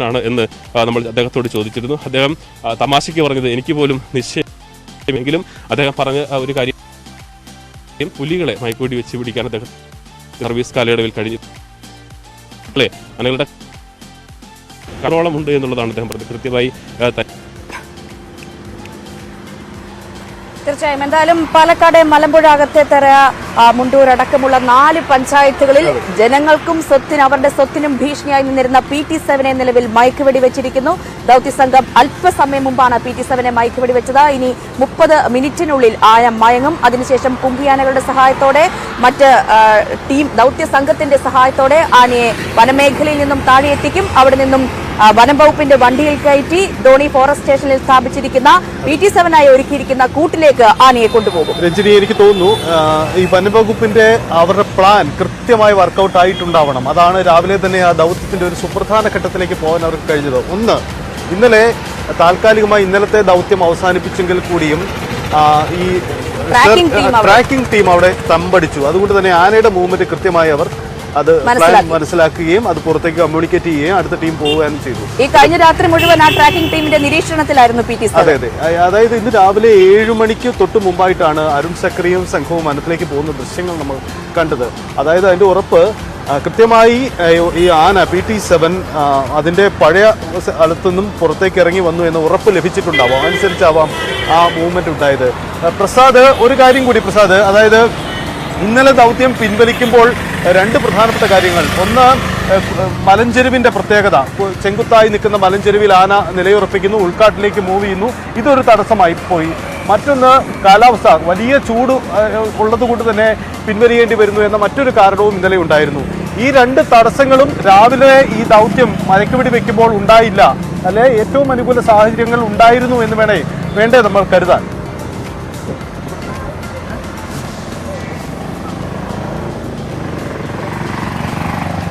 ആണ് എന്ന് നമ്മൾ അദ്ദേഹത്തോട് ചോദിച്ചിരുന്നു. അദ്ദേഹം തമാശയ്ക്ക് പറഞ്ഞത് എനിക്ക് പോലും നിശ്ചയമെങ്കിലും അദ്ദേഹം പറഞ്ഞ ഒരു കാര്യം, പുലികളെ മയക്കുവെടി വെച്ച് പിടിക്കാൻ അദ്ദേഹം സർവീസ് കാലയളവിൽ കഴിഞ്ഞു അല്ലേ, ആനകളുടെ കടോളം ഉണ്ട് എന്നുള്ളതാണ് അദ്ദേഹം കൃത്യമായി. തീർച്ചയായും എന്തായാലും പാലക്കാട് മലമ്പുഴ അകത്തേത്തറ മുണ്ടൂർ അടക്കമുള്ള 4 പഞ്ചായത്തുകളിൽ ജനങ്ങൾക്കും അവരുടെ സ്വത്തിനും ഭീഷണിയായി നിന്നിരുന്ന PT7 നിലവിൽ മയക്കുവെടി വെച്ചിരിക്കുന്നു. ദൌത്യസംഘം അല്പസമയം മുമ്പാണ് PT7 മയക്കുവെടി വെച്ചത്. ഇനി 30 മിനിറ്റിനുള്ളിൽ ആന മയങ്ങും. അതിനുശേഷം കുങ്കിയാനകളുടെ സഹായത്തോടെ മറ്റ് ദൌത്യസംഘത്തിന്റെ സഹായത്തോടെ ആനയെ വനമേഖലയിൽ നിന്നും താഴെ എത്തിക്കും. അവിടെ നിന്നും വനം വകുപ്പിന്റെ വണ്ടിയിൽ കയറ്റി ധോണി ഫോറസ്റ്റ് സ്റ്റേഷനിൽ സ്ഥാപിച്ചിരിക്കുന്ന PT7 ഒരുക്കിയിരിക്കുന്ന കൂട്ടിലേക്ക് ആനയെ കൊണ്ടുപോകും. രഞ്ജിനി, എനിക്ക് തോന്നുന്നു ഈ വനംവകുപ്പിന്റെ അവരുടെ പ്ലാൻ കൃത്യമായി വർക്കൗട്ട് ആയിട്ടുണ്ടാവണം. അതാണ് രാവിലെ തന്നെ ആ ദൗത്യത്തിന്റെ ഒരു സുപ്രധാന ഘട്ടത്തിലേക്ക് പോകാൻ അവർക്ക് കഴിഞ്ഞത്. ഒന്ന്, താൽക്കാലികമായി ഇന്നലത്തെ ദൗത്യം അവസാനിപ്പിച്ചെങ്കിൽ കൂടിയും ഈ ട്രാക്കിംഗ് ടീം അവിടെ തമ്പടിച്ചു. അതുകൊണ്ട് തന്നെ ആനയുടെ മൂവ്മെന്റ് കൃത്യമായി അവർ അത് മനസ്സിലാക്കുകയും അത് പുറത്തേക്ക് കമ്മ്യൂണിക്കേറ്റ് ചെയ്യുകയും അടുത്ത ടീം പോവുകയും ചെയ്തു. ഈ കഴിഞ്ഞ രാത്രി മുഴുവൻ ആ ട്രാക്കിംഗ് ടീമിന്റെ നിരീക്ഷണത്തിലായിരുന്നു PT7. അതെ, അതായത് ഇന്ന് രാവിലെ 7 മണിക്ക് തൊട്ട് മുമ്പായിട്ടാണ് അരുൺ സക്കറിയും സംഘവും വനത്തിലേക്ക് പോകുന്ന ദൃശ്യങ്ങൾ നമ്മൾ കണ്ടത്. അതായത് അതിന്റെ ഉറപ്പ് കൃത്യമായി ഈ ആന PT7 അതിന്റെ പഴയ സ്ഥലത്തുനിന്നും പുറത്തേക്ക് ഇറങ്ങി വന്നു എന്ന് ഉറപ്പ് ലഭിച്ചിട്ടുണ്ടാവാം. അനുസരിച്ചാവാം ആ മൂവ്മെന്റ് ഉണ്ടായത്. പ്രസാദ്, ഒരു കാര്യം കൂടി പ്രസാദ്, അതായത് ഇന്നലെ ദൗത്യം പിൻവലിക്കുമ്പോൾ 2 പ്രധാനപ്പെട്ട കാര്യങ്ങൾ. ഒന്ന്, മലഞ്ചെരുവിന്റെ പ്രത്യേകത. ചെങ്കുത്തായി നിൽക്കുന്ന മലഞ്ചെരുവിൽ ആന നിലയുറപ്പിക്കുന്നു, ഉൾക്കാട്ടിലേക്ക് മൂവ് ചെയ്യുന്നു. ഇതൊരു തടസ്സമായി പോയി. മറ്റൊന്ന്, കാലാവസ്ഥ വലിയ ചൂട് ഉള്ളതുകൊണ്ട് തന്നെ പിൻവലിയേണ്ടി വരുന്നു എന്ന മറ്റൊരു കാരണവും ഇന്നലെ ഉണ്ടായിരുന്നു. ഈ 2 തടസ്സങ്ങളും രാവിലെ ഈ ദൗത്യം മയക്കുവെടി വെക്കുമ്പോൾ ഉണ്ടായില്ല. അല്ലെ, ഏറ്റവും അനുകൂല സാഹചര്യങ്ങൾ ഉണ്ടായിരുന്നു എന്ന് വേണ്ടേ നമ്മൾ കരുതാൻ.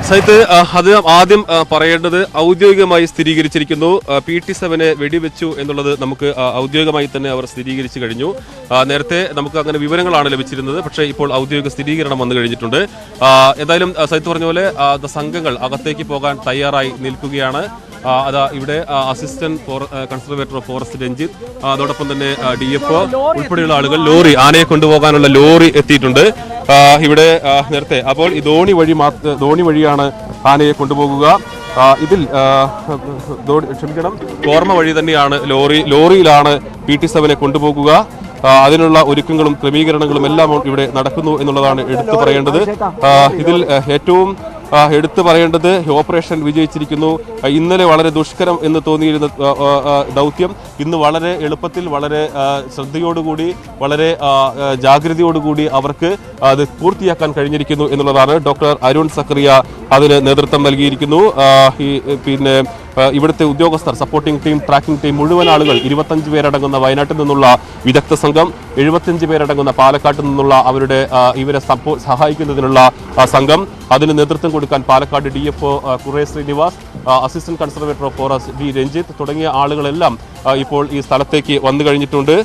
സൈത്ത്, അത് ആദ്യം പറയേണ്ടത് ഔദ്യോഗികമായി സ്ഥിരീകരിച്ചിരിക്കുന്നു. PT7 വെടിവെച്ചു എന്നുള്ളത് നമുക്ക് ഔദ്യോഗികമായി തന്നെ അവർ സ്ഥിരീകരിച്ചു കഴിഞ്ഞു. നേരത്തെ നമുക്ക് അങ്ങനെ വിവരങ്ങളാണ് ലഭിച്ചിരുന്നത്, പക്ഷേ ഇപ്പോൾ ഔദ്യോഗിക സ്ഥിരീകരണം വന്നു കഴിഞ്ഞിട്ടുണ്ട്. എന്തായാലും സൈത്ത് പറഞ്ഞ പോലെ സംഘങ്ങൾ അകത്തേക്ക് പോകാൻ തയ്യാറായി നിൽക്കുകയാണ്. അതാ ഇവിടെ assistant conservator of forest Ranjith, അതോടൊപ്പം തന്നെ DFO ഉൾപ്പെടെയുള്ള ആളുകൾ ആനയെ കൊണ്ടുപോകാനുള്ള ലോറി എത്തിയിട്ടുണ്ട് ഇവിടെ നേരത്തെ. അപ്പോൾ ഈ ധോണി വഴിയാണ് ആനയെ കൊണ്ടുപോകുക. ഇതിൽ കോർമ വഴി തന്നെയാണ് ലോറിയിലാണ് PT7 കൊണ്ടുപോകുക. അതിനുള്ള ഒരുക്കങ്ങളും ക്രമീകരണങ്ങളും എല്ലാം ഇവിടെ നടക്കുന്നു എന്നുള്ളതാണ് എടുത്തു പറയേണ്ടത്. ഇതിൽ ഏറ്റവും എടുത്തു പറയേണ്ടത് ഓപ്പറേഷൻ വിജയിച്ചിരിക്കുന്നു. ഇന്നലെ വളരെ ദുഷ്കരം എന്ന് തോന്നിയിരുന്ന ദൗത്യം ഇന്ന് വളരെ എളുപ്പത്തിൽ, വളരെ ശ്രദ്ധയോടുകൂടി, വളരെ ജാഗ്രതയോടുകൂടി അവർക്ക് അത് പൂർത്തിയാക്കാൻ കഴിഞ്ഞിരിക്കുന്നു എന്നുള്ളതാണ്. ഡോക്ടർ അരുൺ സക്കറിയ അതിന് നേതൃത്വം നൽകിയിരിക്കുന്നു. പിന്നെ ഇവിടുത്തെ ഉദ്യോഗസ്ഥർ, സപ്പോർട്ടിംഗ് ടീം, ട്രാക്കിംഗ് ടീം, മുഴുവൻ ആളുകൾ 25 പേരടങ്ങുന്ന വയനാട്ടിൽ നിന്നുള്ള വിദഗ്ധ സംഘം, 75 പേരടങ്ങുന്ന പാലക്കാട്ട് നിന്നുള്ള അവരുടെ ഇവരെ സഹായിക്കുന്നതിനുള്ള സംഘം, അതിന് നേതൃത്വം കൊടുക്കാൻ പാലക്കാട് DFO കുറേ Srinivas, assistant conservator of forest D Ranjith തുടങ്ങിയ ആളുകളെല്ലാം ഇപ്പോൾ ഈ സ്ഥലത്തേക്ക് വന്നു കഴിഞ്ഞിട്ടുണ്ട്.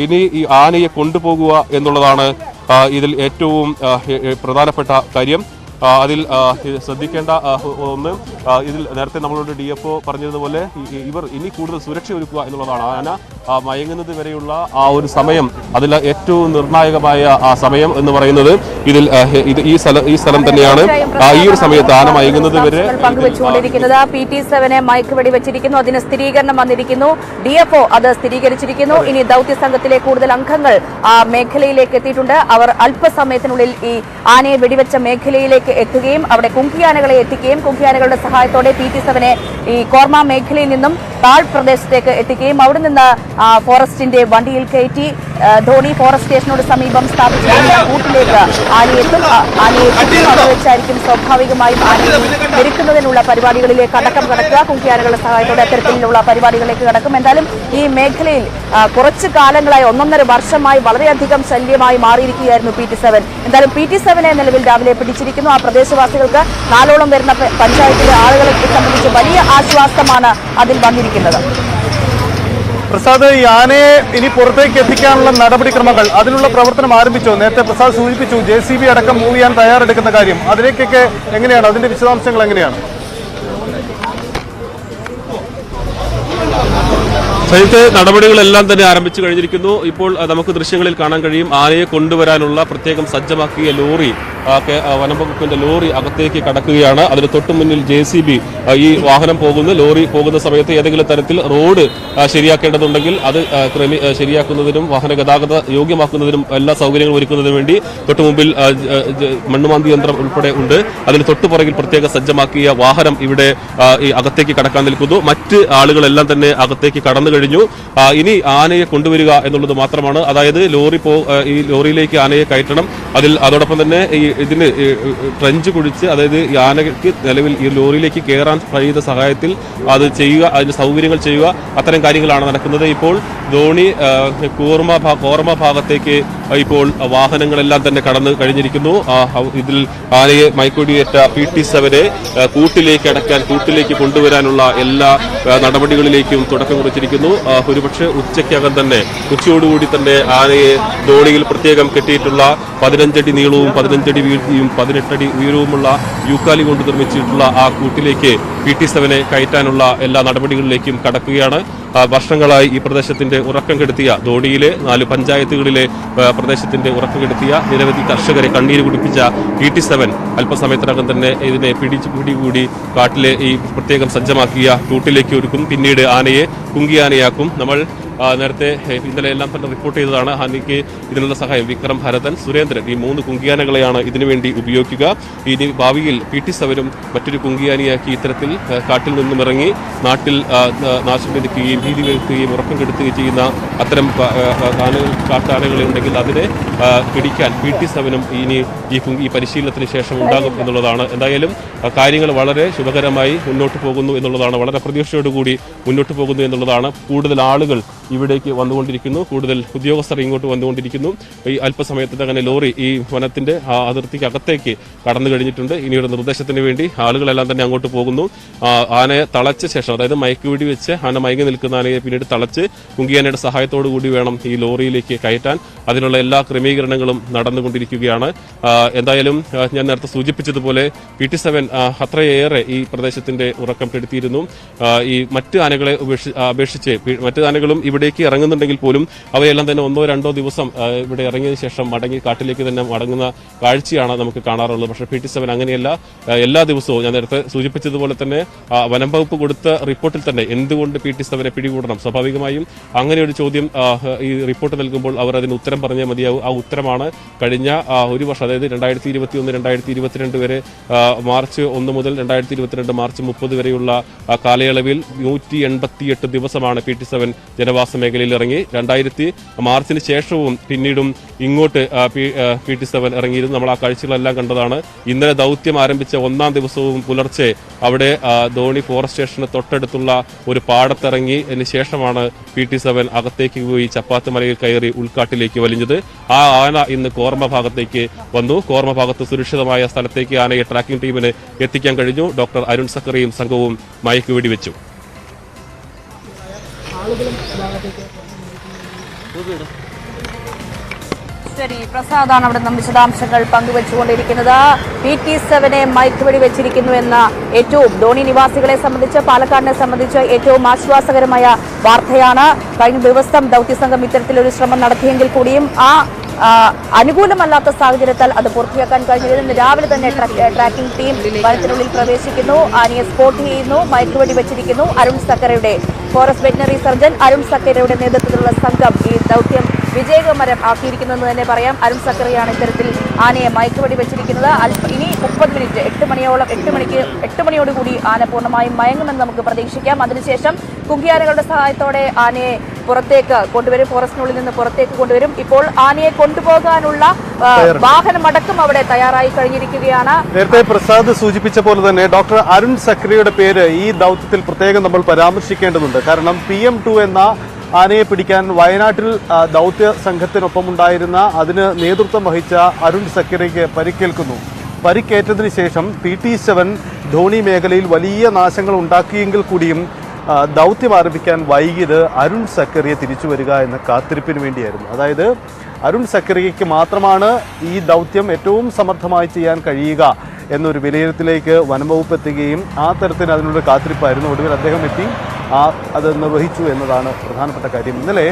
ഇനി ഈ ആനയെ കൊണ്ടുപോകുക എന്നുള്ളതാണ് ഇതിൽ ഏറ്റവും പ്രധാനപ്പെട്ട കാര്യം. അതിൽ ശ്രദ്ധിക്കേണ്ട ഒന്ന്, ഇതിൽ നേരത്തെ നമ്മളോട് DFO പറഞ്ഞതുപോലെ ഇവർ ഇനി കൂടുതൽ സുരക്ഷ ഒരുക്കുക എന്നുള്ളതാണ്. ആന മയങ്ങുന്നത് വരെയുള്ള ആ ഒരു സമയം, അതിൽ ഏറ്റവും നിർണായകമായ ആ സമയം എന്ന് പറയുന്നത് ഈ സ്ഥലം തന്നെയാണ്. ഈ ഒരു സമയത്ത് ആന മയങ്ങുന്നത് വരെ പങ്കുവെച്ചുകൊണ്ടിരിക്കുന്നത്. PT7 മയക്കുവെടി വെച്ചിരിക്കുന്നു, അതിന് സ്ഥിരീകരണം വന്നിരിക്കുന്നു. DFO അത് സ്ഥിരീകരിച്ചിരിക്കുന്നു. ഇനി ദൗത്യ സംഘത്തിലെ കൂടുതൽ അംഗങ്ങൾ ആ മേഖലയിലേക്ക് എത്തിയിട്ടുണ്ട്. അവർ അല്പസമയത്തിനുള്ളിൽ ഈ ആനയെ വെടിവെച്ച മേഖലയിലേക്ക് എത്തുകയും അവിടെ കുങ്കിയാനകളെ എത്തിക്കുകയും കുങ്കിയാനകളുടെ സഹായത്തോടെ PT7 ഈ കോർമ മേഖലയിൽ നിന്നും താഴ്പ്രദേശത്തേക്ക് എത്തിക്കുകയും അവിടെ നിന്ന് ഫോറസ്റ്റിന്റെ വണ്ടിയിൽ കയറ്റി ധോണി ഫോറസ്റ്റ് സ്റ്റേഷനോട് സമീപം സ്ഥാപിച്ചിട്ടുള്ള കൂട്ടിലേക്ക് ആനയെത്തും. അവിടെ വെച്ചായിരിക്കും സ്വാഭാവികമായും ആനയെ മെരുക്കുന്നതിനുള്ള പരിപാടികളിലേക്ക് അടക്കം കടക്കുക. കുങ്കിയാനകളുടെ സഹായത്തോടെ അത്തരത്തിലുള്ള പരിപാടികളിലേക്ക് കടക്കും. എന്തായാലും ഈ മേഖലയിൽ കുറച്ചു കാലങ്ങളായി 1.5 വർഷമായി വളരെയധികം ശല്യമായി മാറിയിരിക്കുകയായിരുന്നു PT-7. എന്തായാലും PT-7 നിലവിൽ രാവിലെ പിടിച്ചിരിക്കുന്നു. ആ പ്രദേശവാസികൾക്ക് 4ഓളം വരുന്ന പഞ്ചായത്തിലെ ആളുകളെ സംബന്ധിച്ച് വലിയ ആശ്വാസമാണ് അതിൽ വന്നിരിക്കുന്നത്. പ്രസാദ്, ഈ ആനയെ ഇനി പുറത്തേക്ക് എത്തിക്കാനുള്ള നടപടിക്രമങ്ങൾ അതിനുള്ള പ്രവർത്തനം ആരംഭിച്ചോ? നേരത്തെ പ്രസാദ് സൂചിപ്പിച്ചു JCB അടക്കം മൂവ് ചെയ്യാൻ തയ്യാറെടുക്കുന്ന കാര്യം. അതിലേക്കൊക്കെ എങ്ങനെയാണ്, അതിന്റെ വിശദാംശങ്ങൾ എങ്ങനെയാണ്? സൈറ്റ് നടപടികളെല്ലാം തന്നെ ആരംഭിച്ചു കഴിഞ്ഞിരിക്കുന്നു. ഇപ്പോൾ നമുക്ക് ദൃശ്യങ്ങളിൽ കാണാൻ കഴിയും ആനയെ കൊണ്ടുവരാനുള്ള പ്രത്യേകം സജ്ജമാക്കിയ ലോറി, വനംവകുപ്പിന്റെ ലോറി അകത്തേക്ക് കടക്കുകയാണ്. അതിന് തൊട്ടു മുന്നിൽ JCB ഈ വാഹനം പോകുന്നു. ലോറി പോകുന്ന സമയത്ത് ഏതെങ്കിലും തരത്തിൽ റോഡ് ശരിയാക്കേണ്ടതുണ്ടെങ്കിൽ അത് ശരിയാക്കുന്നതിനും വാഹന ഗതാഗത യോഗ്യമാക്കുന്നതിനും എല്ലാ സൗകര്യങ്ങളും ഒരുക്കുന്നതിന് വേണ്ടി തൊട്ടു മുമ്പിൽ മണ്ണുമാന്തി യന്ത്രം ഉൾപ്പെടെ ഉണ്ട്. അതിന് തൊട്ടുപുറകിൽ പ്രത്യേക സജ്ജമാക്കിയ വാഹനം ഇവിടെ ഈ അകത്തേക്ക് കടക്കാൻ നിൽക്കുന്നു. മറ്റ് ആളുകളെല്ലാം തന്നെ അകത്തേക്ക് കടന്നു കഴിഞ്ഞു. ഇനി ആനയെ കൊണ്ടുവരിക എന്നുള്ളത് മാത്രമാണ്. അതായത് ഈ ലോറിയിലേക്ക് ആനയെ കയറ്റണം. അതോടൊപ്പം തന്നെ ഇതിന് ട്രെഞ്ച് കുഴിച്ച്, അതായത് ഈ ആനയ്ക്ക് നിലവിൽ ഈ ലോറിയിലേക്ക് കയറാൻ കഴിയുന്ന സഹായത്തിൽ അത് ചെയ്യുക, അതിന് സൗകര്യങ്ങൾ ചെയ്യുക, അത്തരം കാര്യങ്ങളാണ് നടക്കുന്നത്. ഇപ്പോൾ ധോണി കോർമ ഭാഗത്തേക്ക് ഇപ്പോൾ വാഹനങ്ങളെല്ലാം തന്നെ കടന്നു കഴിഞ്ഞിരിക്കുന്നു. ഇതിൽ ആനയെ മയക്കുവെടിയേറ്റ PT-7 കൂട്ടിലേക്ക് കൊണ്ടുവരാനുള്ള എല്ലാ നടപടികളിലേക്കും തുടക്കം കുറിച്ചിരിക്കുന്നു. ഒരുപക്ഷെ ഉച്ചയ്ക്കകം തന്നെ, ഉച്ചയോടുകൂടി തന്നെ ആനയെ ധോണിയിൽ പ്രത്യേകം കെട്ടിയിട്ടുള്ള 15 അടി നീളവും 15 അടി വീതിയും 18 അടി ഉയരവുമുള്ള യൂക്കാലി കൊണ്ട് നിർമ്മിച്ചിട്ടുള്ള ആ കൂട്ടിലേക്ക് PT-7 കയറ്റാനുള്ള എല്ലാ നടപടികളിലേക്കും കടക്കുകയാണ്. വർഷങ്ങളായി ഈ പ്രദേശത്തിന്റെ ഉറക്കം കെടുത്തിയ ധോണിയിലെ 4 പഞ്ചായത്തുകളിലെ പ്രദേശത്തിന്റെ ഉറക്കം കെടുത്തിയ നിരവധി കർഷകരെ കണ്ണീര് കുടിപ്പിച്ച PT-7 അല്പസമയത്തിനകം തന്നെ ഇതിനെ പിടികൂടി കാട്ടിലെ ഈ പ്രത്യേകം സജ്ജമാക്കിയ കൂട്ടിലേക്ക് ഒരുക്കും. പിന്നീട് ആനയെ കുങ്കിയാനയാക്കും. നമ്മൾ നേരത്തെ ഇന്നലെ എല്ലാം തന്നെ റിപ്പോർട്ട് ചെയ്തതാണ്. ആനയ്ക്ക് ഇതിനുള്ള സഹായം വിക്രം, ഭരതൻ, സുരേന്ദ്രൻ ഈ 3 കുങ്കിയാനകളെയാണ് ഇതിനുവേണ്ടി ഉപയോഗിക്കുക. ഇനി ഭാവിയിൽ PT-7 മറ്റൊരു കുങ്കിയാനയാക്കി ഇത്തരത്തിൽ കാട്ടിൽ നിന്നും ഇറങ്ങി നാട്ടിൽ നാശം വിധിക്കുകയും ഭീതി വരുത്തുകയും ഉറക്കം കെടുത്തുകയും ചെയ്യുന്ന അത്തരം കാട്ടാനകളെ ഉണ്ടെങ്കിൽ അതിനെ പിടിക്കാൻ PT-7 ഇനി ഈ പരിശീലനത്തിന് ശേഷം ഉണ്ടാകും എന്നുള്ളതാണ്. എന്തായാലും കാര്യങ്ങൾ വളരെ ശുഭകരമായി മുന്നോട്ട് പോകുന്നു എന്നുള്ളതാണ്. വളരെ പ്രതീക്ഷയോടുകൂടി മുന്നോട്ട് പോകുന്നു എന്നുള്ളതാണ്. കൂടുതൽ ആളുകൾ ഇവിടേക്ക് വന്നുകൊണ്ടിരിക്കുന്നു, കൂടുതൽ ഉദ്യോഗസ്ഥർ ഇങ്ങോട്ട് വന്നുകൊണ്ടിരിക്കുന്നു. ഈ അല്പസമയത്ത് അങ്ങനെ ലോറി ഈ വനത്തിന്റെ അതിർത്തിക്ക് അകത്തേക്ക് കടന്നു കഴിഞ്ഞിട്ടുണ്ട്. ഇനിയൊരു നിർദ്ദേശത്തിന് വേണ്ടി ആളുകളെല്ലാം തന്നെ അങ്ങോട്ട് പോകുന്നു. ആനയെ തളച്ച ശേഷം, അതായത് മയക്കുവെടി വെച്ച് ആന മയങ്ങി നിൽക്കുന്ന ആനയെ പിന്നീട് തളച്ച് കുങ്കിയാനയുടെ സഹായത്തോടു കൂടി വേണം ഈ ലോറിയിലേക്ക് കയറ്റാൻ. അതിനുള്ള എല്ലാ ക്രമീകരണങ്ങളും നടന്നുകൊണ്ടിരിക്കുകയാണ്. എന്തായാലും ഞാൻ നേരത്തെ സൂചിപ്പിച്ചതുപോലെ PT-7 അത്രയേറെ ഈ പ്രദേശത്തിന്റെ ഉറക്കം കെടുത്തിയിരുന്നു. ഈ മറ്റ് ആനകളെ അപേക്ഷിച്ച് മറ്റു ആനകളും ഇവിടേക്ക് ഇറങ്ങുന്നുണ്ടെങ്കിൽ പോലും അവയെല്ലാം തന്നെ 1-2 ദിവസം ഇവിടെ ഇറങ്ങിയതിനു ശേഷം കാട്ടിലേക്ക് തന്നെ മടങ്ങുന്ന കാഴ്ചയാണ് നമുക്ക് കാണാറുള്ളത്. പക്ഷേ PT-7 അങ്ങനെയല്ല. എല്ലാ ദിവസവും ഞാൻ നേരത്തെ സൂചിപ്പിച്ചതുപോലെ തന്നെ വനം വകുപ്പ് കൊടുത്ത റിപ്പോർട്ടിൽ തന്നെ എന്തുകൊണ്ട് PT-7 പിടികൂടണം, സ്വാഭാവികമായും അങ്ങനെ ഒരു ചോദ്യം ഈ റിപ്പോർട്ട് നൽകുമ്പോൾ അവർ അതിന് ഉത്തരം പറഞ്ഞേ മതിയാവും. ആ ഉത്തരമാണ് കഴിഞ്ഞ ഒരു വർഷം, അതായത് 2021-2022 വരെ മാർച്ച് 1 മുതൽ 2022 മാർച്ച് 30 വരെയുള്ള കാലയളവിൽ 188 ദിവസമാണ് PT-7 ജനവാസ മേഖലയിൽ ഇറങ്ങി. 2000 മാർച്ചിന് ശേഷവും പിന്നീടും ഇങ്ങോട്ട് PT-7 ഇറങ്ങിയിരുന്നു. നമ്മൾ ആ കാഴ്ചകളെല്ലാം കണ്ടതാണ്. ഇന്നലെ ദൗത്യം ആരംഭിച്ച 1-ാം ദിവസവും പുലർച്ചെ അവിടെ ധോണി ഫോറസ്റ്റ് സ്റ്റേഷന് തൊട്ടടുത്തുള്ള ഒരു പാടത്തിറങ്ങി അതിന് ശേഷമാണ് PT-7 അകത്തേക്ക് പോയി ചപ്പാത്ത് മലയിൽ കയറി ഉൾക്കാട്ടിലേക്ക് വലിഞ്ഞത്. ആ ആന ഇന്ന് കോർമ ഭാഗത്തേക്ക് വന്നു. കോർമ ഭാഗത്ത് സുരക്ഷിതമായ സ്ഥലത്തേക്ക് ആനയെ ട്രാക്കിംഗ് ടീമിന് എത്തിക്കാൻ കഴിഞ്ഞു. ഡോക്ടർ അരുൺ സക്കറിയും സംഘവും മയക്കുവെടി വെച്ചു. ശരി, പ്രസാദാണ് അവിടെ നിന്ന് വിശദാംശങ്ങൾ പങ്കുവച്ചുകൊണ്ടിരിക്കുന്നത്. PT-7 മയക്കുവെടി വെച്ചിരിക്കുന്നു എന്ന ഏറ്റവും ധോണി നിവാസികളെ സംബന്ധിച്ച്, പാലക്കാടിനെ സംബന്ധിച്ച് ഏറ്റവും ആശ്വാസകരമായ വാർത്തയാണ്. കഴിഞ്ഞ ദിവസം ദൗത്യസംഘം ഇത്തരത്തിലൊരു ശ്രമം നടത്തിയെങ്കിൽ കൂടിയും അനുകൂലമല്ലാത്ത സാഹചര്യത്താൽ അത് പൂർത്തിയാക്കാൻ കഴിഞ്ഞിരുന്നു. രാവിലെ തന്നെ ട്രാക്കിംഗ് ടീം വനത്തിനുള്ളിൽ പ്രവേശിക്കുന്നു, ആനയെ സ്പോട്ട് ചെയ്യുന്നു, മയക്കുവെടി വെച്ചിരിക്കുന്നു. അരുൺ സക്കരയുടെ ഫോറസ്റ്റ് വെറ്റിനറി സർജൻ അരുൺ സക്കരയുടെ നേതൃത്വത്തിലുള്ള സംഘം ഈ ദൗത്യം വിജയകരം ആക്കിയിരിക്കുന്നതെന്ന് തന്നെ പറയാം. അരുൺ സക്കറിയാണ് ഇത്തരത്തിൽ ആനയെ മയക്കുവെടി വെച്ചിരിക്കുന്നത്. ഇനി 30 മിനിറ്റ് 8 മണിയോടുകൂടി ആന പൂർണ്ണമായും മയങ്ങുമെന്ന് നമുക്ക് പ്രതീക്ഷിക്കാം. അതിനുശേഷം കുങ്കിയാനകളുടെ സഹായത്തോടെ ആനയെ പുറത്തേക്ക് കൊണ്ടുവരും, ഫോറസ്റ്റിനുള്ളിൽ നിന്ന് പുറത്തേക്ക് കൊണ്ടുവരും. ഇപ്പോൾ ആനയെ കൊണ്ടുപോകാനുള്ള വാഹനമടക്കം അവിടെ തയ്യാറായി കഴിഞ്ഞിരിക്കുകയാണ്. നേരത്തെ പ്രസാദ് സൂചിപ്പിച്ച പോലെ തന്നെ ഡോക്ടർ അരുൺ സക്രിയയുടെ പേര് ഈ ദൗത്യത്തിൽ പ്രത്യേകം നമ്മൾ പരാമർശിക്കേണ്ടതുണ്ട്. കാരണം PM2 എന്ന ആനയെ പിടിക്കാൻ വയനാട്ടിൽ ദൗത്യ സംഘത്തിനൊപ്പം ഉണ്ടായിരുന്ന അതിന് നേതൃത്വം വഹിച്ച അരുൺ സക്രിയയ്ക്ക് പരിക്കേൽക്കുന്നു. പരിക്കേറ്റതിന് ശേഷം PT7 ധോണി മേഖലയിൽ വലിയ നാശങ്ങൾ ഉണ്ടാക്കിയെങ്കിൽ കൂടിയും ദൗത്യം ആരംഭിക്കാൻ വൈകിയത് അരുൺ സക്കറിയ തിരിച്ചു വരിക എന്ന കാത്തിരിപ്പിന് വേണ്ടിയായിരുന്നു. അതായത് അരുൺ സക്കറിയയ്ക്ക് മാത്രമാണ് ഈ ദൗത്യം ഏറ്റവും സമർത്ഥമായി ചെയ്യാൻ കഴിയുക എന്നൊരു വിലയിരുത്തലിലേക്ക് വനംവകുപ്പ് എത്തുകയും ആ തരത്തിൽ അതിനുള്ള കാത്തിരിപ്പായിരുന്നു. ഒടുവിൽ അദ്ദേഹം എത്തി അത് നിർവഹിച്ചു എന്നതാണ് പ്രധാനപ്പെട്ട കാര്യം. ഇന്നലെ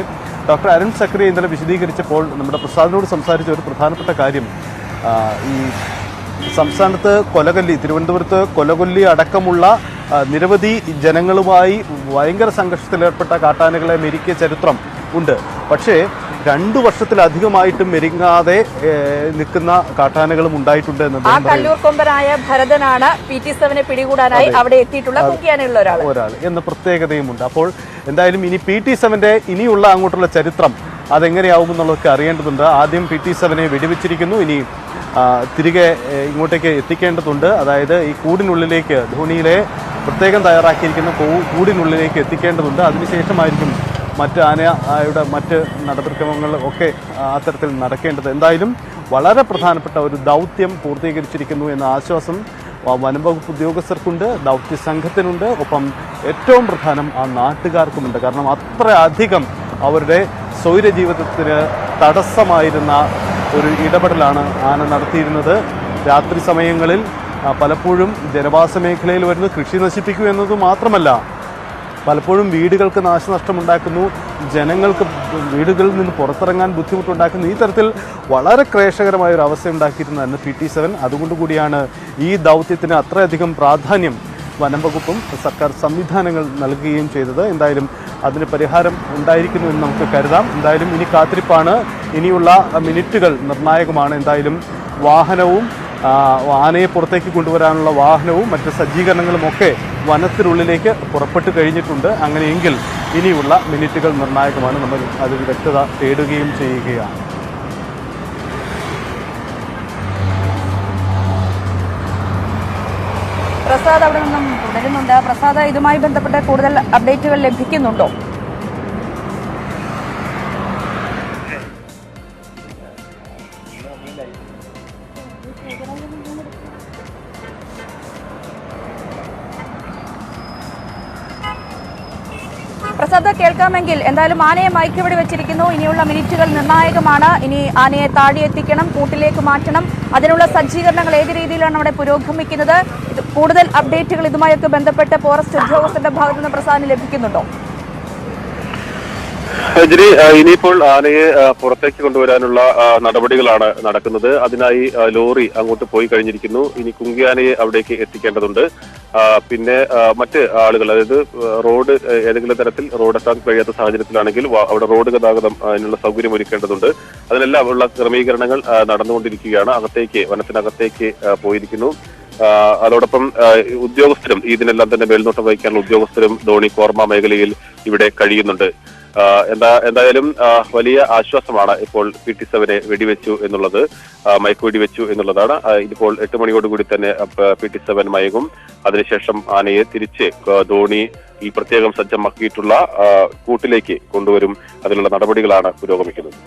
ഡോക്ടർ അരുൺ സക്കറിയ ഇന്നലെ വിശദീകരിച്ചപ്പോൾ നമ്മുടെ പ്രസാദിനോട് സംസാരിച്ച ഒരു പ്രധാനപ്പെട്ട കാര്യം, ഈ സംസ്ഥാനത്ത് കൊലകൊല്ലി, തിരുവനന്തപുരത്ത് കൊലകൊല്ലി അടക്കമുള്ള നിരവധി ജനങ്ങളുമായി ഭയങ്കര സംഘർഷത്തിലേർപ്പെട്ട കാട്ടാനകളെ മെരുക്കിയ ചരിത്രം ഉണ്ട്. പക്ഷേ 2 വർഷത്തിലധികമായിട്ടും മെരുങ്ങാതെ നിൽക്കുന്ന കാട്ടാനകളും ഉണ്ടായിട്ടുണ്ട് എന്ന് ആ കല്ലൂർ കൊമ്പനായ ഭരതനാണ് PT7 പിടികൂടാനായി അവിടെ എത്തിയിട്ടുള്ള കുങ്കിയാനയുള്ള ഒരാൾ എന്ന പ്രത്യേകതയുമുണ്ട്. അപ്പോൾ എന്തായാലും ഇനി PT7 ഇനിയുള്ള അങ്ങോട്ടുള്ള ചരിത്രം അതെങ്ങനെയാവുമെന്നുള്ളതൊക്കെ അറിയേണ്ടതുണ്ട്. ആദ്യം PT7 വെടിവെച്ചിരിക്കുന്നു, ഇനി തിരികെ ഇങ്ങോട്ടേക്ക് എത്തിക്കേണ്ടതുണ്ട്. അതായത് ഈ കൂടിനുള്ളിലേക്ക്, ധോണിയിലെ പ്രത്യേകം തയ്യാറാക്കിയിരിക്കുന്ന കൂടിനുള്ളിലേക്ക് എത്തിക്കേണ്ടതുണ്ട്. അതിനുശേഷമായിരിക്കും മറ്റ് ആനയുടെ മറ്റ് നടപടിക്രമങ്ങൾ ഒക്കെ അത്തരത്തിൽ നടക്കേണ്ടത്. എന്തായാലും വളരെ പ്രധാനപ്പെട്ട ഒരു ദൗത്യം പൂർത്തീകരിച്ചിരിക്കുന്നു എന്ന ആശ്വാസം വനംവകുപ്പ് ഉദ്യോഗസ്ഥർക്കുണ്ട്, ദൗത്യ സംഘത്തിനുണ്ട്, ഒപ്പം ഏറ്റവും പ്രധാനം ആ നാട്ടുകാർക്കുമുണ്ട്. കാരണം അത്രയധികം അവരുടെ സ്വൈരജീവിതത്തിന് തടസ്സമായിരുന്ന ഒരു ഇടപെടലാണ് ആന നടത്തിയിരുന്നത്. രാത്രി സമയങ്ങളിൽ പലപ്പോഴും ജനവാസ മേഖലയിൽ വരുന്ന കൃഷി നശിപ്പിക്കൂ എന്നത് മാത്രമല്ല, പലപ്പോഴും വീടുകൾക്ക് നാശനഷ്ടമുണ്ടാക്കുന്നു, ജനങ്ങൾക്ക് വീടുകളിൽ നിന്ന് പുറത്തിറങ്ങാൻ ബുദ്ധിമുട്ടുണ്ടാക്കുന്നു. ഈ തരത്തിൽ വളരെ ക്ലേശകരമായ ഒരു അവസ്ഥ ഉണ്ടാക്കിയിരുന്നതാണ് PT7. അതുകൊണ്ടുകൂടിയാണ് ഈ ദൗത്യത്തിന് അത്രയധികം പ്രാധാന്യം വനംവകുപ്പും സർക്കാർ സംവിധാനങ്ങൾ നൽകുകയും ചെയ്തത്. എന്തായാലും അതിന് പരിഹാരം ഉണ്ടായിരിക്കുന്നു എന്ന് നമുക്ക് കരുതാം. എന്തായാലും ഇനി കാത്തിരിപ്പാണ്, ഇനിയുള്ള മിനിറ്റുകൾ നിർണായകമാണ്. എന്തായാലും വാഹനവും ആനയെ പുറത്തേക്ക് കൊണ്ടുവരാനുള്ള വാഹനവും മറ്റ് സജ്ജീകരണങ്ങളുമൊക്കെ വനത്തിനുള്ളിലേക്ക് പുറപ്പെട്ടു കഴിഞ്ഞിട്ടുണ്ട്. അങ്ങനെയെങ്കിൽ ഇനിയുള്ള മിനിറ്റുകൾ നിർണായകമാണ്. നമ്മൾ അതിൽ വ്യക്തത തേടുകയും ചെയ്യുകയാണ്. പ്രസാദ് അവിടെ നിന്നും തുടരുന്നുണ്ട്. പ്രസാദ്, ഇതുമായി ബന്ധപ്പെട്ട കൂടുതൽ അപ്ഡേറ്റുകൾ ലഭിക്കുന്നുണ്ടോ? പ്രസാദ്, കേൾക്കാമെങ്കിൽ എന്തായാലും ആനയെ മയക്കുവെടി വെച്ചിരിക്കുന്നു. ഇനിയുള്ള മിനിറ്റുകൾ നിർണായകമാണ്. ഇനി ആനയെ താഴെ എത്തിക്കണം, കൂട്ടിലേക്ക് മാറ്റണം. അതിനുള്ള സജ്ജീകരണങ്ങൾ ഏത് രീതിയിലാണ് അവിടെ പുരോഗമിക്കുന്നത്? കൂടുതൽ അപ്ഡേറ്റുകൾ ഇതുമായൊക്കെ ബന്ധപ്പെട്ട് ഫോറസ്റ്റ് ഉദ്യോഗസ്ഥരുടെ ഭാഗത്തു നിന്ന് പ്രസാദിന് ലഭിക്കുന്നുണ്ടോ? ഇനിയിപ്പോൾ ആനയെ പുറത്തേക്ക് കൊണ്ടുവരാനുള്ള നടപടികളാണ് നടക്കുന്നത്. അതിനായി ലോറി അങ്ങോട്ട് പോയി കഴിഞ്ഞിരിക്കുന്നു. ഇനി കുങ്കിയാനയെ അവിടേക്ക് എത്തിക്കേണ്ടതുണ്ട്. പിന്നെ മറ്റ് ആളുകൾ, അതായത് റോഡ് ഏതെങ്കിലും തരത്തിൽ റോഡ് എത്താൻ കഴിയാത്ത സാഹചര്യത്തിലാണെങ്കിൽ അവിടെ റോഡ് ഗതാഗതം അതിനുള്ള സൗകര്യം ഒരുക്കേണ്ടതുണ്ട്. അതിനെല്ലാം ഉള്ള ക്രമീകരണങ്ങൾ നടന്നുകൊണ്ടിരിക്കുകയാണ്. വനത്തിനകത്തേക്ക് പോയിരിക്കുന്നു. അതോടൊപ്പം ഉദ്യോഗസ്ഥരും ഇതിനെല്ലാം തന്നെ മേൽനോട്ടം വഹിക്കാനുള്ള ഉദ്യോഗസ്ഥരും ധോണി കോർമ മേഖലയിൽ ഇവിടെ കഴിയുന്നുണ്ട്. എന്തായാലും വലിയ ആശ്വാസമാണ് ഇപ്പോൾ PT7 വെടിവെച്ചു എന്നുള്ളത്, മയക്കുവെടിവെച്ചു എന്നുള്ളതാണ്. ഇപ്പോൾ 8 മണിയോടുകൂടി തന്നെ PT7 മയങ്ങും. അതിനുശേഷം ആനയെ തിരിച്ച് ധോണി ഈ പ്രത്യേകം സജ്ജമാക്കിയിട്ടുള്ള കൂട്ടിലേക്ക് കൊണ്ടുവരും. അതിനുള്ള നടപടികളാണ് പുരോഗമിക്കുന്നത്.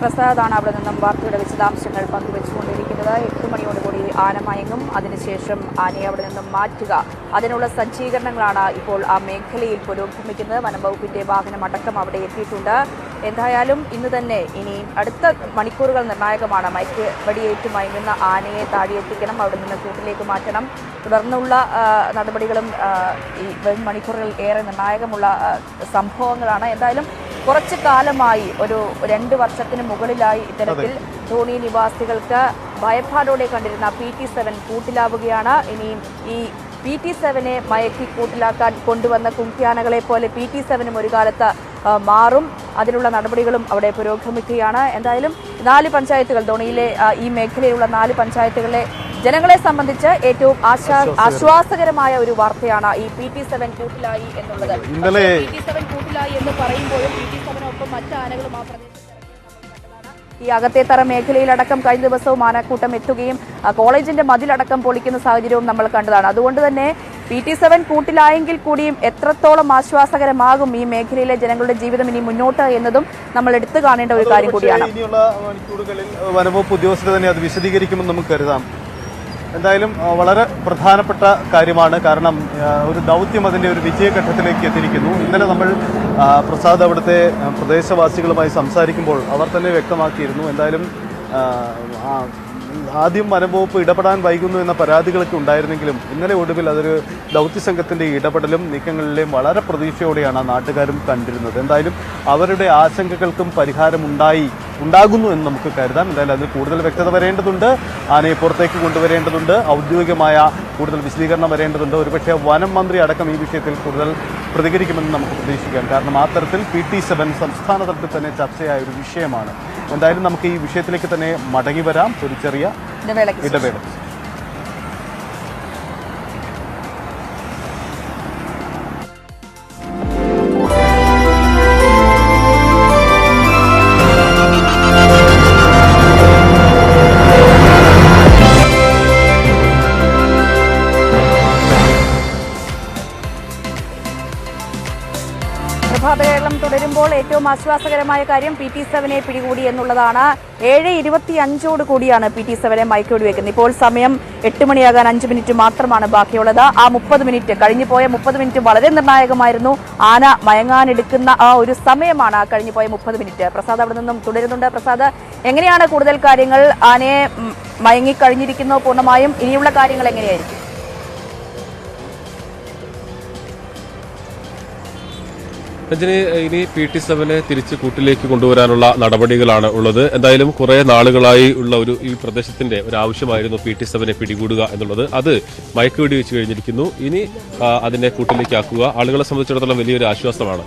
പ്രസാദാണ് അവിടെ നിന്നും വാർത്തയുടെ വിശദാംശങ്ങൾ പങ്കുവെച്ചുകൊണ്ടിരിക്കുന്നത്. 8 മണിയോടുകൂടി ആന മയങ്ങും. അതിനുശേഷം ആനയെ അവിടെ നിന്നും മാറ്റുക, അതിനുള്ള സജ്ജീകരണങ്ങളാണ് ഇപ്പോൾ ആ മേഖലയിൽ പുരോഗമിക്കുന്നത്. വനംവകുപ്പിന്റെ വാഹനം അടക്കം അവിടെ എത്തിയിട്ടുണ്ട്. എന്തായാലും ഇന്ന് തന്നെ ഇനി അടുത്ത മണിക്കൂറുകൾ നിർണായകമാണ്. മയക്ക് വെടിയേറ്റ് മയങ്ങുന്ന ആനയെ താഴെയെത്തിക്കണം, അവിടെ നിന്ന് കൂട്ടിലേക്ക് മാറ്റണം. തുടർന്നുള്ള നടപടികളും ഈ വരും മണിക്കൂറുകൾ ഏറെ നിർണായകമുള്ള സംഭവങ്ങളാണ്. എന്തായാലും കുറച്ചു കാലമായി, ഒരു 2 വർഷത്തിന് മുകളിലായി ഇത്തരത്തിൽ ധോണി നിവാസികൾക്ക് ഭയപ്പാടോടെ കണ്ടിരുന്ന PT7 കൂട്ടിലാവുകയാണ്. ഇനിയും ഈ PT7 മയക്കി കൂട്ടിലാക്കാൻ കൊണ്ടുവന്ന കുങ്കിയാനകളെ പോലെ PT7 ഒരു കാലത്ത് മാറും. അതിനുള്ള നടപടികളും അവിടെ പുരോഗമിക്കുകയാണ്. എന്തായാലും 4 പഞ്ചായത്തുകൾ, ധോണിയിലെ ഈ മേഖലയിലുള്ള 4 പഞ്ചായത്തുകളിലെ ജനങ്ങളെ സംബന്ധിച്ച് ഏറ്റവും ആശ്വാസകരമായ ഒരു വാർത്തയാണ് ഈ PT7 കൂട്ടിലായി എന്നുള്ളത്. PT7 കൂട്ടിലായി എന്ന് പറയുമ്പോഴും PT7നൊപ്പം മറ്റ് ആനകളും ആ പ്രദേശത്ത് ഈ അകത്തേത്തറ മേഖലയിലടക്കം കഴിഞ്ഞ ദിവസവും ആനക്കൂട്ടം എത്തുകയും കോളേജിന്റെ മതിലടക്കം പൊളിക്കുന്ന സാഹചര്യവും നമ്മൾ കണ്ടതാണ്. അതുകൊണ്ട് തന്നെ PT7 കൂട്ടിലായെങ്കിൽ കൂടിയും എത്രത്തോളം ആശ്വാസകരമാകും ഈ മേഖലയിലെ ജനങ്ങളുടെ ജീവിതം ഇനി മുന്നോട്ട് എന്നതും നമ്മൾ എടുത്തു കാണേണ്ട ഒരു കാര്യം കൂടിയാണ്. ഇനിയുള്ള മണിക്കൂറുകളിൽ വനംവകുപ്പ് ഉദ്യോഗസ്ഥർ തന്നെ അത് വിശദീകരിക്കുമെന്ന് നമുക്ക് കരുതാം. എന്തായാലും വളരെ പ്രധാനപ്പെട്ട കാര്യമാണ്. കാരണം ഒരു ദൗത്യം അതിൻ്റെ ഒരു വിജയഘട്ടത്തിലേക്ക് എത്തിയിരിക്കുന്നു. ഇന്നലെ നമ്മൾ പ്രസാദ് അവിടുത്തെ പ്രദേശവാസികളുമായി സംസാരിക്കുമ്പോൾ അവർ തന്നെ വ്യക്തമാക്കിയിരുന്നു. എന്തായാലും ആദ്യം വനംവകുപ്പ് ഇടപെടാൻ വൈകുന്നു എന്ന പരാതികളൊക്കെ ഉണ്ടായിരുന്നെങ്കിലും ഇന്നലെ ഒടുവിൽ അതൊരു ദൗത്യസംഘത്തിൻ്റെ ഇടപെടലും നീക്കങ്ങളിലെയും വളരെ പ്രതീക്ഷയോടെയാണ് നാട്ടുകാരും കണ്ടിരുന്നത്. എന്തായാലും അവരുടെ ആശങ്കകൾക്കും പരിഹാരം ഉണ്ടാകുന്നു എന്ന് നമുക്ക് കരുതാം. എന്തായാലും അതിന് കൂടുതൽ വ്യക്തത വരേണ്ടതുണ്ട്. ആനയെ പുറത്തേക്ക് കൊണ്ടുവരേണ്ടതുണ്ട്. ഔദ്യോഗികമായ കൂടുതൽ വിശദീകരണം വരേണ്ടതുണ്ട്. ഒരുപക്ഷെ വനം മന്ത്രി അടക്കം ഈ വിഷയത്തിൽ കൂടുതൽ പ്രതികരിക്കുമെന്ന് നമുക്ക് പ്രതീക്ഷിക്കാം. കാരണം ആ തരത്തിൽ PT7 സംസ്ഥാന തലത്തിൽ തന്നെ ചർച്ചയായ ഒരു വിഷയമാണ്. എന്തായാലും നമുക്ക് ഈ വിഷയത്തിലേക്ക് തന്നെ മടങ്ങി വരാം ഒരു ചെറിയ ഇടവേള. കേരളം തുടരുമ്പോൾ ഏറ്റവും ആശ്വാസകരമായ കാര്യം PT7നെ പിടികൂടി എന്നുള്ളതാണ്. 7:25 കൂടിയാണ് PT7നെ മയക്കി വെക്കുന്നത്. ഇപ്പോൾ സമയം 8 മണിയാകാൻ 5 മിനിറ്റ് മാത്രമാണ് ബാക്കിയുള്ളത്. ആ 30 മിനിറ്റ് കഴിഞ്ഞു പോയ 30 മിനിറ്റ് വളരെ നിർണായകമായിരുന്നു. ആന മയങ്ങാനെടുക്കുന്ന ആ ഒരു സമയമാണ് കഴിഞ്ഞു പോയ 30 മിനിറ്റ്. പ്രസാദ് അവിടെ നിന്നും തുടരുന്നുണ്ട്. പ്രസാദ്, എങ്ങനെയാണ് കൂടുതൽ കാര്യങ്ങൾ? ആനയെ മയങ്ങിക്കഴിഞ്ഞിരിക്കുന്നു പൂർണ്ണമായും. ഇനിയുള്ള കാര്യങ്ങൾ എങ്ങനെയായിരിക്കും? രഞ്ജിനി, ഇനി PT7നെ തിരിച്ച് കൂട്ടിലേക്ക് കൊണ്ടുവരാനുള്ള നടപടികളാണ് ഉള്ളത്. എന്തായാലും കുറെ നാളുകളായി ഉള്ള ഈ പ്രദേശത്തിന്റെ ഒരു ആവശ്യമായിരുന്നു PT7നെ പിടികൂടുക എന്നുള്ളത്. അത് മയക്കുവെടി വെച്ച് കഴിഞ്ഞിരിക്കുന്നു. ഇനി അതിനെ കൂട്ടിലേക്കാക്കുക ആളുകളെ സംബന്ധിച്ചിടത്തോളം വലിയൊരു ആശ്വാസമാണ്.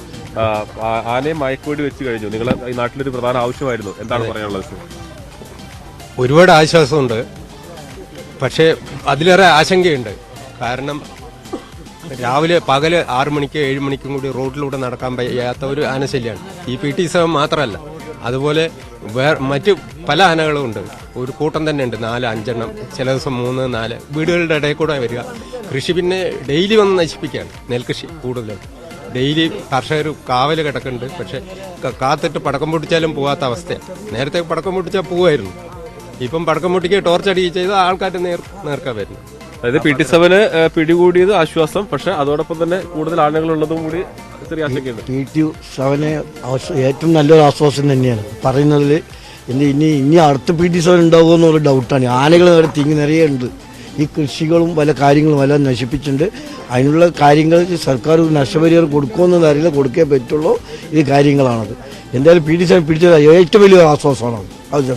ആനയെ മയക്കുവെടി വെച്ച് കഴിഞ്ഞു. നിങ്ങളെ ഈ നാട്ടിലൊരു പ്രധാന ആവശ്യമായിരുന്നു. എന്താണ് പറയാനുള്ളത്? ഒരുപാട് ആശ്വാസമുണ്ട്. പക്ഷേ അതിലേറെ ആശങ്കയുണ്ട്. കാരണം രാവിലെ പകല് 6 മണിക്ക് 7 മണിക്കും കൂടി റോഡിലൂടെ നടക്കാൻ വയ്യാത്ത ഒരു ആനശല്യമാണ്. ഈ PT7 മാത്രമല്ല, അതുപോലെ മറ്റ് പല ആനകളും ഉണ്ട്. ഒരു കൂട്ടം തന്നെ ഉണ്ട്, 4-5 എണ്ണം, ചില ദിവസം 3-4 വീടുകളുടെ ഇടയിൽ കൂടെ വരിക. കൃഷി പിന്നെ ഡെയിലി വന്ന് നശിപ്പിക്കുകയാണ്. നെൽകൃഷി കൂടുതലും ഡെയിലി കർഷകർ കാവല് കിടക്കുന്നുണ്ട്. പക്ഷെ കാത്തിട്ട് പടക്കം പൊട്ടിച്ചാലും പോകാത്ത അവസ്ഥയാണ്. നേരത്തെ പടക്കം പൊട്ടിച്ചാൽ പോവായിരുന്നു. ഇപ്പം പടക്കം പൊട്ടിക്കുക ടോർച്ചടി ചെയ്ത് ആൾക്കാർ നേർക്കാൻ വരുന്നു. അതായത് PT7 പിടികൂടിയത് ആശ്വാസം, പക്ഷെ അതോടൊപ്പം തന്നെ കൂടുതൽ ആനകളുള്ളതും കൂടി ചെറിയ ആശങ്കയുണ്ട്. PT7 ഏറ്റവും നല്ലൊരു ആശ്വാസം തന്നെയാണ് പറയുന്നതിൽ. ഇനി അടുത്ത PT7 ഉണ്ടാവുമോ എന്നുള്ള ഡൗട്ടാണ്. ആനകൾ നേരെ തിങ്ങി നിറയെ ഉണ്ട്. ഈ കൃഷികളും പല കാര്യങ്ങളും എല്ലാം നശിപ്പിച്ചിട്ടുണ്ട്. അതിനുള്ള കാര്യങ്ങൾ സർക്കാർ നഷ്ടപരിഹാരം കൊടുക്കുമെന്നത് അറിയില്ല. കൊടുക്കേ പറ്റുള്ളൂ. ഈ കാര്യങ്ങളാണത്. എന്തായാലും PT7 പിടിച്ചത് ഏറ്റവും വലിയൊരു ആശ്വാസമാണ്. അത്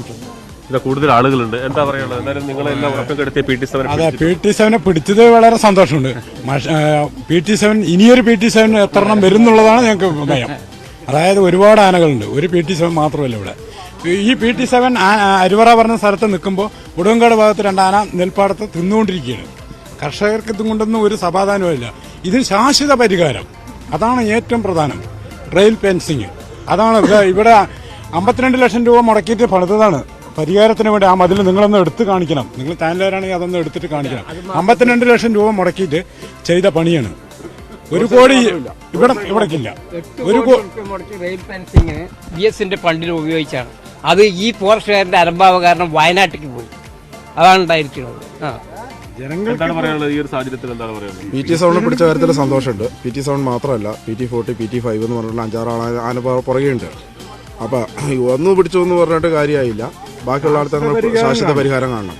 കൂടുതൽ ആളുകളുണ്ട്. എന്താ പറയുള്ളത്? എന്തായാലും നിങ്ങളെല്ലാം ഉറക്കം കെടുത്തിയ PT7നെ പിടിച്ചത് വളരെ സന്തോഷമുണ്ട്. PT7 ഇനിയൊരു PT7 എത്രണ്ണം വരുന്നുള്ളതാണ് ഞങ്ങൾക്ക് ഭയം. അതായത് ഒരുപാട് ആനകളുണ്ട്. ഒരു PT7 മാത്രമല്ല ഇവിടെ. ഈ PT7 അരുവറ പറഞ്ഞ സ്ഥലത്ത് നിൽക്കുമ്പോൾ ഉടുവങ്കാട് ഭാഗത്ത് 2 ആന നെൽപ്പാടത്ത് തിന്നുകൊണ്ടിരിക്കുകയാണ്. കർഷകർക്ക് ഇതും കൊണ്ടൊന്നും ഒരു സമാധാനവുമില്ല. ഇതിന് ശാശ്വത പരിഹാരം, അതാണ് ഏറ്റവും പ്രധാനം. റെയിൽ ഫെൻസിങ്, അതാണ് ഇവിടെ 52 ലക്ഷം രൂപ മുടക്കിയിട്ട് പണിതതാണ്. പരിഹാരത്തിന് വേണ്ടി ആ മതിൽ നിങ്ങളൊന്ന് എടുത്ത് കാണിക്കണം. നിങ്ങൾ ചാനലുകാരാണെങ്കിൽ അതൊന്ന് എടുത്തിട്ട് കാണിക്കണം. 52 ലക്ഷം രൂപ മുടക്കിയിട്ട് ചെയ്ത പണിയാണ്. 1 കോടി ഇവിടേക്കില്ല. റെയിൽ ഫെൻസിങ് BSന്റെ ഫണ്ടിൽ ഉപയോഗിച്ചാണ്. അത് ഈ ഫോറസ്റ്റുകാരന്റെ അലംഭാവ കാരണം വയനാട്ടിലേക്ക് പോയി. അതാണ് ഉണ്ടായിരിക്കുന്നത്. എന്താണ് പറയാനുള്ളത്? ഈ ഒരു സാഹചര്യത്തിൽ എന്താണ് പറയുന്നത്? PT7 പിടിച്ച കാര്യത്തിൽ സന്തോഷമുണ്ട്. PT7 മാത്രമല്ല, PT40, PT5 എന്ന് പറഞ്ഞിട്ടുള്ള 5-6 ആന പുറകെയുണ്ട്. അപ്പം ഒന്ന് പിടിച്ചു എന്ന് പറഞ്ഞിട്ട് കാര്യമായില്ല. ബാക്കിയുള്ള ആൾക്കാർക്ക് ശാശ്വത പരിഹാരം കാണണം.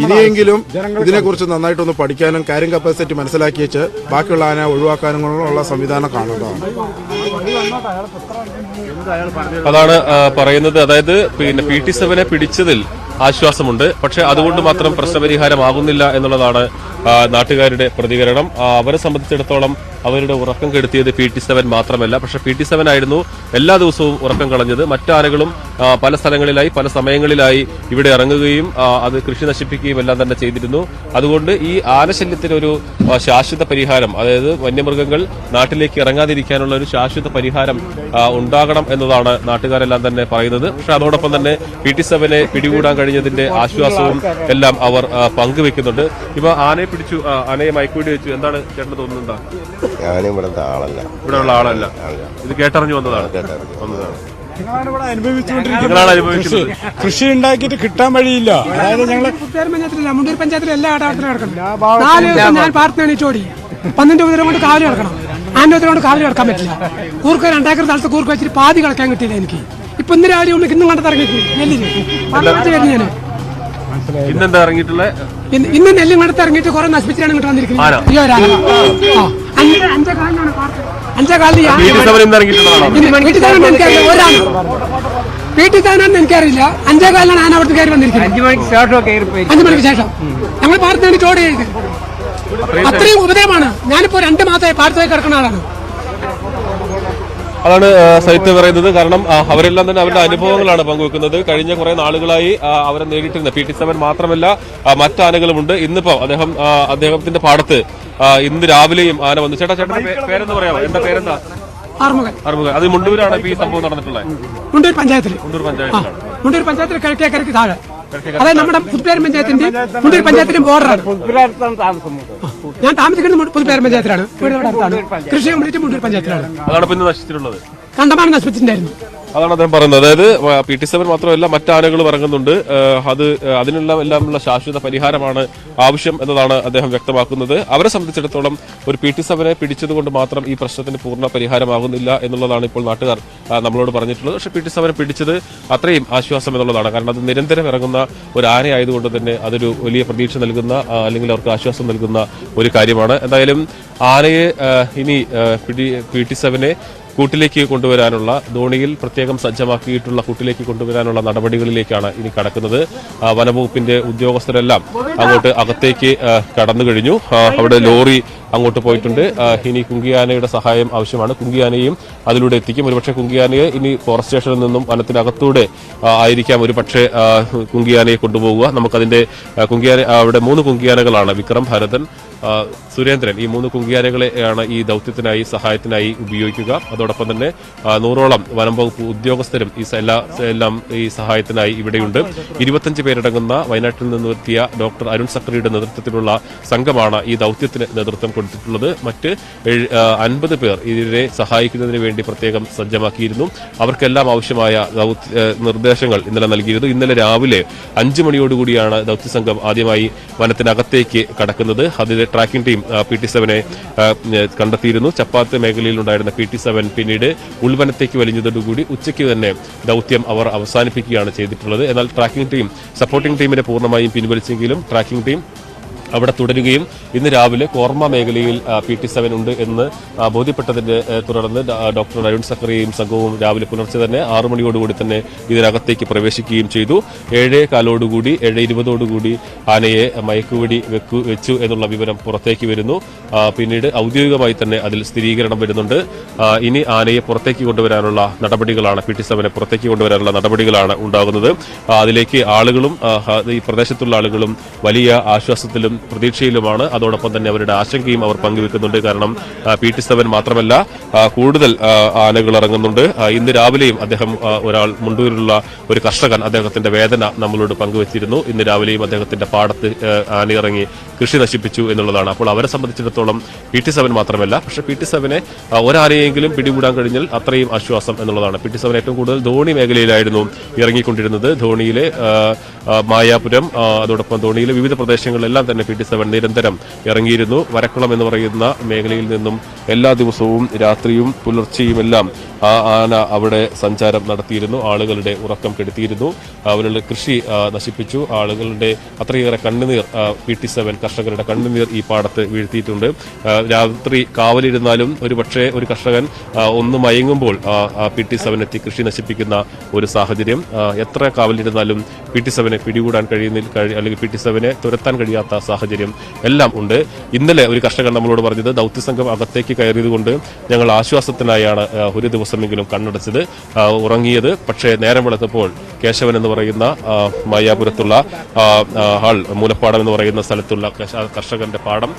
ഇനിയെങ്കിലും ഇതിനെക്കുറിച്ച് നന്നായിട്ടൊന്ന് പഠിക്കാനും കാര്യം കപ്പാസിറ്റി മനസ്സിലാക്കി വെച്ച് ബാക്കിയുള്ള ആന ഒഴിവാക്കാനും ഉള്ള സംവിധാനം കാണേണ്ടതാണ്. അതാണ് പറയുന്നത്. അതായത് പിന്നെ PT7നെ പിടിച്ചതിൽ ആശ്വാസമുണ്ട്, പക്ഷെ അതുകൊണ്ട് മാത്രം പ്രശ്നപരിഹാരമാകുന്നില്ല എന്നുള്ളതാണ് നാട്ടുകാരുടെ പ്രതികരണം. അവരെ സംബന്ധിച്ചിടത്തോളം അവരുടെ ഉറക്കം കെടുത്തിയത് PT7 മാത്രമല്ല, പക്ഷെ PT7 ആയിരുന്നു എല്ലാ ദിവസവും ഉറക്കം കളഞ്ഞത്. മറ്റാനകളും പല സ്ഥലങ്ങളിലായി പല സമയങ്ങളിലായി ഇവിടെ ഇറങ്ങുകയും അത് കൃഷി നശിപ്പിക്കുകയും എല്ലാം തന്നെ ചെയ്തിരുന്നു. അതുകൊണ്ട് ഈ ആനശല്യത്തിനൊരു ശാശ്വത പരിഹാരം, അതായത് വന്യമൃഗങ്ങൾ നാട്ടിലേക്ക് ഇറങ്ങാതിരിക്കാനുള്ള ഒരു ശാശ്വത പരിഹാരം ഉണ്ടാകണം എന്നതാണ് നാട്ടുകാരെല്ലാം തന്നെ പറയുന്നത്. പക്ഷെ അതോടൊപ്പം തന്നെ PT7 പിടികൂടാൻ കഴിഞ്ഞതിന്റെ ആശ്വാസവും എല്ലാം അവർ പങ്കുവെക്കുന്നുണ്ട്. ഇപ്പൊ ആനയെ പിടിച്ചു, ആനയെ മയക്കുവെടി വെച്ചു. എന്താണ് ചേട്ടന് തോന്നുന്നത്? ഞാനും ഇവിടുത്തെ ആളല്ല, ഇവിടെയുള്ള ആളല്ല, ഇത് കേട്ടറിഞ്ഞു വന്നതാണ്. നിങ്ങളാണ് അനുഭവിക്കുന്നത്. കൃഷി ഉണ്ടാക്കിയിട്ട് കിട്ടാൻ വഴിയില്ല. അതായത് ഞങ്ങള് മുണ്ടൂർ പഞ്ചായത്തിലെ എല്ലാ ആടാത്തിലും കിടക്കണം. 4 ദിവസം ഞാൻ പാർട്ടി ചോടി 12 കുതിര കൊണ്ട് കാവലി കിടക്കണം. 5 കൊണ്ട് കാവലി കിടക്കാൻ പറ്റില്ല. കൂർക്ക് 2 ഏക്കർ സ്ഥലത്ത് കൂർക്ക് വെച്ചിട്ട് പാതി കളിക്കാൻ കിട്ടിയില്ല എനിക്ക്. ഇപ്പൊ ഇന്ന് രാവിലെ ഉള്ളിൽ ഇന്നും കണ്ടത് ഇറങ്ങിയിട്ടില്ല. ഞാൻ ഇന്നെന്താ ഇറങ്ങിയിട്ടുള്ള ഇന്ന് നെല്ലും കണ്ടത്ത് ഇറങ്ങിയിട്ട് കുറെ നശിപ്പിച്ചാണ് ഇങ്ങോട്ട് വന്നിരിക്കുന്നത്. 5 കാലിന് വീട്ടിൽ താനാണെന്ന് എനിക്കറിയില്ല. 5 കാലിനാണ് ആന അവിടുത്തെ കയറി വന്നിരിക്കുന്നത്. 5 മണിക്ക് ശേഷം ഞങ്ങൾ പാർട്ടി ചോട് ചെയ്ത് അത്രയും ഉപദ്രവമാണ്. ഞാനിപ്പോ 2 മാസമായി പാർട്ടി കിടക്കുന്ന ആളാണ്. അതാണ് സഹിത്ത് പറയുന്നത്. കാരണം അവരെല്ലാം തന്നെ അവരുടെ അനുഭവങ്ങളാണ് പങ്കുവെക്കുന്നത്. കഴിഞ്ഞ കുറെ നാളുകളായി അവരെ നേരിട്ടിരുന്ന PT7 മാത്രമല്ല മറ്റാനകളുമുണ്ട്. ഇന്നിപ്പോ അദ്ദേഹത്തിന്റെ പാടത്ത് ഇന്ന് രാവിലെയും ആന വന്നു. ചേട്ടന്റെ പേരെന്ന് പറയാമോ? എന്റെ പേരെന്താ? ആറുമുഖൻ. അത് മുണ്ടൂരാണ് ഈ സംഭവം നടന്നിട്ടുള്ളത്. മുണ്ടൂർ പഞ്ചായത്തിൽ കിഴക്കേക്കരയ്ക്ക് താഴെ, അതായത് നമ്മുടെ പുതുപ്പേര് പഞ്ചായത്തിന്റെ മുണ്ടൂർ പഞ്ചായത്തിന്റെ ബോർഡറാണ്. ഞാൻ താമസിക്കുന്നത് പുതുപ്പേര് പഞ്ചായത്തിലാണ്. കൃഷി കംപ്ലീറ്റ് മുണ്ടൂർ പഞ്ചായത്തിലാണ്. അതാണ് പിന്നെ നശിച്ചിട്ടുള്ളത്. കണ്ടമാനം നശിപ്പിച്ചിട്ടുണ്ടായിരുന്നു. അതാണ് അദ്ദേഹം പറയുന്നത്. അതായത് PT7 മാത്രമല്ല മറ്റാനകളും ഇറങ്ങുന്നുണ്ട്. അതിനെല്ലാമുള്ള ശാശ്വത പരിഹാരമാണ് ആവശ്യം എന്നതാണ് അദ്ദേഹം വ്യക്തമാക്കുന്നത്. അവരെ സംബന്ധിച്ചിടത്തോളം ഒരു PT7 പിടിച്ചതുകൊണ്ട് മാത്രം ഈ പ്രശ്നത്തിന് പൂർണ്ണ പരിഹാരമാകുന്നില്ല എന്നുള്ളതാണ് ഇപ്പോൾ നാട്ടുകാർ നമ്മളോട് പറഞ്ഞിട്ടുള്ളത്. പക്ഷേ PT7 പിടിച്ചത് അത്രയും ആശ്വാസം എന്നുള്ളതാണ്. കാരണം അത് നിരന്തരം ഇറങ്ങുന്ന ഒരു ആനയായതുകൊണ്ട് തന്നെ അതൊരു വലിയ പ്രതീക്ഷ നൽകുന്ന, അല്ലെങ്കിൽ അവർക്ക് ആശ്വാസം നൽകുന്ന ഒരു കാര്യമാണ്. എന്തായാലും ആനയെ ഇനി PT7 കൂട്ടിലേക്ക് കൊണ്ടുവരാനുള്ള, ധോണിയിൽ പ്രത്യേകം സജ്ജമാക്കിയിട്ടുള്ള കൂട്ടിലേക്ക് കൊണ്ടുവരാനുള്ള നടപടികളിലേക്കാണ് ഇനി കടക്കുന്നത്. വനംവകുപ്പിന്റെ ഉദ്യോഗസ്ഥരെല്ലാം അങ്ങോട്ട് അകത്തേക്ക് കടന്നു കഴിഞ്ഞു. അവിടെ ലോറി അങ്ങോട്ട് പോയിട്ടുണ്ട്. ഇനി കുങ്കിയാനയുടെ സഹായം ആവശ്യമാണ്. കുങ്കിയാനയും അതിലൂടെ എത്തിക്കും. ഒരുപക്ഷെ കുങ്കിയാനയെ ഇനി ഫോറസ്റ്റ് സ്റ്റേഷനിൽ നിന്നും വനത്തിനകത്തൂടെ ആയിരിക്കാം ഒരുപക്ഷെ കുങ്കിയാനയെ കൊണ്ടുപോകുക. നമുക്കതിന്റെ അവിടെ 3 കുങ്കിയാനകളാണ്, വിക്രം, ഭരതൻ, സുരേന്ദ്രൻ. ഈ 3 കുങ്കിയാനകളെയാണ് ഈ ദൌത്യത്തിനായി, സഹായത്തിനായി ഉപയോഗിക്കുക. അതോടൊപ്പം തന്നെ 100ഓളം വനം വകുപ്പ് ഉദ്യോഗസ്ഥരും എല്ലാം ഈ സഹായത്തിനായി ഇവിടെയുണ്ട്. 25 പേരടങ്ങുന്ന വയനാട്ടിൽ നിന്നെത്തിയ ഡോക്ടർ അരുൺ സക്രിയുടെ നേതൃത്വത്തിലുള്ള സംഘമാണ് ഈ ദൌത്യത്തിന് നേതൃത്വം കൊടുത്തിട്ടുള്ളത്. മറ്റ് 50 പേർ ഇതിനെ സഹായിക്കുന്നതിന് വേണ്ടി പ്രത്യേകം സജ്ജമാക്കിയിരുന്നു. അവർക്കെല്ലാം ആവശ്യമായ നിർദ്ദേശങ്ങൾ ഇന്നലെ നൽകിയിരുന്നു. ഇന്നലെ രാവിലെ 5 മണിയോടുകൂടിയാണ് ദൌത്യസംഘം ആദ്യമായി വനത്തിനകത്തേക്ക് കടക്കുന്നത്. അതിലെ ട്രാക്കിംഗ് ടീം PT7 കണ്ടെത്തിയിരുന്നു. ചപ്പാത്ത് മേഖലയിൽ ഉണ്ടായിരുന്ന PT7 പിന്നീട് ഉൾവനത്തേക്ക് വലിഞ്ഞതോടുകൂടി ഉച്ചയ്ക്ക് തന്നെ ദൌത്യം അവർ അവസാനിപ്പിക്കുകയാണ് ചെയ്തിട്ടുള്ളത്. എന്നാൽ ട്രാക്കിംഗ് ടീം, സപ്പോർട്ടിംഗ് ടീമിനെ പൂർണ്ണമായും പിൻവലിച്ചെങ്കിലും ട്രാക്കിംഗ് ടീം അവിടെ തുടരുകയും ഇന്ന് രാവിലെ കോർമ മേഖലയിൽ PT7 ഉണ്ട് എന്ന് ബോധ്യപ്പെട്ടതിനെ തുടർന്ന് ഡോക്ടർ അരുൺ സക്രിയയും സംഘവും രാവിലെ പുലർച്ചെ തന്നെ 6 മണിയോടുകൂടി തന്നെ ഇതിനകത്തേക്ക് പ്രവേശിക്കുകയും ചെയ്തു. 7:15 7:20 ആനയെ മയക്കുവെടി വെച്ചു എന്നുള്ള വിവരം പുറത്തേക്ക് വരുന്നു. പിന്നീട് ഔദ്യോഗികമായി തന്നെ അതിൽ സ്ഥിരീകരണം വരുന്നുണ്ട്. ഇനി ആനയെ പുറത്തേക്ക് കൊണ്ടുവരാനുള്ള നടപടികളാണ്, PT7 പുറത്തേക്ക് കൊണ്ടുവരാനുള്ള നടപടികളാണ് ഉണ്ടാകുന്നത്. അതിലേക്ക് ആളുകളും ഈ പ്രദേശത്തുള്ള ആളുകളും വലിയ ആശ്വാസത്തിലും പ്രതീക്ഷയിലുമാണ്. അതോടൊപ്പം തന്നെ അവരുടെ ആശങ്കയും അവർ പങ്കുവെക്കുന്നുണ്ട്. കാരണം PT7 മാത്രമല്ല കൂടുതൽ ആനകൾ ഇറങ്ങുന്നുണ്ട്. ഇന്ന് രാവിലെയും ഒരാൾ മുണ്ടൂരിലുള്ള ഒരു കർഷകൻ അദ്ദേഹത്തിന്റെ വേദന നമ്മളോട് പങ്കുവച്ചിരുന്നു. ഇന്ന് രാവിലെയും അദ്ദേഹത്തിന്റെ പാടത്ത് ആനയിറങ്ങി കൃഷി നശിപ്പിച്ചു എന്നുള്ളതാണ്. അപ്പോൾ അവരെ സംബന്ധിച്ചിടത്തോളം PT7 മാത്രമല്ല, പക്ഷേ PT7 ഒരാനയെങ്കിലും പിടികൂടാൻ കഴിഞ്ഞാൽ അത്രയും ആശ്വാസം എന്നുള്ളതാണ്. PT7 ഏറ്റവും കൂടുതൽ ധോണി മേഖലയിലായിരുന്നു ഇറങ്ങിക്കൊണ്ടിരുന്നത്. ധോണിയിലെ മായാപുരം, അതോടൊപ്പം ധോണിയിലെ വിവിധ പ്രദേശങ്ങളിലെല്ലാം തന്നെ PT7 നിരന്തരം ഇറങ്ങിയിരുന്നു. വരക്കുളം എന്ന് പറയുന്ന മേഖലയിൽ നിന്നും എല്ലാ ദിവസവും രാത്രിയും പുലർച്ചെയുമെല്ലാം ആ ആന അവിടെ സഞ്ചാരം നടത്തിയിരുന്നു. ആളുകളുടെ ഉറക്കം കെടുത്തിയിരുന്നു. അവരുടെ കൃഷി നശിപ്പിച്ചു. ആളുകളുടെ അത്രയേറെ കണ്ണുനീർ, PT7 കർഷകരുടെ കണ്ണുനീർ ഈ പാടത്ത് വീഴ്ത്തിയിട്ടുണ്ട്. രാത്രി കാവലിരുന്നാലും ഒരുപക്ഷെ ഒരു കർഷകൻ ഒന്ന് മയങ്ങുമ്പോൾ PT7 എത്തി കൃഷി നശിപ്പിക്കുന്ന ഒരു സാഹചര്യം. എത്ര കാവലിരുന്നാലും PT7 പിടികൂടാൻ അല്ലെങ്കിൽ PT7 തുരത്താൻ കഴിയാത്ത സാഹചര്യം എല്ലാം ഉണ്ട്. ഇന്നലെ ഒരു കർഷകൻ നമ്മളോട് പറഞ്ഞത് ദൗത്യസംഘം അകത്തേക്ക് കയറിയത് കൊണ്ട് ഞങ്ങൾ ആശ്വാസത്തിനായാണ് ഒരു ദിവസമെങ്കിലും കണ്ണടച്ചത്, ഉറങ്ങിയത്. പക്ഷേ നേരം വെളുത്തപ്പോൾ കേശവൻ എന്ന് പറയുന്ന മായാപുരത്തുള്ള ആൾ മൂലപ്പാടം എന്ന് പറയുന്ന സ്ഥലത്തുള്ള കർഷകന്റെ പാടം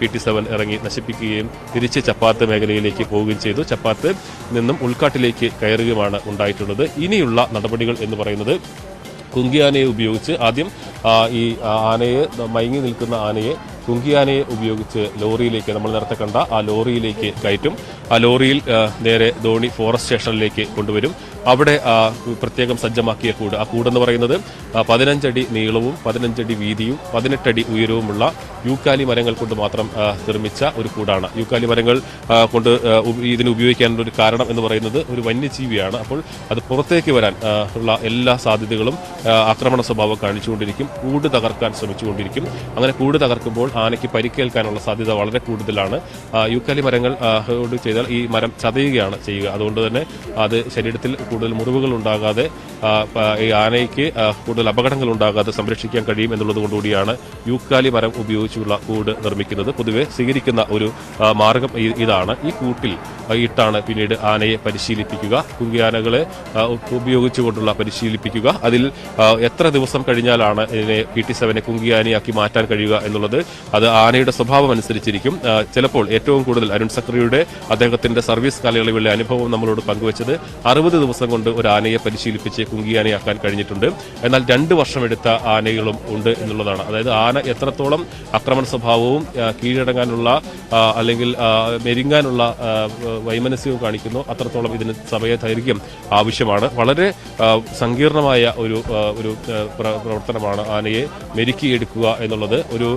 PT7 ഇറങ്ങി നശിപ്പിക്കുകയും തിരിച്ച് ചപ്പാത്ത് മേഖലയിലേക്ക് പോവുകയും ചെയ്തു. ചപ്പാത്ത് നിന്നും ഉൾക്കാട്ടിലേക്ക് കയറുകയുമാണ് ഉണ്ടായിട്ടുള്ളത്. ഇനിയുള്ള നടപടികൾ എന്ന് പറയുന്നത് കുങ്കിയാനയെ ഉപയോഗിച്ച് ആദ്യം ഈ ആനയെ മയങ്ങി നിൽക്കുന്ന ആനയെ കുങ്കിയാനയെ ഉപയോഗിച്ച് ലോറിയിലേക്ക്, നമ്മൾ നേരത്തെ കണ്ട ആ ലോറിയിലേക്ക് കയറ്റും. ആ ലോറിയിൽ നേരെ ധോണി ഫോറസ്റ്റ് സ്റ്റേഷനിലേക്ക് കൊണ്ടുവരും. അവിടെ പ്രത്യേകം സജ്ജമാക്കിയ കൂട്, ആ കൂടെന്ന് പറയുന്നത് 15 അടി നീളവും 15 അടി വീതിയും 18 അടി ഉയരവുമുള്ള യൂക്കാലി മരങ്ങൾ കൊണ്ട് മാത്രം നിർമ്മിച്ച ഒരു കൂടാണ്. യൂക്കാലി മരങ്ങൾ കൊണ്ട് ഇതിന് ഉപയോഗിക്കാനുള്ള ഒരു കാരണം എന്ന് പറയുന്നത് ഒരു വന്യജീവിയാണ്. അപ്പോൾ അത് പുറത്തേക്ക് വരാൻ ഉള്ള എല്ലാ സാധ്യതകളും ആക്രമണ സ്വഭാവം കാണിച്ചുകൊണ്ടിരിക്കും. കൂട് തകർക്കാൻ ശ്രമിച്ചുകൊണ്ടിരിക്കും. അങ്ങനെ കൂട് തകർക്കുമ്പോൾ ആനയ്ക്ക് പരിക്കേൽക്കാനുള്ള സാധ്യത വളരെ കൂടുതലാണ്. യൂക്കാലി മരങ്ങൾ ചെയ്താൽ ഈ മരം ചതയുകയാണ് ചെയ്യുക. അതുകൊണ്ട് തന്നെ അത് ശരീരത്തിൽ കൂടുതൽ മുറിവുകൾ ഉണ്ടാകാതെ ഈ ആനയ്ക്ക് കൂടുതൽ അപകടങ്ങൾ ഉണ്ടാകാതെ സംരക്ഷിക്കാൻ കഴിയും എന്നുള്ളത് കൊണ്ടുകൂടിയാണ് യൂക്കാലി മരം ഉപയോഗിച്ചുള്ള കൂട് നിർമ്മിക്കുന്നത്. പൊതുവെ സ്വീകരിക്കുന്ന ഒരു മാർഗം ഇതാണ്. ഈ കൂട്ടിൽ ഇട്ടാണ് പിന്നീട് ആനയെ പരിശീലിപ്പിക്കുക, കുങ്കിയാനകളെ ഉപയോഗിച്ചുകൊണ്ടുള്ള പരിശീലിപ്പിക്കുക. അതിൽ എത്ര ദിവസം കഴിഞ്ഞാലാണ് ഇതിനെ PT7 കുങ്കിയാനയാക്കി മാറ്റാൻ കഴിയുക എന്നുള്ളത് അത് ആനയുടെ സ്വഭാവം അനുസരിച്ചിരിക്കും. ചിലപ്പോൾ ഏറ്റവും കൂടുതൽ അരുൺ സക്രിയുടെ അദ്ദേഹത്തിന്റെ സർവീസ് കാലയളവിലെ അനുഭവം നമ്മളോട് പങ്കുവച്ചത് 60 ദിവസം കൊണ്ട് ഒരു ആനയെ പരിശീലിപ്പിച്ച് കുങ്കിയാനയാക്കാൻ കഴിഞ്ഞിട്ടുണ്ട്. എന്നാൽ 2 വർഷമെടുത്ത ആനകളും ഉണ്ട് എന്നുള്ളതാണ്. അതായത് ആന എത്രത്തോളം ആക്രമണ സ്വഭാവവും കീഴടങ്ങാനുള്ള അല്ലെങ്കിൽ മെരുങ്ങാനുള്ള വൈമനസ്യവും കാണിക്കുന്നു, അത്രത്തോളം ഇതിന് സമയദൈർഘ്യം ആവശ്യമാണ്. വളരെ സങ്കീർണമായ ഒരു പ്രവർത്തനമാണ് ആനയെ മെരുക്കിയെടുക്കുക എന്നുള്ളത്. ഒരു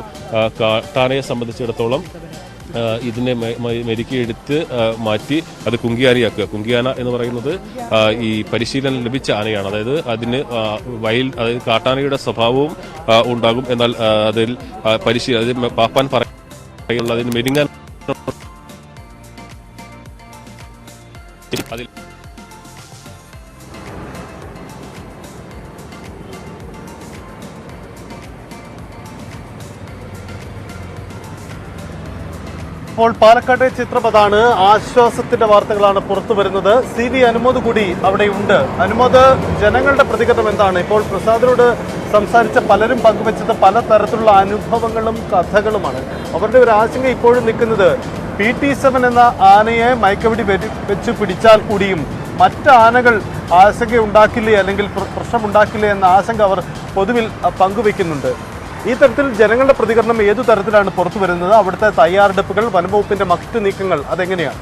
കാട്ടാനയെ സംബന്ധിച്ചിടത്തോളം ഇതിനെ മെരുക്കിയെടുത്ത് മാറ്റി അത് കുങ്കിയാനയാക്കുക. കുങ്കിയാന എന്ന് പറയുന്നത് ഈ പരിശീലനം ലഭിച്ച ആനയാണ്. അതായത് അതിന് അതായത് കാട്ടാനയുടെ സ്വഭാവവും ഉണ്ടാകും. എന്നാൽ അതിൽ പാപ്പാൻ പറയുള്ള അതിന് മെരുങ്ങാൻ അതിൽ ഇപ്പോൾ പാലക്കാട്ടെ ചിത്രം അതാണ്. ആശ്വാസത്തിന്റെ വാർത്തകളാണ് പുറത്തു വരുന്നത്. CV അനുമോദ് കൂടി അവിടെയുണ്ട്. അനുമോദ്, ജനങ്ങളുടെ പ്രതികരണം എന്താണ്? ഇപ്പോൾ പ്രസാദിനോട് സംസാരിച്ച പലരും പങ്കുവെച്ചത് പല തരത്തിലുള്ള അനുഭവങ്ങളും കഥകളുമാണ്. അവരുടെ ഒരു ആശങ്ക ഇപ്പോഴും നിൽക്കുന്നത് PT7 എന്ന ആനയെ മയക്കവെടി വെച്ച് പിടിച്ചാൽ കൂടിയും മറ്റ് ആനകൾ ആശങ്കയുണ്ടാക്കില്ലേ അല്ലെങ്കിൽ പ്രശ്നമുണ്ടാക്കില്ലേ എന്ന ആശങ്ക അവർ പൊതുവിൽ പങ്കുവെക്കുന്നുണ്ട്. ഈ തരത്തിൽ ജനങ്ങളുടെ പ്രതികരണം ഏതു തരത്തിലാണ് പുറത്തു വരുന്നത്? അവിടുത്തെ തയ്യാറെടുപ്പുകൾ, വനംവകുപ്പിന്റെ മറ്റ് നീക്കങ്ങൾ അതെങ്ങനെയാണ്?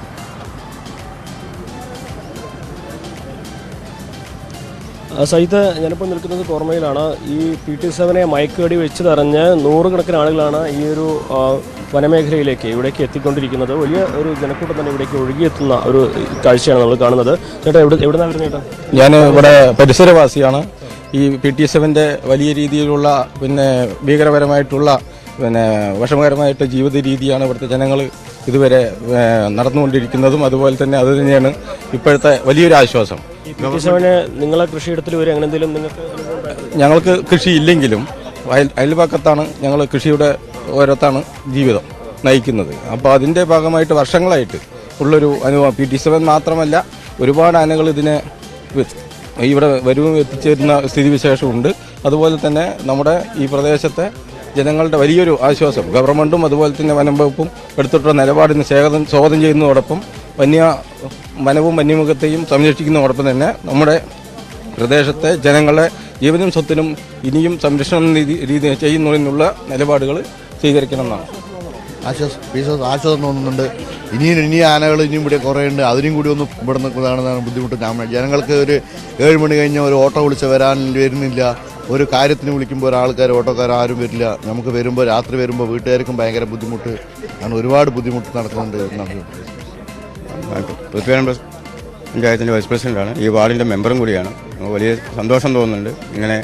സഹിത്ത് ഞാനിപ്പോൾ നിൽക്കുന്നത് കോർമയിലാണ്. ഈ PT7 മയക്കുവെടി വെച്ച് തറഞ്ഞ് 100 കണക്കിന് ആളുകളാണ് ഈ ഒരു വനമേഖലയിലേക്ക് ഇവിടേക്ക് എത്തിക്കൊണ്ടിരിക്കുന്നത്. വലിയ ഒരു ജനക്കൂട്ടം തന്നെ ഇവിടേക്ക് ഒഴുകിയെത്തുന്ന ഒരു കാഴ്ചയാണ് നമ്മൾ കാണുന്നത്. ചേട്ടാ, എവിടുന്നാണ് വരുന്നത് ചേട്ടാ? ഞാൻ ഇവിടെ പരിസരവാസിയാണ്. ഈ PT7 വലിയ രീതിയിലുള്ള ഭീകരപരമായിട്ടുള്ള വിഷമകരമായിട്ട് ജീവിത രീതിയാണ് ഇവിടുത്തെ ജനങ്ങൾ ഇതുവരെ നടന്നുകൊണ്ടിരിക്കുന്നതും. അതുപോലെ തന്നെ അത് തന്നെയാണ് ഇപ്പോഴത്തെ വലിയൊരു ആശ്വാസം. PT7 നിങ്ങളെ കൃഷിയിടത്തിൽ വരെ അങ്ങനെ എന്തെങ്കിലും ഞങ്ങൾക്ക് കൃഷിയില്ലെങ്കിലും അയൽപക്കത്താണ് ഞങ്ങൾ കൃഷിയുടെ ഓരത്താണ് ജീവിതം നയിക്കുന്നത്. അപ്പോൾ അതിൻ്റെ ഭാഗമായിട്ട് വർഷങ്ങളായിട്ട് ഉള്ളൊരു അനുഭവം. PT7 മാത്രമല്ല, ഒരുപാട് ആനകൾ ഇതിനെ ഇവിടെ വരവും എത്തിച്ചേരുന്ന സ്ഥിതിവിശേഷമുണ്ട്. അതുപോലെ തന്നെ നമ്മുടെ ഈ പ്രദേശത്തെ ജനങ്ങളുടെ വലിയൊരു ആശ്വാസം ഗവൺമെൻറ്റും അതുപോലെ തന്നെ വനം വകുപ്പും എടുത്തിട്ടുള്ള നിലപാടിന് സ്വാഗതം ചെയ്യുന്നതോടൊപ്പം വനവും വന്യമൃഗത്തെയും സംരക്ഷിക്കുന്നതോടൊപ്പം തന്നെ നമ്മുടെ പ്രദേശത്തെ ജനങ്ങളുടെ ജീവനും സ്വത്തിനും ഇനിയും സംരക്ഷണം ചെയ്യുന്നതിനുള്ള നിലപാടുകൾ സ്വീകരിക്കണമെന്നാണ്. ആശ്വാസം തോന്നുന്നുണ്ട്. ഇനി ആനകൾ ഇനിയും ഇവിടെ കുറേ ഉണ്ട്. അതിനും കൂടി ഒന്ന് ഇവിടെ നിൽക്കുന്നതാണ് ബുദ്ധിമുട്ട്. ജനങ്ങൾക്ക് ഒരു 7 മണി കഴിഞ്ഞാൽ ഒരു ഓട്ടോ വിളിച്ച് വരുന്നില്ല. ഒരു കാര്യത്തിന് വിളിക്കുമ്പോൾ ഒരാൾക്കാർ ഓട്ടോക്കാരും വരില്ല. നമുക്ക് വരുമ്പോൾ രാത്രി വരുമ്പോൾ വീട്ടുകാർക്കും ഭയങ്കര ബുദ്ധിമുട്ട് ആണ്. ഒരുപാട് ബുദ്ധിമുട്ട് നടക്കുന്നുണ്ട്. പഞ്ചായത്തിൻ്റെ വൈസ് പ്രസിഡൻ്റാണ്, ഈ വാർഡിൻ്റെ മെമ്പറും കൂടിയാണ്. വലിയ സന്തോഷം തോന്നുന്നുണ്ട്. ഇങ്ങനെ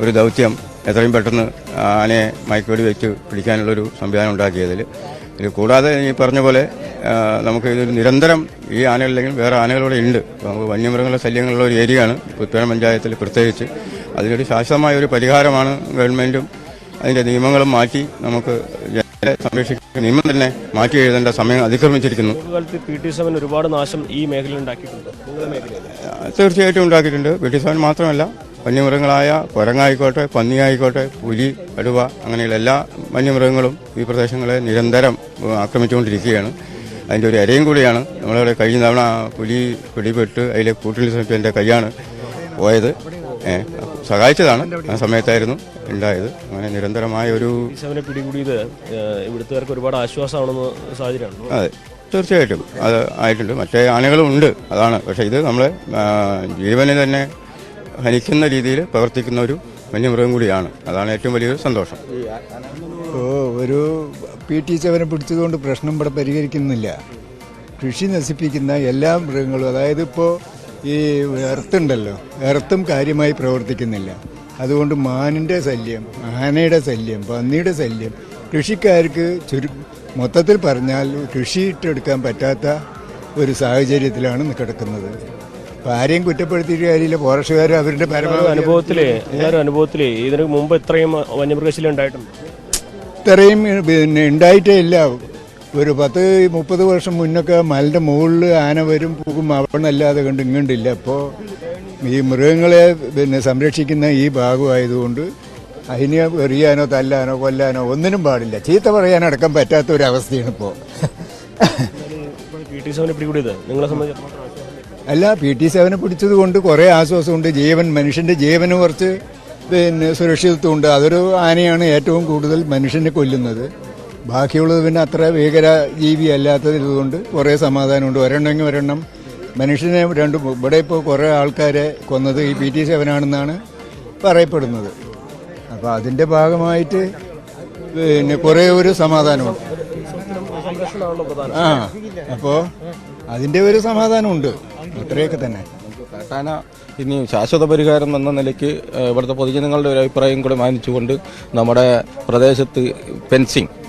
ഒരു ദൗത്യം എത്രയും പെട്ടെന്ന് ആനയെ മയക്കുവെടി വെച്ച് പിടിക്കാനുള്ളൊരു സംവിധാനം ഉണ്ടാക്കിയതിൽ. ഇത് കൂടാതെ ഈ പറഞ്ഞ പോലെ നമുക്ക് ഇതൊരു നിരന്തരം ഈ ആനകളില്ലെങ്കിൽ വേറെ ആനകളിവിടെ ഉണ്ട്. നമുക്ക് വന്യമൃഗങ്ങളുടെ ശല്യങ്ങളുള്ള ഒരു ഏരിയയാണ് പുത്തൂരം പഞ്ചായത്തിൽ പ്രത്യേകിച്ച്. അതിനൊരു ശാശ്വതമായ ഒരു പരിഹാരമാണ് ഗവൺമെൻറ്റും അതിൻ്റെ നിയമങ്ങളും മാറ്റി നമുക്ക് സംരക്ഷിക്കുന്ന നിയമം തന്നെ മാറ്റി എഴുതേണ്ട സമയം അതിക്രമിച്ചിരിക്കുന്നു. PT7 ഒരുപാട് നാശം ഈ മേഖലയിൽ ഉണ്ടാക്കിയിട്ടുണ്ട്. തീർച്ചയായിട്ടും ഉണ്ടാക്കിയിട്ടുണ്ട്. PT7 മാത്രമല്ല, വന്യമൃഗങ്ങളായ കുരങ്ങായിക്കോട്ടെ, പന്നിയായിക്കോട്ടെ, പുലി, കടുവ, അങ്ങനെയുള്ള എല്ലാ വന്യമൃഗങ്ങളും ഈ പ്രദേശങ്ങളെ നിരന്തരം ആക്രമിച്ചുകൊണ്ടിരിക്കുകയാണ്. അതിൻ്റെ ഒരു ഇരയും കൂടിയാണ്. നമ്മളിവിടെ കഴിഞ്ഞ തവണ പുലി പിടിപെട്ട് അതിലെ കൂട്ടിൽ എൻ്റെ കൈയാണ് പോയത്. സഹായിച്ചതാണ്, ആ സമയത്തായിരുന്നു ഉണ്ടായത്. അങ്ങനെ നിരന്തരമായ ഒരു പിടികൂടിയത് ഇവിടുത്തുകാർക്ക് ഒരുപാട് ആശ്വാസമാണെന്ന് സാഹചര്യമാണ്. അതെ, തീർച്ചയായിട്ടും അത് ആയിട്ടുണ്ട്. മറ്റേ ആനകളും ഉണ്ട്, അതാണ്. പക്ഷേ ഇത് നമ്മളെ ജീവനെ തന്നെ ഹനിക്കുന്ന രീതിയിൽ പ്രവർത്തിക്കുന്ന ഒരു വന്യമൃഗം കൂടിയാണ്. അതാണ് ഏറ്റവും വലിയൊരു സന്തോഷം. ഒരു PT7 പിടിച്ചതുകൊണ്ട് പ്രശ്നം ഇവിടെ പരിഹരിക്കുന്നില്ല. കൃഷി നശിപ്പിക്കുന്ന എല്ലാ മൃഗങ്ങളും, അതായത് ഇപ്പോൾ ഈ എർത്തുണ്ടല്ലോ, എർത്തും കാര്യമായി പ്രവർത്തിക്കുന്നില്ല. അതുകൊണ്ട് മാനിൻ്റെ ശല്യം, ആനയുടെ ശല്യം, പന്നിയുടെ ശല്യം, കൃഷിക്കാർക്ക് മൊത്തത്തിൽ പറഞ്ഞാൽ കൃഷിയിട്ടെടുക്കാൻ പറ്റാത്ത ഒരു സാഹചര്യത്തിലാണ് കിടക്കുന്നത്. അപ്പോൾ ആരെയും കുറ്റപ്പെടുത്തിയിട്ട് കാര്യമില്ല. ഫോറസ്റ്റുകാർ അവരുടെ അനുഭവത്തിലേ ഇതിന് മുമ്പ് ഇത്രയും വന്യമൃഗശല്യം ഉണ്ടായിട്ടുണ്ട്? ഇത്രയും പിന്നെ ഉണ്ടായിട്ടേ ഇല്ല. ഒരു 10-30 വർഷം മുന്നൊക്കെ മലൻ്റെ മുകളിൽ ആന വരും പോകും, അവിടെന്നല്ലാതെ കണ്ട് ഇങ്ങണ്ടില്ല. അപ്പോൾ ഈ മൃഗങ്ങളെ പിന്നെ സംരക്ഷിക്കുന്ന ഈ ഭാഗമായതുകൊണ്ട് അതിനെ എറിയാനോ തല്ലാനോ കൊല്ലാനോ ഒന്നിനും പാടില്ല. ചീത്ത പറയാനടക്കം പറ്റാത്ത ഒരവസ്ഥയാണ് ഇപ്പോൾ. അല്ല, PT7 പിടിച്ചത് കൊണ്ട് കുറേ ആശ്വാസമുണ്ട്. മനുഷ്യൻ്റെ ജീവന് കുറച്ച് പിന്നെ സുരക്ഷിതത്വമുണ്ട്. അതൊരു ആനയാണ് ഏറ്റവും കൂടുതൽ മനുഷ്യനെ കൊല്ലുന്നത്. ബാക്കിയുള്ളത് പിന്നെ അത്ര ഭീകര ജീവി അല്ലാത്തതുകൊണ്ട് കുറേ സമാധാനമുണ്ട്. ഒരെണ്ണം മനുഷ്യനെ ഇവിടെ ഇപ്പോൾ കുറേ ആൾക്കാരെ കൊന്നത് ഈ PT7 ആണെന്നാണ് പറയപ്പെടുന്നത്. അപ്പോൾ അതിൻ്റെ ഭാഗമായിട്ട് പിന്നെ കുറേ ഒരു സമാധാനമുണ്ട്. അപ്പോൾ അതിൻ്റെ ഒരു സമാധാനമുണ്ട്. അത്രയൊക്കെ തന്നെ. കാട്ടാന ഇനി ശാശ്വത പരിഹാരം എന്ന നിലയ്ക്ക് ഇവിടുത്തെ പൊതുജനങ്ങളുടെ ഒരു അഭിപ്രായം കൂടെ മാനിച്ചുകൊണ്ട് നമ്മുടെ പ്രദേശത്ത്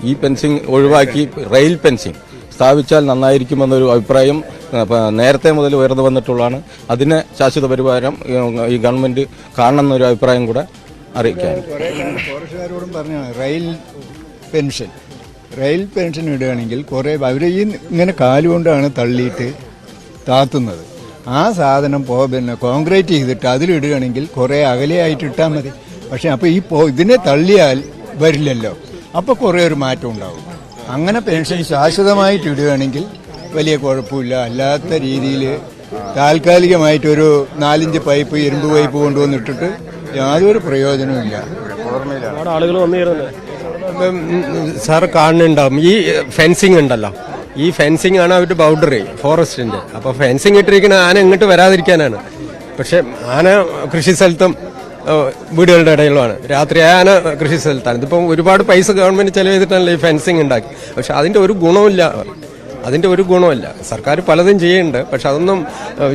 ഈ ഫെൻസിങ് ഒഴിവാക്കി റെയിൽ ഫെൻസിങ് സ്ഥാപിച്ചാൽ നന്നായിരിക്കുമെന്നൊരു അഭിപ്രായം നേരത്തെ മുതൽ ഉയർന്നു വന്നിട്ടുള്ളതാണ്. അതിന് ശാശ്വത പരിഹാരം ഈ ഗവൺമെൻറ് കാണണമെന്നൊരു അഭിപ്രായം കൂടെ അറിയിക്കാൻ ഫോറസ്റ്റുകാരോടും പറഞ്ഞാണ് റെയിൽ പെൻഷൻ ഇടുകയാണെങ്കിൽ കുറേ അവർ ഈ ഇങ്ങനെ കാലുകൊണ്ടാണ് തള്ളിയിട്ട് താത്തുന്നത്. ആ സാധനം പിന്നെ കോൺക്രീറ്റ് ചെയ്തിട്ട് അതിലിടുകയാണെങ്കിൽ കുറേ അകലെയായിട്ട് ഇട്ടാൽ മതി. പക്ഷേ അപ്പോൾ ഇതിനെ തള്ളിയാൽ വരില്ലല്ലോ, അപ്പോൾ കുറേ ഒരു മാറ്റം ഉണ്ടാവും. അങ്ങനെ പെൻഷൻ ശാശ്വതമായിട്ട് ഇടുകയാണെങ്കിൽ വലിയ കുഴപ്പമില്ല. അല്ലാത്ത രീതിയിൽ താൽക്കാലികമായിട്ടൊരു 4-5 പൈപ്പ്, ഇരുമ്പ് പൈപ്പ് കൊണ്ടുവന്നിട്ടിട്ട് യാതൊരു പ്രയോജനവുമില്ല. ആളുകൾ വന്നിരുന്നത് സാർ കാണുന്നുണ്ടാവും. ഈ ഫെൻസിങ് ഉണ്ടല്ലോ, ഈ ഫെൻസിങ് ആണ് അവരുടെ ബൗണ്ടറി ഫോറസ്റ്റിന്റെ. അപ്പോൾ ഫെൻസിങ് ഇട്ടിരിക്കുന്ന ആന ഇങ്ങോട്ട് വരാതിരിക്കാനാണ്. പക്ഷെ ആന കൃഷി സ്ഥലത്തും വീടുകളുടെ ഇടയിലുമാണ്. രാത്രി ആന കൃഷി സ്ഥലത്താണ്. ഇതിപ്പം ഒരുപാട് പൈസ ഗവൺമെന്റ് ചെലവ് ചെയ്തിട്ടാണല്ലോ ഈ ഫെൻസിങ് ഉണ്ടാക്കി. പക്ഷെ അതിന്റെ ഒരു ഗുണമില്ല. സർക്കാർ പലതും ചെയ്യുന്നുണ്ട്, പക്ഷെ അതൊന്നും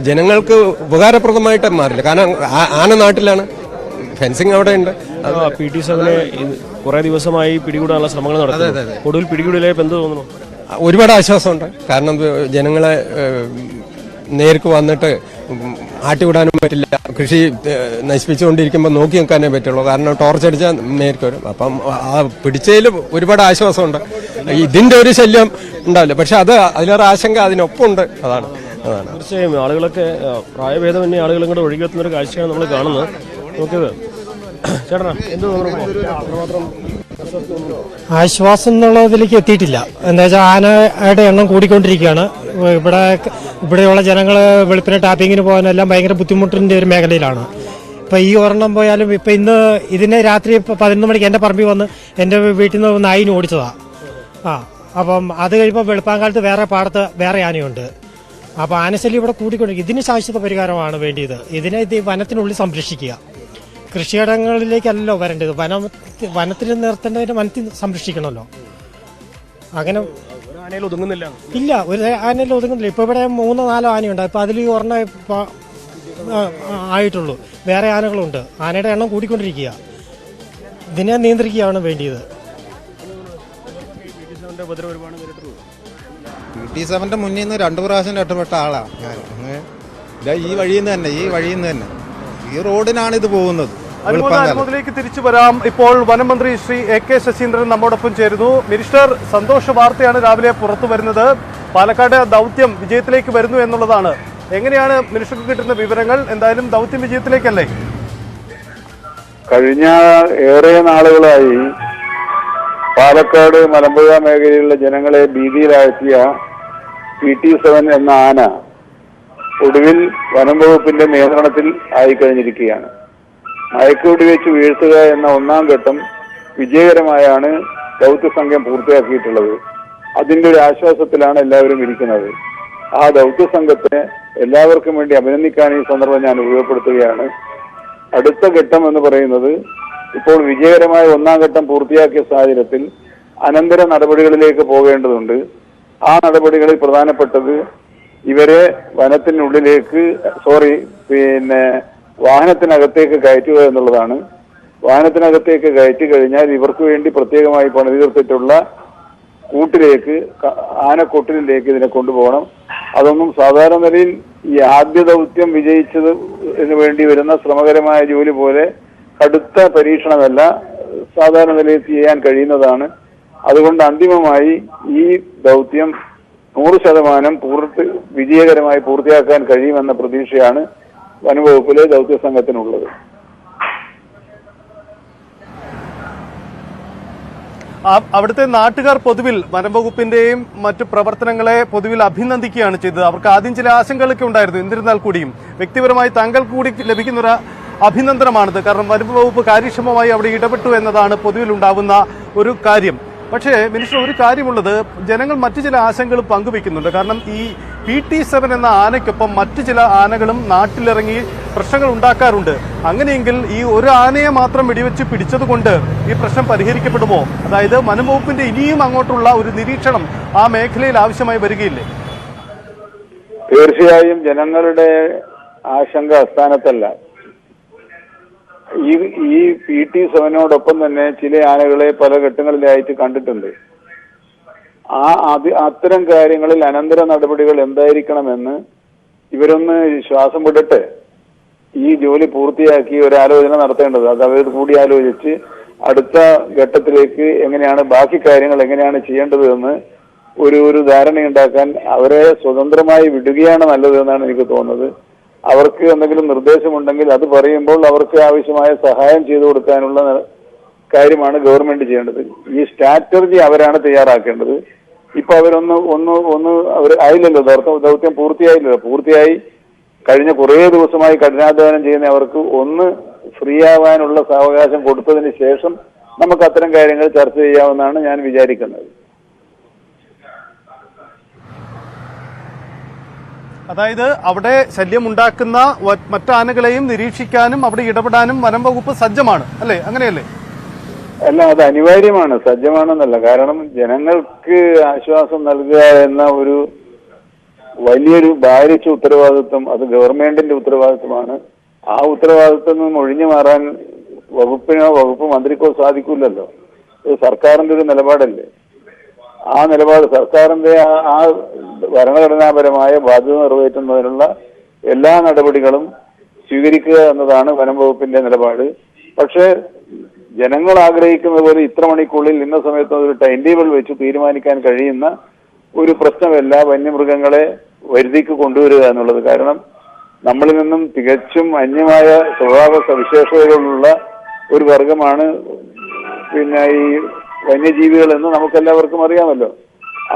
ജനങ്ങൾക്ക് ഉപകാരപ്രദമായിട്ട് മാറില്ല. കാരണം ആന നാട്ടിലാണ്, ഫെൻസിങ് അവിടെ ഉണ്ട്. PT7 കുറെ ദിവസമായി പിടികൂടാനുള്ള ശ്രമങ്ങൾ നടത്തുന്നു. ഒടുവിൽ പിടികൂടിയിലേക്ക് എന്ത് തോന്നുന്നു? ഒരുപാട് ആശ്വാസമുണ്ട്. കാരണം ജനങ്ങളെ നേർക്ക് വന്നിട്ട് ആട്ടിവിടാനും പറ്റില്ല. കൃഷി നശിപ്പിച്ചുകൊണ്ടിരിക്കുമ്പോൾ നോക്കി നിൽക്കാനേ പറ്റുള്ളൂ. കാരണം ടോർച്ചടിച്ചാൽ നേർക്ക് വരും. അപ്പം ആ പിടിച്ചതിൽ ഒരുപാട് ആശ്വാസമുണ്ട്. ഇതിന്റെ ഒരു ശല്യം ഉണ്ടാവില്ല. പക്ഷെ അതിലേറെ ആശങ്ക അതിനൊപ്പമുണ്ട്. അതാണ്. തീർച്ചയായും ആളുകളൊക്കെ പ്രായഭേദമന്യേ ആളുകളും കൂടെ ഒഴുകിയെത്തുന്ന ഒരു കാഴ്ചയാണ് നമ്മൾ കാണുന്നത്. നോക്കിയത് ചേട്ടനാ എന്ത് തോന്നുന്നു? ആശ്വാസം എന്നുള്ളതിലേക്ക് എത്തിയിട്ടില്ല. എന്താ വെച്ചാൽ ആനയുടെ എണ്ണം കൂടിക്കൊണ്ടിരിക്കുകയാണ്. ഇവിടെയുള്ള ജനങ്ങൾ വെളുപ്പിനെ ടാപ്പിങ്ങിന് പോകാനെല്ലാം ഭയങ്കര ബുദ്ധിമുട്ടിൻ്റെ ഒരു മേഖലയിലാണ്. ഇപ്പം ഈ ഒരെണ്ണം പോയാലും ഇപ്പം ഇതിനെ രാത്രി 11 മണിക്ക് എൻ്റെ പറമ്പിൽ വന്ന് എൻ്റെ വീട്ടിൽ നിന്ന് നായിന് ഓടിച്ചതാണ്. അപ്പം അത് കഴിയുമ്പോൾ വെളുപ്പാങ്കാലത്ത് വേറെ പാടത്ത് വേറെ ആനയുണ്ട്. അപ്പോൾ ആനശല്യം ഇവിടെ കൂടിക്കൊണ്ടിരിക്കും. ഇതിന് ശാശ്വത പരിഹാരമാണ് വേണ്ടിയത്. ഇത് വനത്തിനുള്ളിൽ സംരക്ഷിക്കുക. കൃഷിയിടങ്ങളിലേക്കല്ലോ വരേണ്ടത്. വനത്തിൽ നിർത്തേണ്ടതിന് വനത്തിൽ സംരക്ഷിക്കണമല്ലോ. അങ്ങനെ ഒതുങ്ങുന്നില്ല. ഇല്ല, ഒരു ആനയിൽ ഒതുങ്ങുന്നില്ല. ഇപ്പോൾ ഇവിടെ 3-4 ആനയുണ്ട്. ഇപ്പോൾ അതിൽ ഒരെണ്ണം ആയിട്ടുള്ളൂ. വേറെ ആനകളുണ്ട്. ആനയുടെ എണ്ണം കൂടിക്കൊണ്ടിരിക്കുക. ഇതിനെ നിയന്ത്രിക്കുകയാണ് വേണ്ടിയത്. PT7 മുന്നിൽ നിന്ന് 2 പ്രാവശ്യം രക്ഷപ്പെട്ട ആളാണ് ഞാൻ. ഈ വഴിയിൽ നിന്ന് തന്നെ ഈ റോഡിനാണ് ഇത് പോകുന്നത്. അനുമോദിലേക്ക് തിരിച്ചു വരാം. ഇപ്പോൾ വനം മന്ത്രി ശ്രീ AK ശശീന്ദ്രൻ നമ്മോടൊപ്പം ചേരുന്നു. മിനിസ്റ്റർ, സന്തോഷ വാർത്തയാണ് രാവിലെ പുറത്തു വരുന്നത്. പാലക്കാട് ദൗത്യം വിജയത്തിലേക്ക് വരുന്നു എന്നുള്ളതാണ്. എങ്ങനെയാണ് മിനിസ്റ്റർക്ക് കിട്ടുന്ന വിവരങ്ങൾ? എന്തായാലും ദൗത്യം വിജയത്തിലേക്കല്ലേ? കഴിഞ്ഞ ഏറെ നാളുകളായി പാലക്കാട് മലമ്പുഴ മേഖലയിലുള്ള ജനങ്ങളെ ഭീതിയിലാഴ്ത്തിയ PT7 എന്ന ആന ഒടുവിൽ വനം വകുപ്പിന്റെ നിയന്ത്രണത്തിൽ ആയിക്കഴിഞ്ഞിരിക്കുകയാണ്. മയക്കുവെടി വെച്ച് വീഴ്ത്തുക എന്ന 1ാം ഘട്ടം വിജയകരമായാണ് ദൗത്യസംഘം പൂർത്തിയാക്കിയിട്ടുള്ളത്. അതിന്റെ ഒരു ആശ്വാസത്തിലാണ് എല്ലാവരും ഇരിക്കുന്നത്. ആ ദൗത്യസംഘത്തെ എല്ലാവർക്കും വേണ്ടി അഭിനന്ദിക്കാൻ ഈ സന്ദർഭം ഞാൻ ഉപയോഗപ്പെടുത്തുകയാണ്. അടുത്ത ഘട്ടം എന്ന് പറയുന്നത് ഇപ്പോൾ വിജയകരമായ 1ാം ഘട്ടം പൂർത്തിയാക്കിയ സാഹചര്യത്തിൽ അനന്തര നടപടികളിലേക്ക് പോകേണ്ടതുണ്ട്. ആ നടപടികളിൽ പ്രധാനപ്പെട്ടത് ഇവരെ വനത്തിനുള്ളിലേക്ക് വാഹനത്തിനകത്തേക്ക് കയറ്റുക എന്നുള്ളതാണ്. വാഹനത്തിനകത്തേക്ക് കയറ്റി കഴിഞ്ഞാൽ ഇവർക്ക് വേണ്ടി പ്രത്യേകമായി പണിതീർത്തിട്ടുള്ള കൂട്ടിലേക്ക്, ആനക്കൊട്ടിലേക്ക് ഇതിനെ കൊണ്ടുപോകണം. അതൊന്നും സാധാരണ നിലയിൽ ഈ ആദ്യ ദൗത്യം വിജയിച്ചതിന് വേണ്ടി വരുന്ന ശ്രമകരമായ ജോലി പോലെ കടുത്ത പരീക്ഷണമല്ല, സാധാരണ നിലയിൽ ചെയ്യാൻ കഴിയുന്നതാണ്. അതുകൊണ്ട് അന്തിമമായി ഈ ദൗത്യം 100% വിജയകരമായി പൂർത്തിയാക്കാൻ കഴിയുമെന്ന പ്രതീക്ഷയാണ് വനംവകുപ്പിലെ ദൗത്യസംഘത്തിനുള്ളത്. അവിടുത്തെ നാട്ടുകാർ പൊതുവിൽ വനംവകുപ്പിന്റെയും മറ്റു പ്രവർത്തനങ്ങളെ പൊതുവിൽ അഭിനന്ദിക്കുകയാണ് ചെയ്തത്. അവർക്ക് ആദ്യം ചില ആശങ്കകളൊക്കെ ഉണ്ടായിരുന്നു. എന്നിരുന്നാൽ കൂടിയും വ്യക്തിപരമായി താങ്കൾ കൂടി ലഭിക്കുന്നൊരു അഭിനന്ദനമാണിത്. കാരണം വനംവകുപ്പ് കാര്യക്ഷമമായി അവിടെ ഇടപെട്ടു എന്നതാണ് പൊതുവിൽ ഉണ്ടാവുന്ന ഒരു കാര്യം. പക്ഷേ മിനിസ്റ്റർ, ഒരു കാര്യമുള്ളത്, ജനങ്ങൾ മറ്റു ചില ആശങ്കകളും പങ്കുവെക്കുന്നുണ്ട്. കാരണം ഈ PT7 എന്ന ആനയ്ക്കൊപ്പം മറ്റു ചില ആനകളും നാട്ടിലിറങ്ങി പ്രശ്നങ്ങൾ ഉണ്ടാക്കാറുണ്ട്. അങ്ങനെയെങ്കിൽ ഈ ഒരു ആനയെ മാത്രം വെടിവെച്ച് പിടിച്ചതുകൊണ്ട് ഈ പ്രശ്നം പരിഹരിക്കപ്പെടുമോ? അതായത് വനംവകുപ്പിന്റെ ഇനിയും അങ്ങോട്ടുള്ള ഒരു നിരീക്ഷണം ആ മേഖലയിൽ ആവശ്യമായി വരികയില്ലേ? തീർച്ചയായും ജനങ്ങളുടെ ആശങ്ക അസ്ഥാനത്തല്ല. ഈ PT7നോടൊപ്പം തന്നെ ചില ആനകളെ പല ഘട്ടങ്ങളിലായിട്ട് കണ്ടിട്ടുണ്ട്. അത്തരം കാര്യങ്ങളിൽ അനന്തര നടപടികൾ എന്തായിരിക്കണമെന്ന് ഇവരൊന്ന് ശ്വാസം വിടട്ടെ. ഈ ജോലി പൂർത്തിയാക്കി ഒരു ആലോചന നടത്തേണ്ടത്. അത് അവർ കൂടി ആലോചിച്ച് അടുത്ത ഘട്ടത്തിലേക്ക് എങ്ങനെയാണ് ബാക്കി കാര്യങ്ങൾ എങ്ങനെയാണ് ചെയ്യേണ്ടത് എന്ന് ഒരു ധാരണയുണ്ടാക്കാൻ അവരെ സ്വതന്ത്രമായി വിടുകയാണ് നല്ലത് എന്നാണ് എനിക്ക് തോന്നുന്നത്. അവർക്ക് എന്തെങ്കിലും നിർദ്ദേശമുണ്ടെങ്കിൽ അത് പറയുമ്പോൾ അവർക്ക് ആവശ്യമായ സഹായം ചെയ്തു കൊടുക്കാനുള്ള കാര്യമാണ് ഗവൺമെന്റ് ചെയ്യേണ്ടത്. ഈ സ്ട്രാറ്റജി അവരാണ് തയ്യാറാക്കേണ്ടത്. ഇപ്പൊ അവർ ആയില്ലല്ലോ, ദൗത്യം പൂർത്തിയായില്ലല്ലോ. പൂർത്തിയായി കഴിഞ്ഞ കുറേ ദിവസമായി കഠിനാധ്വാനം ചെയ്യുന്ന അവർക്ക് ഒന്ന് ഫ്രീ ആവാനുള്ള സാവകാശം കൊടുത്തതിന് ശേഷം നമുക്ക് അത്തരം കാര്യങ്ങൾ ചർച്ച ചെയ്യാമെന്നാണ് ഞാൻ വിചാരിക്കുന്നത്. അതായത് അവിടെ ശല്യമുണ്ടാക്കുന്ന മറ്റാനകളെയും നിരീക്ഷിക്കാനും അവിടെ ഇടപെടാനും വനം വകുപ്പ് സജ്ജമാണ്, അല്ലേ? അങ്ങനെയല്ലേ? അല്ല, അത് അനിവാര്യമാണ്, സജ്ജമാണെന്നല്ല. കാരണം ജനങ്ങൾക്ക് ആശ്വാസം നൽകുക എന്ന ഒരു വലിയൊരു ഭാരിച്ച ഉത്തരവാദിത്വം അത് ഗവൺമെന്റിന്റെ ഉത്തരവാദിത്വമാണ്. ആ ഉത്തരവാദിത്വം നിന്നും ഒഴിഞ്ഞു മാറാൻ വകുപ്പ് മന്ത്രിക്കോ സാധിക്കില്ലല്ലോ. ഇത് സർക്കാരിന്റെ ഒരു നിലപാടല്ലേ. ആ നിലപാട് സർക്കാരിന്റെ ആ ഭരണഘടനാപരമായ ബാധ്യത നിറവേറ്റുന്നതിനുള്ള എല്ലാ നടപടികളും സ്വീകരിക്കുക എന്നതാണ് വനം വകുപ്പിന്റെ നിലപാട്. പക്ഷേ ജനങ്ങൾ ആഗ്രഹിക്കുന്ന പോലെ ഇത്ര മണിക്കുള്ളിൽ ഇന്ന സമയത്ത് ഒരു ടൈം ടേബിൾ വെച്ച് തീരുമാനിക്കാൻ കഴിയുന്ന ഒരു പ്രശ്നമല്ല വന്യമൃഗങ്ങളെ വരുതിക്ക് കൊണ്ടുവരിക എന്നുള്ളത്. കാരണം നമ്മളിൽ നിന്നും തികച്ചും അന്യമായ സ്വഭാവ സവിശേഷതകളുള്ള ഒരു വർഗമാണ് ഈ വന്യജീവികൾ എന്ന് നമുക്കെല്ലാവർക്കും അറിയാമല്ലോ.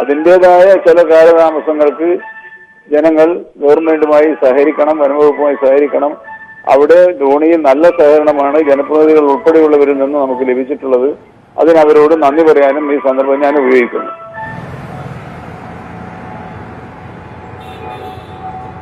അതിൻ്റെതായ ചില കാലതാമസങ്ങൾക്ക് ജനങ്ങൾ ഗവൺമെന്റുമായി സഹകരിക്കണം, വനംവകുപ്പുമായി സഹകരിക്കണം. അവിടെ ധോണിയിൽ നല്ല സഹകരണമാണ് ജനപ്രതിനിധികൾ ഉൾപ്പെടെയുള്ളവരിൽ നിന്ന് നമുക്ക് ലഭിച്ചിട്ടുള്ളത്. അതിനവരോട് നന്ദി പറയാനും ഈ സന്ദർഭം ഞാൻ ഉപയോഗിക്കുന്നു.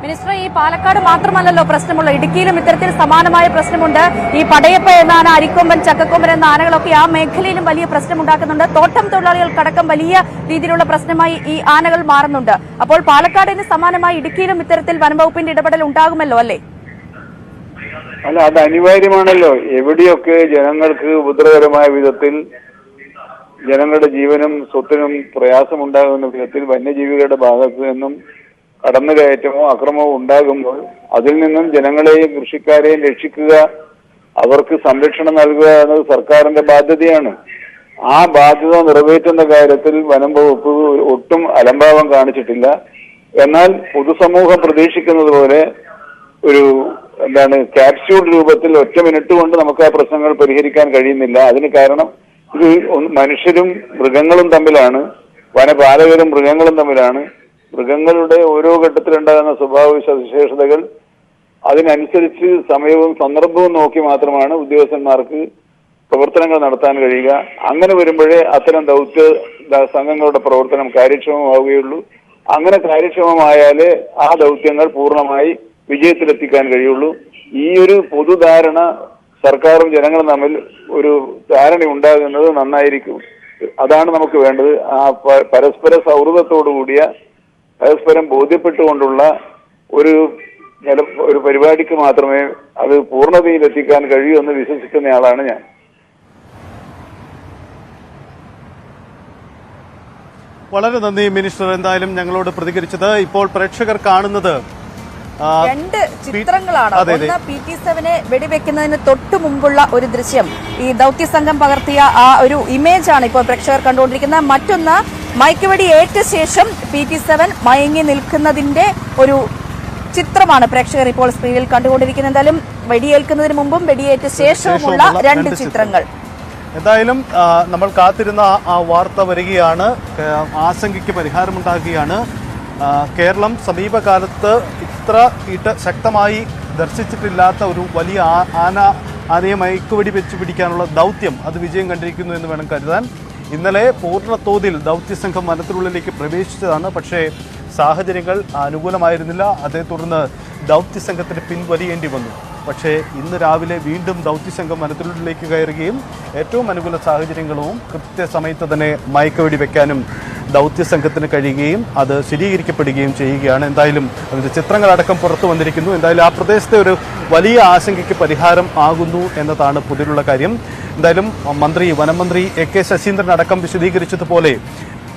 മിനിസ്റ്റർ, ഈ പാലക്കാട് മാത്രമല്ലല്ലോ പ്രശ്നമുള്ള, ഇടുക്കിയിലും ഇത്തരത്തിൽ സമാനമായ പ്രശ്നമുണ്ട്. ഈ പടയപ്പ എന്ന ആന, അരിക്കൊമ്പൻ, ചക്കക്കൊമ്പൻ എന്ന ആനകളൊക്കെ ആ മേഖലയിലും വലിയ പ്രശ്നമുണ്ടാക്കുന്നുണ്ട്. തോട്ടം തൊഴിലാളികൾക്കടക്കം വലിയ രീതിയിലുള്ള പ്രശ്നമായി ഈ ആനകൾ മാറുന്നുണ്ട്. അപ്പോൾ പാലക്കാടിന് സമാനമായി ഇടുക്കിയിലും ഇത്തരത്തിൽ വനംവകുപ്പിന്റെ ഇടപെടൽ ഉണ്ടാകുമല്ലോ, അല്ലേ? അല്ല, അത് അനിവാര്യമാണല്ലോ. എവിടെയൊക്കെ ജനങ്ങൾക്ക് ഉപദ്രവകരമായ വിധത്തിൽ ജനങ്ങളുടെ ജീവനും സ്വത്തിനും പ്രയാസമുണ്ടാകുന്ന വിധത്തിൽ വന്യജീവികളുടെ ഭാഗത്തു നിന്നും കടന്നുകയറ്റമോ അക്രമമോ ഉണ്ടാകുമ്പോൾ അതിൽ നിന്നും ജനങ്ങളെയും കൃഷിക്കാരെയും രക്ഷിക്കുക, അവർക്ക് സംരക്ഷണം നൽകുക എന്നത് സർക്കാരിന്റെ ബാധ്യതയാണ്. ആ ബാധ്യത നിറവേറ്റുന്ന കാര്യത്തിൽ വനം വകുപ്പ് ഒട്ടും അലംഭാവം കാണിച്ചിട്ടില്ല. എന്നാൽ പൊതുസമൂഹം പ്രതീക്ഷിക്കുന്നത് പോലെ ഒരു ക്യാപ്സ്യൂൾ രൂപത്തിൽ ഒറ്റ മിനിറ്റ് കൊണ്ട് നമുക്ക് ആ പ്രശ്നങ്ങൾ പരിഹരിക്കാൻ കഴിയുന്നില്ല. അതിന് കാരണം ഇത് മനുഷ്യരും മൃഗങ്ങളും തമ്മിലാണ്, വനപാലകരും മൃഗങ്ങളും തമ്മിലാണ്. മൃഗങ്ങളുടെ ഓരോ ഘട്ടത്തിലുണ്ടാകുന്ന സ്വഭാവ സവിശേഷതകൾ അതിനനുസരിച്ച് സമയവും സന്ദർഭവും നോക്കി മാത്രമാണ് ഉദ്യോഗസ്ഥന്മാർക്ക് പ്രവർത്തനങ്ങൾ നടത്താൻ കഴിയുക. അങ്ങനെ വരുമ്പോഴേ അത്തരം ദൗത്യ സംഘങ്ങളുടെ പ്രവർത്തനം കാര്യക്ഷമമാവുകയുള്ളൂ. അങ്ങനെ കാര്യക്ഷമമായാലേ ആ ദൗത്യങ്ങൾ പൂർണ്ണമായി വിജയത്തിലെത്തിക്കാൻ കഴിയുള്ളൂ. ഈ ഒരു പൊതുധാരണ സർക്കാരും ജനങ്ങളും തമ്മിൽ ഒരു ധാരണ ഉണ്ടാകുന്നത് നന്നായിരിക്കും. അതാണ് നമുക്ക് വേണ്ടത്. ആ പരസ്പര സൗഹൃദത്തോടു കൂടിയ, പരസ്പരം ബോധ്യപ്പെട്ടുകൊണ്ടുള്ള ഒരു പരിപാടിക്ക് മാത്രമേ അത് പൂർണ്ണതയിലെത്തിക്കാൻ കഴിയൂ എന്ന് വിശ്വസിക്കുന്നയാളാണ് ഞാൻ. വളരെ നന്ദി മിനിസ്റ്റർ, എന്തായാലും ഞങ്ങളോട് പ്രതികരിച്ചത്. ഇപ്പോൾ പ്രേക്ഷകർ കാണുന്നത് രണ്ട് ചിത്രങ്ങളാണ്. ഒന്ന് PT-7 വെടിവെക്കുന്നതിന് തൊട്ടു മുമ്പുള്ള ഒരു ദൃശ്യം, ഈ ദൗത്യസംഘം പകർത്തിയ ആ ഒരു ഇമേജ് ആണ് ഇപ്പോൾ പ്രേക്ഷകർ കണ്ടുകൊണ്ടിരിക്കുന്നത്. മറ്റൊന്ന് മയക്കുവെടി ഏറ്റ ശേഷം PT-7 മയങ്ങി നിൽക്കുന്നതിന്റെ ഒരു ചിത്രമാണ് പ്രേക്ഷകർ ഇപ്പോൾ സ്ക്രീനിൽ കണ്ടുകൊണ്ടിരിക്കുന്നത്. എന്തായാലും വെടിയേൽക്കുന്നതിന് മുമ്പും വെടിയേറ്റ ശേഷവുമുള്ള രണ്ട് ചിത്രങ്ങൾ. എന്തായാലും നമ്മൾ കാത്തിരുന്ന ആ വാർത്ത വരികയാണ്. ആശങ്കയ്ക്ക് പരിഹാരമുണ്ടാകുകയാണ്. കേരളം സമീപകാലത്ത് ഇത്ര ശക്തമായി ദർശിച്ചിട്ടില്ലാത്ത ഒരു വലിയ ആനയെ മയക്കുവെടി വെച്ച് പിടിക്കാനുള്ള ദൗത്യം അത് വിജയം കണ്ടിരിക്കുന്നു എന്ന് വേണം കരുതാൻ. ഇന്നലെ പൂർണ്ണതോതിൽ ദൗത്യസംഘം വനത്തിനുള്ളിലേക്ക് പ്രവേശിച്ചതാണ്. പക്ഷേ സാഹചര്യങ്ങൾ അനുകൂലമായിരുന്നില്ല. അതേ തുടർന്ന് ദൗത്യസംഘത്തിന് പിൻവലിയേണ്ടി വന്നു. പക്ഷേ ഇന്ന് രാവിലെ വീണ്ടും ദൗത്യസംഘം വനത്തിനുള്ളിലേക്ക് കയറുകയും ഏറ്റവും അനുകൂല സാഹചര്യങ്ങളും കൃത്യസമയത്ത് തന്നെ മയക്കുവെടി വെക്കാനും ദൗത്യസംഘത്തിന് കഴിയുകയും അത് സ്ഥിരീകരിക്കപ്പെടുകയും ചെയ്യുകയാണ്. എന്തായാലും അതിൻ്റെ ചിത്രങ്ങളടക്കം പുറത്തു വന്നിരിക്കുന്നു. എന്തായാലും ആ പ്രദേശത്തെ ഒരു വലിയ ആശങ്കയ്ക്ക് പരിഹാരം ആകുന്നു എന്നതാണ് പൊതുവിലുള്ള കാര്യം. എന്തായാലും വനമന്ത്രി AK ശശീന്ദ്രൻ അടക്കം വിശദീകരിച്ചതുപോലെ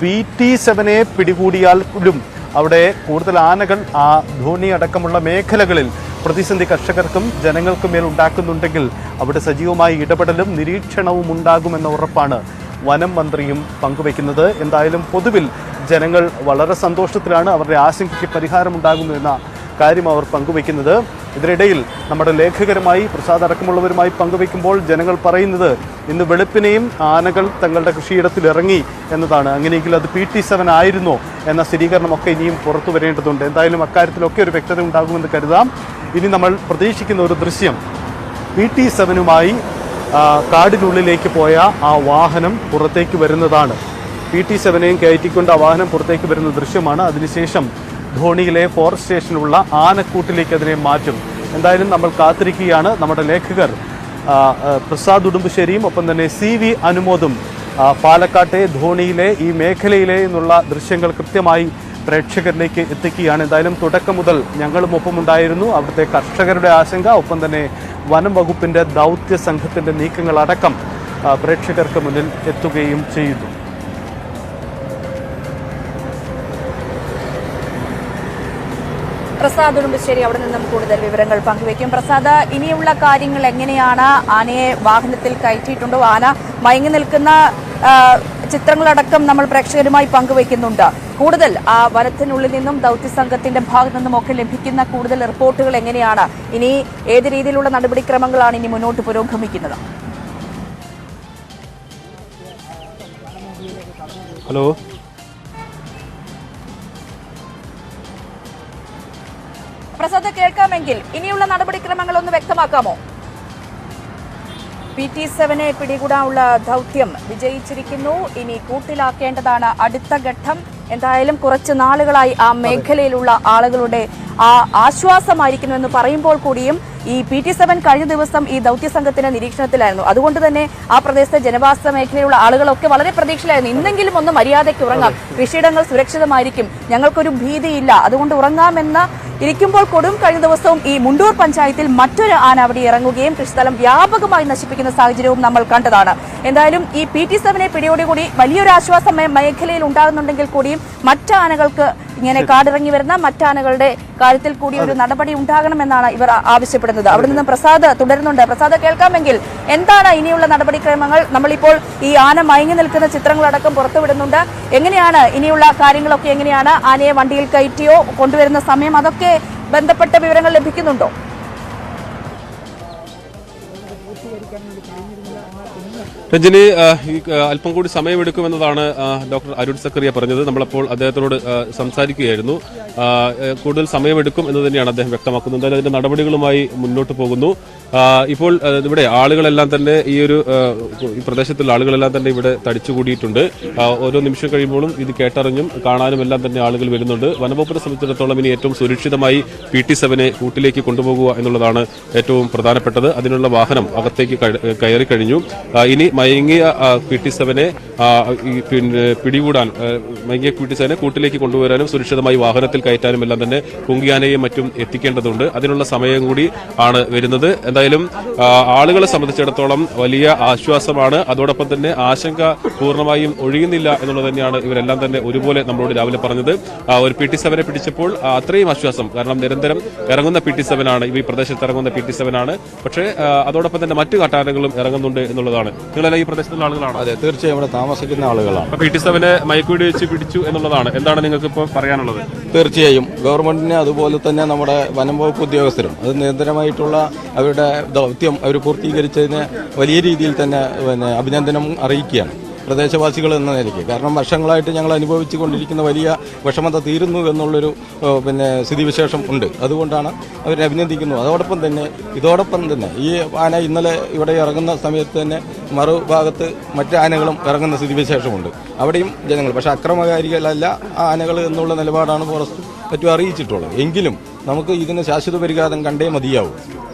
PT-7 പിടികൂടിയാൽ പോലും അവിടെ കൂടുതൽ ആനകൾ ആ ധോണി അടക്കമുള്ള മേഖലകളിൽ പ്രതിസന്ധി കർഷകർക്കും ജനങ്ങൾക്കും മേൽ ഉണ്ടാക്കുന്നുണ്ടെങ്കിൽ അവിടെ സജീവമായി ഇടപെടലും നിരീക്ഷണവും ഉണ്ടാകുമെന്ന ഉറപ്പാണ് വനം മന്ത്രിയും പങ്കുവയ്ക്കുന്നത്. എന്തായാലും പൊതുവിൽ ജനങ്ങൾ വളരെ സന്തോഷത്തിലാണ്. അവരുടെ ആശങ്കയ്ക്ക് പരിഹാരമുണ്ടാകുന്നു എന്ന കാര്യം അവർ പങ്കുവയ്ക്കുന്നത്. ഇതിനിടയിൽ നമ്മുടെ ലേഖകരുമായി പ്രസാദ് അടക്കമുള്ളവരുമായി പങ്കുവയ്ക്കുമ്പോൾ ജനങ്ങൾ പറയുന്നത് ഇന്ന് വെളുപ്പിനെയും ആനകൾ തങ്ങളുടെ കൃഷിയിടത്തിൽ ഇറങ്ങി എന്നതാണ്. അങ്ങനെയെങ്കിൽ അത് PT-7 ആയിരുന്നോ എന്ന സ്ഥിരീകരണമൊക്കെ ഇനിയും പുറത്തു വരേണ്ടതുണ്ട്. എന്തായാലും അക്കാര്യത്തിലൊക്കെ ഒരു വ്യക്തത ഉണ്ടാകുമെന്ന് കരുതാം. ഇനി നമ്മൾ പ്രതീക്ഷിക്കുന്ന ഒരു ദൃശ്യം PT-7മായി കാടിനുള്ളിലേക്ക് പോയ ആ വാഹനം പുറത്തേക്ക് വരുന്നതാണ്. PT-7നെയും കയറ്റിക്കൊണ്ട് ആ വാഹനം പുറത്തേക്ക് വരുന്ന ദൃശ്യമാണ്. അതിനുശേഷം ധോണിയിലെ ഫോറസ്റ്റ് സ്റ്റേഷനിലുള്ള ആനക്കൂട്ടിലേക്ക് അതിനെ മാറ്റും. എന്തായാലും നമ്മൾ കാത്തിരിക്കുകയാണ്. നമ്മുടെ ലേഖകർ പ്രസാദ് ഉടുമ്പശ്ശേരിയും ഒപ്പം തന്നെ CV അനുമോദും പാലക്കാട്ടെ ധോണിയിലെ ഈ മേഖലയിലെ നിന്നുള്ള ദൃശ്യങ്ങൾ കൃത്യമായി പ്രേക്ഷകരിലേക്ക് എത്തിക്കുകയാണ്. എന്തായാലും തുടക്കം മുതൽ ഞങ്ങളും ഒപ്പമുണ്ടായിരുന്നു. അവിടുത്തെ കർഷകരുടെ ആശങ്ക, ഒപ്പം തന്നെ വനം വകുപ്പിൻ്റെ ദൗത്യ സംഘത്തിൻ്റെ നീക്കങ്ങളടക്കം പ്രേക്ഷകർക്ക് മുന്നിൽ എത്തുകയും ചെയ്യുന്നു. പ്രസാദ് ഉടുമ്പശ്ശേരി അവിടെ നിന്നും കൂടുതൽ വിവരങ്ങൾ പങ്കുവയ്ക്കും. പ്രസാദ്, ഇനിയുള്ള കാര്യങ്ങൾ എങ്ങനെയാണ്? ആനയെ വാഹനത്തിൽ കയറ്റിയിട്ടുണ്ടോ? ആന മയങ്ങി നിൽക്കുന്ന ചിത്രങ്ങളടക്കം നമ്മൾ പ്രേക്ഷകരുമായി പങ്കുവയ്ക്കുന്നുണ്ട്. കൂടുതൽ ആ വനത്തിനുള്ളിൽ നിന്നും ദൗത്യസംഘത്തിന്റെ ഭാഗത്തു നിന്നും ഒക്കെ ലഭിക്കുന്ന കൂടുതൽ റിപ്പോർട്ടുകൾ എങ്ങനെയാണ്? ഇനി ഏത് രീതിയിലുള്ള നടപടിക്രമങ്ങളാണ് ഇനി മുന്നോട്ട് പുരോഗമിക്കുന്നത്? ഹലോ, പ്രസാദ്, കേൾക്കാമെങ്കിൽ ഇനിയുള്ള നടപടിക്രമങ്ങൾ ഒന്ന് വ്യക്തമാക്കാമോ? PT-7 പിടികൂടാനുള്ള ദൗത്യം വിജയിച്ചിരിക്കുന്നു. ഇനി കൂട്ടിലാക്കേണ്ടതാണ് അടുത്ത ഘട്ടം. എന്തായാലും കുറച്ച് നാളുകളായി ആ മേഖലയിലുള്ള ആളുകളുടെ ആ ആശ്വാസമായിരിക്കുന്നു എന്ന് പറയുമ്പോൾ കൂടിയും ഈ PT-7 കഴിഞ്ഞ ദിവസം ഈ ദൗത്യസംഘത്തിന്റെ നിരീക്ഷണത്തിലായിരുന്നു. അതുകൊണ്ട് തന്നെ ആ പ്രദേശത്തെ ജനവാസ മേഖലയിലുള്ള ആളുകളൊക്കെ വളരെ പ്രതീക്ഷയിലായിരുന്നു. ഇന്നെങ്കിലും ഒന്ന് മര്യാദയ്ക്ക് ഉറങ്ങാം, കൃഷിയിടങ്ങൾ സുരക്ഷിതമായിരിക്കും, ഞങ്ങൾക്കൊരു ഭീതിയില്ല, അതുകൊണ്ട് ഉറങ്ങാമെന്ന ഇരിക്കുമ്പോൾ കൊടും കഴിഞ്ഞ ദിവസവും ഈ മുണ്ടൂർ പഞ്ചായത്തിൽ മറ്റൊരു ആന അവിടെ ഇറങ്ങുകയും കൃഷിസ്ഥലം വ്യാപകമായി നശിപ്പിക്കുന്ന സാഹചര്യവും നമ്മൾ കണ്ടതാണ്. എന്തായാലും ഈ PT7 പിടിയോടുകൂടി വലിയൊരു ആശ്വാസം മേഖലയിൽ ഉണ്ടാകുന്നുണ്ടെങ്കിൽ കൂടിയും മറ്റാനകൾക്ക് ഇങ്ങനെ കാടിറങ്ങി വരുന്ന മറ്റാനകളുടെ കാര്യത്തിൽ കൂടി ഒരു നടപടി ഉണ്ടാകണമെന്നാണ് ഇവർ ആവശ്യപ്പെടുന്നത്. അവിടെ നിന്നും പ്രസാദ് തുടരുന്നുണ്ട്. പ്രസാദ്, കേൾക്കാമെങ്കിൽ എന്താണ് ഇനിയുള്ള നടപടിക്രമങ്ങൾ? നമ്മളിപ്പോൾ ഈ ആന മയങ്ങി നിൽക്കുന്ന ചിത്രങ്ങളടക്കം പുറത്തുവിടുന്നുണ്ട്. എങ്ങനെയാണ് ഇനിയുള്ള കാര്യങ്ങളൊക്കെ? എങ്ങനെയാണ് ആനയെ വണ്ടിയിൽ കയറ്റിയോ കൊണ്ടുവരുന്ന സമയം, അതൊക്കെ ബന്ധപ്പെട്ട വിവരങ്ങൾ ലഭിക്കുന്നുണ്ടോ? രഞ്ജിനി, അല്പം കൂടി സമയമെടുക്കുമെന്നതാണ് ഡോക്ടർ അരുൺ സക്കറിയ പറഞ്ഞത്. നമ്മളപ്പോൾ അദ്ദേഹത്തോട് സംസാരിക്കുകയായിരുന്നു. കൂടുതൽ സമയമെടുക്കും എന്ന് തന്നെയാണ് അദ്ദേഹം വ്യക്തമാക്കുന്നത്. എന്തായാലും അതിന്റെ നടപടികളുമായി മുന്നോട്ട് പോകുന്നു. ഇപ്പോൾ ഇവിടെ ആളുകളെല്ലാം തന്നെ ഈ പ്രദേശത്തുള്ള ആളുകളെല്ലാം തന്നെ ഇവിടെ തടിച്ചുകൂടിയിട്ടുണ്ട്. ഓരോ നിമിഷം കഴിയുമ്പോഴും ഇത് കേട്ടറിഞ്ഞും കാണാനും എല്ലാം തന്നെ ആളുകൾ വരുന്നുണ്ട്. വനംവകുപ്പിനെ സംബന്ധിച്ചിടത്തോളം ഇനി ഏറ്റവും സുരക്ഷിതമായി PT7 കൂട്ടിലേക്ക് കൊണ്ടുപോകുക എന്നുള്ളതാണ് ഏറ്റവും പ്രധാനപ്പെട്ടത്. അതിനുള്ള വാഹനം അകത്തേക്ക് കയറി കഴിഞ്ഞു. ഇനി മയങ്ങിയ PT7 പിടികൂടാൻ മയങ്ങിയ PT7 കൂട്ടിലേക്ക് കൊണ്ടുവരാനും സുരക്ഷിതമായി വാഹനത്തിൽ കയറ്റാനും എല്ലാം തന്നെ കുങ്കിയാനയും മറ്റും എത്തിക്കേണ്ടതുണ്ട്. അതിനുള്ള സമയം കൂടി ആണ് വരുന്നത്. എന്തായാലും ആളുകളെ സംബന്ധിച്ചിടത്തോളം വലിയ ആശ്വാസമാണ്. അതോടൊപ്പം തന്നെ ആശങ്ക പൂർണ്ണമായും ഒഴിയുന്നില്ല എന്നുള്ളത് തന്നെയാണ് ഇവരെല്ലാം തന്നെ ഒരുപോലെ നമ്മളോട് രാവിലെ പറഞ്ഞത്. ഒരു PT7 പിടിച്ചപ്പോൾ അത്രയും ആശ്വാസം, കാരണം നിരന്തരം ഇറങ്ങുന്ന PT7 ആണ്, ഈ പ്രദേശത്ത് ഇറങ്ങുന്ന PT7 ആണ്. പക്ഷേ അതോടൊപ്പം തന്നെ മറ്റു കാട്ടാനകളും ഇറങ്ങുന്നുണ്ട് എന്നുള്ളതാണ്. നിങ്ങളെല്ലാം ഈ പ്രദേശത്തുള്ള ആളുകളാണ്? അതെ, തീർച്ചയായും ഇവിടെ താമസിക്കുന്ന ആളുകളാണ്. PT7 മയക്കുവെടി വെച്ച് പിടിച്ചു എന്നുള്ളതാണ്. എന്താണ് നിങ്ങൾക്ക് ഇപ്പോൾ പറയാനുള്ളത്? തീർച്ചയായും ഗവൺമെന്റിന് അതുപോലെ തന്നെ നമ്മുടെ വനം വകുപ്പ് ഉദ്യോഗസ്ഥരും അത് നിരന്തരമായിട്ടുള്ള അവരുടെ ദൗത്യം അവർ പൂർത്തീകരിച്ചതിന് വലിയ രീതിയിൽ തന്നെ അഭിനന്ദനം അറിയിക്കുകയാണ് പ്രദേശവാസികൾ എന്ന നിലയ്ക്ക്. കാരണം വർഷങ്ങളായിട്ട് ഞങ്ങൾ അനുഭവിച്ചു കൊണ്ടിരിക്കുന്ന വലിയ വിഷമത തീരുന്നു എന്നുള്ളൊരു സ്ഥിതിവിശേഷം ഉണ്ട്. അതുകൊണ്ടാണ് അവരെ അഭിനന്ദിക്കുന്നു. ഇതോടൊപ്പം തന്നെ ഈ ആന ഇന്നലെ ഇവിടെ ഇറങ്ങുന്ന സമയത്ത് തന്നെ മറുഭാഗത്ത് മറ്റ് ആനകളും ഇറങ്ങുന്ന സ്ഥിതിവിശേഷമുണ്ട്. അവിടെയും ജനങ്ങൾ, പക്ഷേ അക്രമകാരികളല്ല ആനകൾ എന്നുള്ള നിലപാടാണ് ഫോറസ്റ്റ് മറ്റും അറിയിച്ചിട്ടുള്ളത്. എങ്കിലും നമുക്ക് ഇതിന് ശാശ്വത പരിഹാരം കണ്ടേ മതിയാവും.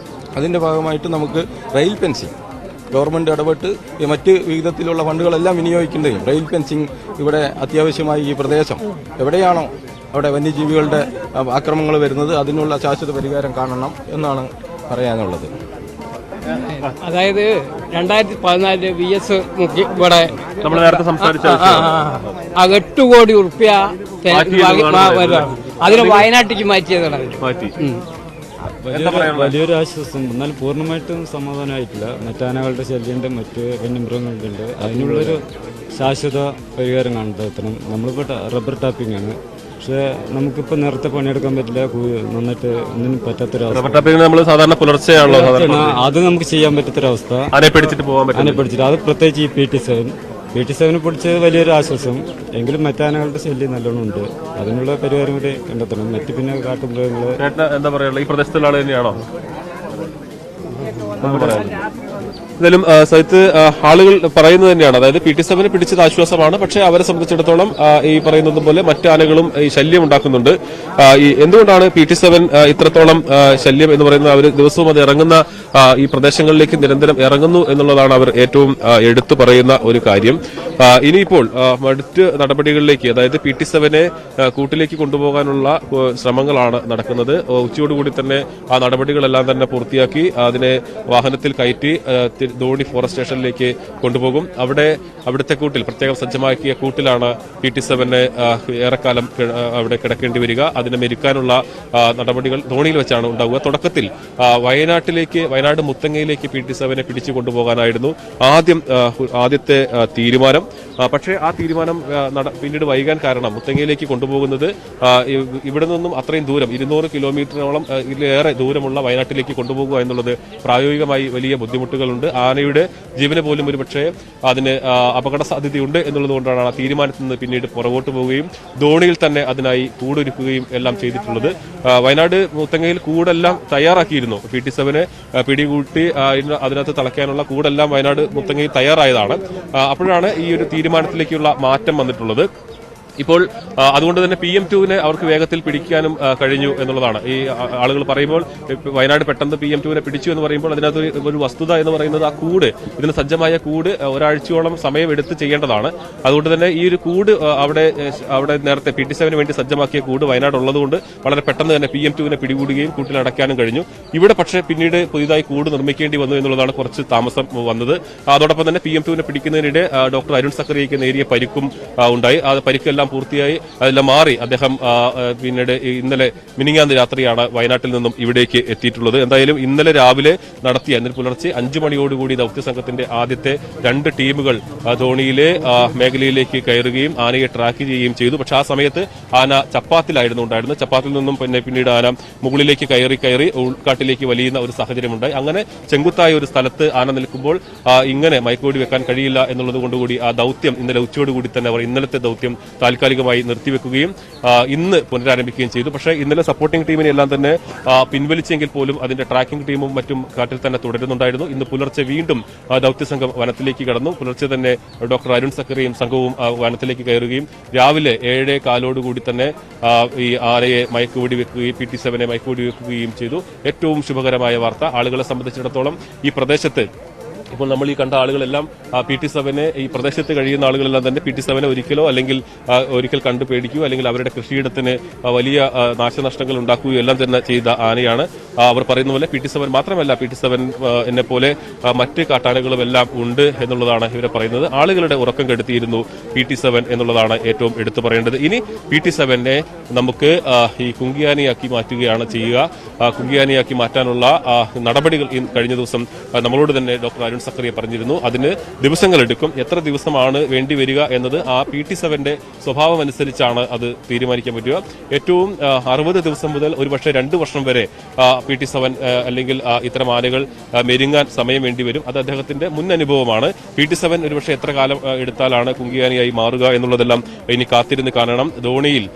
അതിൻ്റെ ഭാഗമായിട്ട് നമുക്ക് റെയിൽ ഫെൻസിങ് ഗവൺമെൻറ് ഇടപെട്ട് മറ്റ് വിധത്തിലുള്ള ഫണ്ടുകളെല്ലാം വിനിയോഗിക്കേണ്ടതും റെയിൽ ഫെൻസിങ് ഇവിടെ അത്യാവശ്യമായി ഈ പ്രദേശം എവിടെയാണോ അവിടെ വന്യജീവികളുടെ ആക്രമണങ്ങൾ വരുന്നത് അതിനുള്ള ശാശ്വത പരിഹാരം കാണണം എന്നാണ് പറയാനുള്ളത്. അതായത് 2014 VS ഇവിടെ നമ്മൾ നേരത്തെ സംസാരിച്ച 8 കോടി ഉറുപ്പ്യ അതിനെ വയനാട്ടിലേക്ക് മാറ്റിയതാണ്. വലിയൊരു ആശ്വാസം. എന്നാൽ പൂർണ്ണമായിട്ടും സമാധാനമായിട്ടില്ല. മറ്റാനകളുടെ ശല്യമുണ്ട്, മറ്റ് വന്യമൃഗങ്ങളുടെ ഉണ്ട്. അതിനുള്ളൊരു ശാശ്വത പരിഹാരം കണ്ടെത്തണം. നമ്മളിപ്പോൾ റബ്ബർ ടാപ്പിംഗ് ആണ്, പക്ഷേ നമുക്കിപ്പോൾ നേരത്തെ പണിയെടുക്കാൻ പറ്റില്ല. നന്നായിട്ട് ഒന്നിനും പറ്റാത്തൊരവസ്ഥ. നമ്മൾ സാധാരണ പുലർച്ചെയാണല്ലോ അത് നമുക്ക് ചെയ്യാൻ പറ്റാത്തൊരവസ്ഥ. ആനയെ പിടിച്ചിട്ട് അത് പ്രത്യേകിച്ച് ഈ PT7 പിടിച്ചത് വലിയൊരു ആശ്വാസം. എങ്കിലും മറ്റാനകളുടെ ശല്യം നല്ലോണം ഉണ്ട്. അതിനുള്ള പരിഹാരം കൂടി കണ്ടെത്തണം. മറ്റ് പിന്നെ കാട്ടുമൃഗങ്ങള് എന്താ പറയാ, ഈ പ്രദേശത്തുള്ള ആൾ തന്നെയാണോ? എന്തായാലും സൈത്ത് ആളുകൾ പറയുന്നത് തന്നെയാണ്. അതായത് PT7 പിടിച്ചത് ആശ്വാസമാണ്. പക്ഷേ അവരെ സംബന്ധിച്ചിടത്തോളം ഈ പറയുന്നത് പോലെ മറ്റ് ആനകളും ഈ ശല്യം ഉണ്ടാക്കുന്നുണ്ട്. എന്തുകൊണ്ടാണ് PT7 ഇത്രത്തോളം ശല്യം എന്ന് പറയുന്നത്? അവർ ദിവസവും അത് ഇറങ്ങുന്ന ഈ പ്രദേശങ്ങളിലേക്ക് നിരന്തരം ഇറങ്ങുന്നു എന്നുള്ളതാണ് അവർ ഏറ്റവും എടുത്തു പറയുന്ന ഒരു കാര്യം. ഇനിയിപ്പോൾ മറ്റ് നടപടികളിലേക്ക്, അതായത് PT7 കൂട്ടിലേക്ക് കൊണ്ടുപോകാനുള്ള ശ്രമങ്ങളാണ് നടക്കുന്നത്. ഉച്ചയോടുകൂടി തന്നെ ആ നടപടികളെല്ലാം തന്നെ പൂർത്തിയാക്കി അതിനെ വാഹനത്തിൽ കയറ്റി ധോണി ഫോറസ്റ്റ് സ്റ്റേഷനിലേക്ക് കൊണ്ടുപോകും. അവിടുത്തെ കൂട്ടിൽ, പ്രത്യേകം സജ്ജമാക്കിയ കൂട്ടിലാണ് PT7 ഏറെക്കാലം അവിടെ കിടക്കേണ്ടി വരിക. അതിനെ മെരുക്കാനുള്ള നടപടികൾ ധോണിയിൽ വെച്ചാണ് ഉണ്ടാവുക. തുടക്കത്തിൽ വയനാട് മുത്തങ്ങയിലേക്ക് PT7 പിടിച്ചു കൊണ്ടുപോകാനായിരുന്നു ആദ്യത്തെ തീരുമാനം. പക്ഷേ ആ തീരുമാനം പിന്നീട് വൈകാൻ കാരണം മുത്തങ്ങയിലേക്ക് കൊണ്ടുപോകുന്നത് ഇവിടെ നിന്നും അത്രയും ദൂരം 200 കിലോമീറ്ററോളം ഇതിലേറെ ദൂരമുള്ള വയനാട്ടിലേക്ക് കൊണ്ടുപോകുക എന്നുള്ളത് പ്രായോഗികമായി വലിയ ബുദ്ധിമുട്ടുകളുണ്ട്. ആനയുടെ ജീവന് പോലും ഒരുപക്ഷെ അതിന് അപകട സാധ്യതയുണ്ട് എന്നുള്ളത് കൊണ്ടാണ് ആ തീരുമാനത്തിൽ നിന്ന് പിന്നീട് പുറകോട്ട് പോവുകയും ധോണിയിൽ തന്നെ അതിനായി കൂടൊരുക്കുകയും എല്ലാം ചെയ്തിട്ടുള്ളത്. വയനാട് മുത്തങ്ങയിൽ കൂടെല്ലാം തയ്യാറാക്കിയിരുന്നു. PT7 പിടികൂട്ടി അതിനകത്ത് തളയ്ക്കാനുള്ള കൂടെല്ലാം വയനാട് മുത്തങ്ങയിൽ തയ്യാറായതാണ്. അപ്പോഴാണ് ഈ ഒരു തീരുമാനത്തിലേക്കുള്ള മാറ്റം വന്നിട്ടുള്ളത്. ഇപ്പോൾ അതുകൊണ്ട് തന്നെ PM2-നെ അവർക്ക് വേഗത്തിൽ പിടിക്കാനും കഴിഞ്ഞു എന്നുള്ളതാണ്. ഈ ആളുകൾ പറയുമ്പോൾ വയനാട് പെട്ടെന്ന് PM2-നെ പിടിച്ചു എന്ന് പറയുമ്പോൾ അതിനകത്ത് ഒരു വസ്തുത എന്ന് പറയുന്നത് ആ കൂട്, ഇതിന് സജ്ജമായ കൂട് ഒരാഴ്ചയോളം സമയമെടുത്ത് ചെയ്യേണ്ടതാണ്. അതുകൊണ്ട് തന്നെ ഈ ഒരു കൂട് അവിടെ നേരത്തെ PT7 വേണ്ടി സജ്ജമാക്കിയ കൂട് വയനാട് ഉള്ളതുകൊണ്ട് വളരെ പെട്ടെന്ന് തന്നെ PM2-നെ പിടികൂടുകയും കൂട്ടിലടയ്ക്കാനും കഴിഞ്ഞു. ഇവിടെ പക്ഷേ പിന്നീട് പുതിയതായി കൂട് നിർമ്മിക്കേണ്ടി വന്നു എന്നുള്ളതാണ് കുറച്ച് താമസം വന്നത്. അതോടൊപ്പം തന്നെ PM2-നെ പിടിക്കുന്നതിനിടെ ഡോക്ടർ അരുൺ സക്കറിയയ്ക്ക് നേരിയ പരിക്കും ഉണ്ടായി. ആ പരിക്കെല്ലാം പൂർത്തിയായി അതെല്ലാം മാറി അദ്ദേഹം പിന്നീട് ഇന്നലെ മിനിങ്ങാന്ന് രാത്രിയാണ് വയനാട്ടിൽ നിന്നും ഇവിടേക്ക് എത്തിയിട്ടുള്ളത്. എന്തായാലും ഇന്നലെ രാവിലെ നടത്തിയ ഇന്നലെ പുലർച്ചെ 5 മണിയോടുകൂടി ദൌത്യ സംഘത്തിന്റെ ആദ്യത്തെ 2 ടീമുകൾ ധോണിയിലെ മേഖലയിലേക്ക് കയറുകയും ആനയെ ട്രാക്ക് ചെയ്യുകയും ചെയ്തു. പക്ഷെ ആ സമയത്ത് ആന ചപ്പാത്തിലായിരുന്നു ഉണ്ടായിരുന്നത്. ചപ്പാത്തിൽ നിന്നും പിന്നീട് ആന മുകളിലേക്ക് കയറി ഉൾക്കാട്ടിലേക്ക് വലിയുന്ന ഒരു സാഹചര്യമുണ്ടായി. അങ്ങനെ ചെങ്കുത്തായ ഒരു സ്ഥലത്ത് ആന നിൽക്കുമ്പോൾ ഇങ്ങനെ മയക്കുവെടി വെക്കാൻ കഴിയില്ല എന്നുള്ളത് കൊണ്ടുകൂടി ആ ദൌത്യം ഇന്നലെ ഉച്ചയോടുകൂടി തന്നെ അവർ ഇന്നലത്തെ ദൌത്യം താൽക്കാലികമായി നിർത്തിവെക്കുകയും ഇന്ന് പുനരാരംഭിക്കുകയും ചെയ്തു. പക്ഷേ ഇന്നലെ സപ്പോർട്ടിംഗ് ടീമിനെ എല്ലാം തന്നെ പിൻവലിച്ചെങ്കിൽ പോലും അതിന്റെ ട്രാക്കിംഗ് ടീമും മറ്റും കാട്ടിൽ തന്നെ തുടരുന്നുണ്ടായിരുന്നു. ഇന്ന് പുലർച്ചെ വീണ്ടും ദൌത്യസംഘം വനത്തിലേക്ക് കടന്നു. പുലർച്ചെ തന്നെ ഡോക്ടർ അരുൺ സക്കറിയും സംഘവും വനത്തിലേക്ക് കയറുകയും രാവിലെ 7:15 തന്നെ ഈ ആനയെ മയക്കുവെടി വെക്കുകയും PT7-നെ മയക്കുവെടി വെക്കുകയും ചെയ്തു. ഏറ്റവും ശുഭകരമായ വാർത്ത. ആളുകളെ സംബന്ധിച്ചിടത്തോളം ഈ പ്രദേശത്ത് ഇപ്പോൾ നമ്മൾ ഈ കണ്ട ആളുകളെല്ലാം PT7-നെ ഈ പ്രദേശത്ത് കഴിയുന്ന ആളുകളെല്ലാം തന്നെ PT7-നെ ഒരിക്കൽ കണ്ടു പേടിക്കുകയോ അല്ലെങ്കിൽ അവരുടെ കൃഷിയിടത്തിന് വലിയ നാശനഷ്ടങ്ങൾ ഉണ്ടാക്കുകയോ എല്ലാം തന്നെ ചെയ്ത ആനയാണ്. അവർ പറയുന്ന പോലെ PT7 മാത്രമല്ല, PT7 പോലെ മറ്റ് കാട്ടാനകളും എല്ലാം ഉണ്ട് എന്നുള്ളതാണ് ഇവരെ പറയുന്നത്. ആളുകളുടെ ഉറക്കം കെടുത്തിയിരുന്നു PT7 എന്നുള്ളതാണ് ഏറ്റവും എടുത്തു പറയേണ്ടത്. ഇനി PT7-നെ നമുക്ക് ഈ കുങ്കിയാനയാക്കി മാറ്റുകയാണ് ചെയ്യുക. കുങ്കിയാനയാക്കി മാറ്റാനുള്ള നടപടികൾ കഴിഞ്ഞ ദിവസം നമ്മളോട് തന്നെ ഡോക്ടർ അരുൺ സക്കറിയ പറഞ്ഞിരുന്നു. അതിന് ദിവസങ്ങളെടുക്കും. എത്ര ദിവസമാണ് വേണ്ടി വരിക എന്നത് ആ PT7-ന്റെ സ്വഭാവം അനുസരിച്ചാണ് അത് തീരുമാനിക്കാൻ പറ്റുക. ഏറ്റവും 60 ദിവസം മുതൽ ഒരുപക്ഷെ 2 വർഷം വരെ PT7 അല്ലെങ്കിൽ ഇത്തരം ആനകൾ മെരുങ്ങാൻ സമയം വേണ്ടിവരും. അത് അദ്ദേഹത്തിന്റെ മുൻ അനുഭവമാണ്. PT7 ഒരുപക്ഷെ എത്ര കാലം എടുത്താലാണ് കുങ്കിയാനയായി മാറുക എന്നുള്ളതെല്ലാം ഇനി കാത്തിരുന്ന് കാണണം. ധോണിയിൽ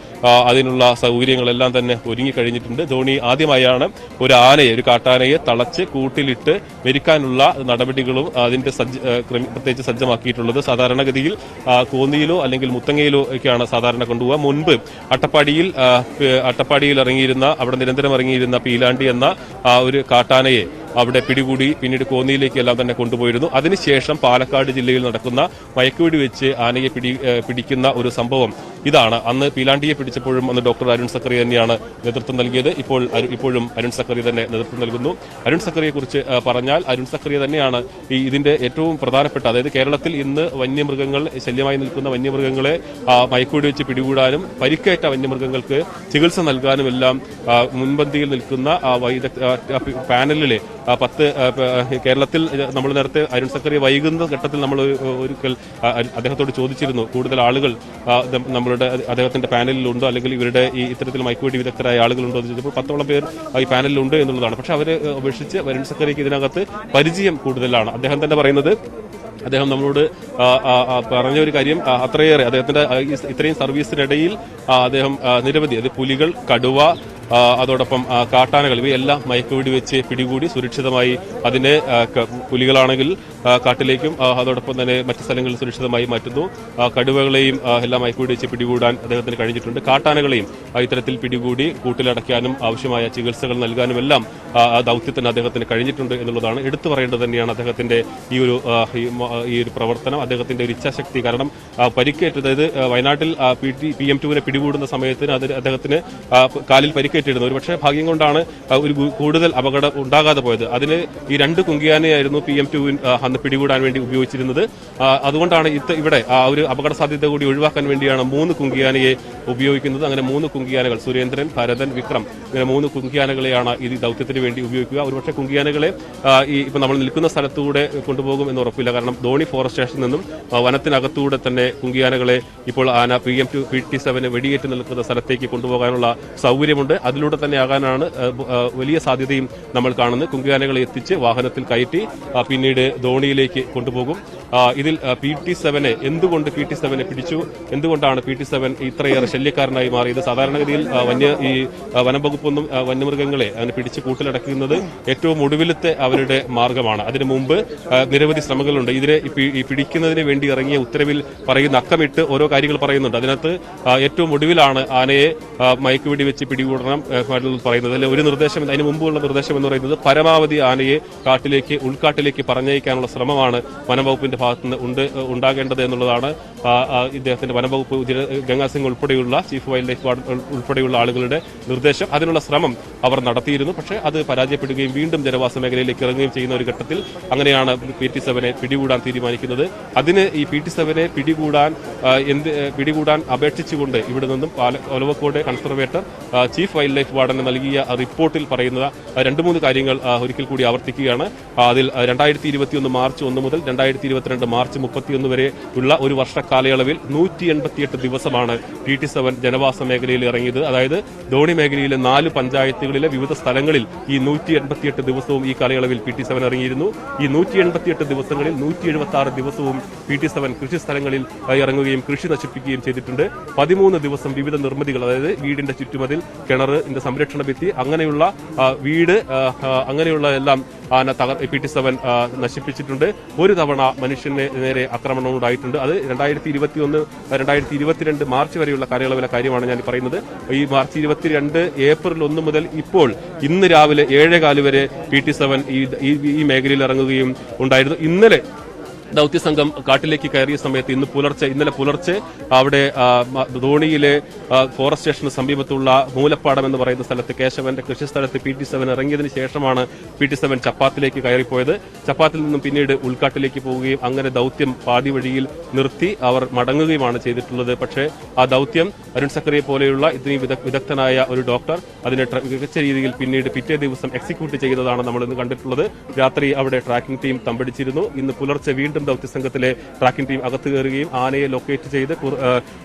അതിനുള്ള സൗകര്യങ്ങളെല്ലാം തന്നെ ഒരുങ്ങിക്കഴിഞ്ഞിട്ടുണ്ട്. ധോണി ആദ്യമായാണ് ഒരു കാട്ടാനയെ തളച്ച് കൂട്ടിലിട്ട് മെരുക്കാനുള്ള നടപടികളും അതിന്റെ പ്രത്യേകിച്ച് സജ്ജമാക്കിയിട്ടുള്ളത്. സാധാരണഗതിയിൽ കോന്നിയിലോ അല്ലെങ്കിൽ മുത്തങ്ങയിലോ ഒക്കെയാണ് സാധാരണ കൊണ്ടുപോകുക. മുൻപ് അട്ടപ്പാടിയിൽ ഇറങ്ങിയിരുന്ന അവിടെ നിരന്തരം ഇറങ്ങിയിരുന്ന പീലാണ്ടി എന്ന ഒരു കാട്ടാനയെ അവിടെ പിടികൂടി പിന്നീട് കോന്നിയിലേക്ക് എല്ലാം തന്നെ കൊണ്ടുപോയിരുന്നു. അതിനുശേഷം പാലക്കാട് ജില്ലയിൽ നടക്കുന്ന മയക്കുവെടി വെച്ച് ആനയെ പിടിക്കുന്ന ഒരു സംഭവം ഇതാണ്. അന്ന് പീലാണ്ടിയെ പിടിച്ചപ്പോഴും അന്ന് ഡോക്ടർ അരുൺ സക്കറി തന്നെയാണ് നേതൃത്വം നൽകിയത്. ഇപ്പോഴും അരുൺ സക്കറി തന്നെ നേതൃത്വം നൽകുന്നു. അരുൺ സക്കറിയെ കുറിച്ച് പറഞ്ഞാൽ അരുൺ സക്കറി തന്നെയാണ് ഇതിന്റെ ഏറ്റവും പ്രധാനപ്പെട്ട, അതായത് കേരളത്തിൽ ഇന്ന് വന്യമൃഗങ്ങൾ ശല്യമായി നിൽക്കുന്ന വന്യമൃഗങ്ങളെ മയക്കുവെടി വെച്ച് പിടികൂടാനും പരിക്കേറ്റ വന്യമൃഗങ്ങൾക്ക് ചികിത്സ നൽകാനും എല്ലാം മുൻപന്തിയിൽ നിൽക്കുന്ന പാനലിലെ 10 കേരളത്തിൽ നമ്മൾ നേരത്തെ അരുൺ സക്കറിയ വൈകുന്ന ഘട്ടത്തിൽ നമ്മൾ ഒരിക്കൽ അദ്ദേഹത്തോട് ചോദിച്ചിരുന്നു കൂടുതൽ ആളുകൾ അദ്ദേഹത്തിന്റെ പാനലിലുണ്ടോ അല്ലെങ്കിൽ ഇവരുടെ ഈ ഇത്തരത്തിൽ മയക്കുവെടി വിദഗ്ധരായ ആളുകളുണ്ടോ എന്ന് ചോദിച്ചപ്പോൾ 10ഓളം പേർ ഈ പാനലിലുണ്ട് എന്നുള്ളതാണ്. പക്ഷെ അവരെ അപേക്ഷിച്ച് അരുൺ സക്കറിയക്ക് ഇതിനകത്ത് പരിചയം കൂടുതലാണ്. അദ്ദേഹം തന്നെ പറയുന്നത്, അദ്ദേഹം നമ്മളോട് പറഞ്ഞ ഒരു കാര്യം അത്രയേറെ അദ്ദേഹത്തിന്റെ ഇത്രയും സർവീസിനിടയിൽ അദ്ദേഹം നിരവധി പുലികൾ, കടുവ, അതോടൊപ്പം കാട്ടാനകൾ ഇവയെല്ലാം മയക്കുവെടി വെച്ച് പിടികൂടി സുരക്ഷിതമായി അതിനെ പുലികളാണെങ്കിൽ കാട്ടിലേക്കും അതോടൊപ്പം തന്നെ മറ്റു സ്ഥലങ്ങളിൽ സുരക്ഷിതമായി മാറ്റുന്നു. കടുവകളെയും എല്ലാം മയക്കുവെടി വെച്ച് പിടികൂടാൻ അദ്ദേഹത്തിന് കഴിഞ്ഞിട്ടുണ്ട്. കാട്ടാനകളെയും ഇത്തരത്തിൽ പിടികൂടി കൂട്ടിലടയ്ക്കാനും ആവശ്യമായ ചികിത്സകൾ നൽകാനും എല്ലാം ദൌത്യത്തിന് അദ്ദേഹത്തിന് കഴിഞ്ഞിട്ടുണ്ട് എന്നുള്ളതാണ് എടുത്തു പറയേണ്ടത് തന്നെയാണ് അദ്ദേഹത്തിന്റെ ഈ ഒരു പ്രവർത്തനം, അദ്ദേഹത്തിന്റെ ഒരു ഇച്ഛാശക്തി. കാരണം പരിക്കേറ്റത്, അതായത് വയനാട്ടിൽ PM2-നെ പിടികൂടുന്ന സമയത്തിന് അദ്ദേഹത്തിന് കാലിൽ പരിക്കേറ്റിരുന്നു. ഒരുപക്ഷെ ഭാഗ്യം കൊണ്ടാണ് ഒരു കൂടുതൽ അപകടം ഉണ്ടാകാതെ പോയത്. അതിന് ഈ 2 കുങ്കിയാനയായിരുന്നു PM2 അന്ന് പിടികൂടാൻ വേണ്ടി ഉപയോഗിച്ചിരുന്നത്. അതുകൊണ്ടാണ് ഇവിടെ ഒരു അപകട സാധ്യത കൂടി ഒഴിവാക്കാൻ വേണ്ടിയാണ് 3 കുങ്കിയാനയെ ഉപയോഗിക്കുന്നത്. അങ്ങനെ 3 കുങ്കിയാനകൾ, സുരേന്ദ്രൻ, ഭരതൻ, വിക്രം, ഇങ്ങനെ 3 കുങ്കിയാനകളെയാണ് ഈ ദൌത്യത്തിന് വേണ്ടി ഉപയോഗിക്കുക. ഒരുപക്ഷെ കുങ്കിയാനകളെ ഇപ്പൊ നമ്മൾ നിൽക്കുന്ന സ്ഥലത്തൂടെ കൊണ്ടുപോകും എന്ന് ഉറപ്പില്ല. കാരണം ധോണി ഫോറസ്റ്റ് സ്റ്റേഷനിൽ നിന്നും വനത്തിനകത്തൂടെ തന്നെ കുങ്കിയാനകളെ ഇപ്പോൾ ആന PT7 വെടിയേറ്റ് നിൽക്കുന്ന സ്ഥലത്തേക്ക് കൊണ്ടുപോകാനുള്ള സൗകര്യമുണ്ട്. അതിലൂടെ തന്നെ ആകാനാണ് വലിയ സാധ്യതയും നമ്മൾ കാണുന്നത്. കുങ്കിയാനകളെ എത്തിച്ച് വാഹനത്തിൽ കയറ്റി പിന്നീട് ധോണിയിലേക്ക് കൊണ്ടുപോകും. ഇതിൽ PT7-നെ എന്തുകൊണ്ട് PT7-നെ പിടിച്ചു, എന്തുകൊണ്ടാണ് PT7 ഇത്രയേറെ ശല്യക്കാരനായി മാറിയത്. സാധാരണഗതിയിൽ വനം വകുപ്പൊന്നും വന്യമൃഗങ്ങളെ അതിനെ പിടിച്ച് കൂട്ടിലടക്കുന്നത് ഏറ്റവും ഒടുവിലത്തെ അവരുടെ മാർഗമാണ്. അതിനു മുമ്പ് നിരവധി ശ്രമങ്ങളുണ്ട്. ഇതിനെ പിടിക്കുന്നതിന് വേണ്ടി ഇറങ്ങിയ ഉത്തരവിൽ പറയുന്ന അക്കമിട്ട് ഓരോ കാര്യങ്ങൾ പറയുന്നുണ്ട്. അതിനകത്ത് ഏറ്റവും ഒടുവിലാണ് ആനയെ മയക്കുവെടി വെച്ച് പിടികൂടണം പറയുന്നത്. അല്ലെ ഒരു നിർദ്ദേശം, അതിന് മുമ്പുള്ള നിർദ്ദേശം എന്ന് പറയുന്നത് പരമാവധി ആനയെ ഉൾക്കാട്ടിലേക്ക് പറഞ്ഞയക്കാനുള്ള ശ്രമമാണ് വനംവകുപ്പിന്റെ ഭാഗത്തുനിന്ന് ഉണ്ടാകേണ്ടത് എന്നുള്ളതാണ് ഇദ്ദേഹത്തിന്റെ വനംവകുപ്പ് ഗംഗാസിംഗ് ഉൾപ്പെടെയുള്ള ചീഫ് വൈൽഡ് ലൈഫ് വാർഡൻ ഉൾപ്പെടെയുള്ള ആളുകളുടെ നിർദ്ദേശം. അതിനുള്ള ശ്രമം അവർ നടത്തിയിരുന്നു. പക്ഷേ അത് പരാജയപ്പെടുകയും വീണ്ടും ജനവാസ മേഖലയിലേക്ക് ഇറങ്ങുകയും ചെയ്യുന്ന ഒരു ഘട്ടത്തിൽ അങ്ങനെയാണ് PT-7 പിടികൂടാൻ തീരുമാനിക്കുന്നത്. അതിന് ഈ PT-7 പിടികൂടാൻ അപേക്ഷിച്ചുകൊണ്ട് ഇവിടെ നിന്നും Olavakkode conservator chief wild life വാർഡന് നൽകിയ റിപ്പോർട്ടിൽ പറയുന്ന 2-3 കാര്യങ്ങൾ ഒരിക്കൽ കൂടി ആവർത്തിക്കുകയാണ്. അതിൽ 2021 മാർച്ച് 1 മുതൽ 2022 മാർച്ച് 31 വരെ ഉള്ള ഒരു വർഷ കാലയളവിൽ 188 ദിവസമാണ് PT-7 ജനവാസ മേഖലയിൽ ഇറങ്ങിയത്. അതായത് ധോണി മേഖലയിലെ 4 പഞ്ചായത്തുകളിലെ വിവിധ സ്ഥലങ്ങളിൽ ഈ 188 ദിവസവും ഈ കാലയളവിൽ PT-7 ഇറങ്ങിയിരുന്നു. ഈ 188 ദിവസങ്ങളിൽ 176 ദിവസവും PT-7 കൃഷി സ്ഥലങ്ങളിൽ ഇറങ്ങുകയും കൃഷി നശിപ്പിക്കുകയും ചെയ്തിട്ടുണ്ട്. 13 ദിവസം വിവിധ നിർമ്മിതികൾ, അതായത് വീടിന്റെ ചുറ്റുമതിൽ, കിണറിന്റെ സംരക്ഷണ ഭിത്തി, അങ്ങനെയുള്ള വീട്, അങ്ങനെയുള്ള എല്ലാം PT-7 നശിപ്പിച്ചിട്ടുണ്ട്. ഒരു തവണ മനുഷ്യന് നേരെ ആക്രമണം ഉണ്ടായിട്ടുണ്ട്. അത് 2021-2022 മാർച്ച് വരെയുള്ള കാലയളവിലെ കാര്യമാണ് ഞാൻ പറയുന്നത്. ഈ മാർച്ച് 22 ഏപ്രിൽ 1 മുതൽ ഇന്ന് രാവിലെ 7:15 വരെ PT-7 ഈ മേഖലയിൽ ഇറങ്ങുകയും ഉണ്ടായിരുന്നു. ഇന്നലെ ദൌത്യസംഘം കാട്ടിലേക്ക് കയറിയ സമയത്ത് ഇന്നലെ പുലർച്ചെ അവിടെ ധോണിയിലെ ഫോറസ്റ്റ് സ്റ്റേഷന് സമീപത്തുള്ള മൂലപ്പാടം എന്ന് പറയുന്ന സ്ഥലത്ത് കേശവന്റെ കൃഷിസ്ഥലത്ത് PT-7 ഇറങ്ങിയതിനു ശേഷമാണ് PT-7 ചപ്പാത്തിലേക്ക് കയറിപ്പോയത്. ചപ്പാത്തിൽ നിന്നും പിന്നീട് ഉൾക്കാട്ടിലേക്ക് പോവുകയും അങ്ങനെ ദൌത്യം പാതി വഴിയിൽ നിർത്തി അവർ മടങ്ങുകയുമാണ് ചെയ്തിട്ടുള്ളത്. പക്ഷേ ആ ദൌത്യം അരുൺ സക്കറിയെ പോലെയുള്ള ഇത്രയും വിദഗ്ധനായ ഒരു ഡോക്ടർ അതിനെ മികച്ച രീതിയിൽ പിന്നീട് പിറ്റേ ദിവസം എക്സിക്യൂട്ട് ചെയ്തതാണ് നമ്മൾ ഇന്ന് കണ്ടിട്ടുള്ളത്. രാത്രി അവിടെ ട്രാക്കിംഗ് ടീം തമ്പടിച്ചിരുന്നു. ഇന്ന് പുലർച്ചെ വീണ്ടും ദൌത്യസംഘത്തിലെ ട്രാക്കിംഗ് ടീം അകത്ത് കയറുകയും ആനയെ ലൊക്കേറ്റ് ചെയ്ത്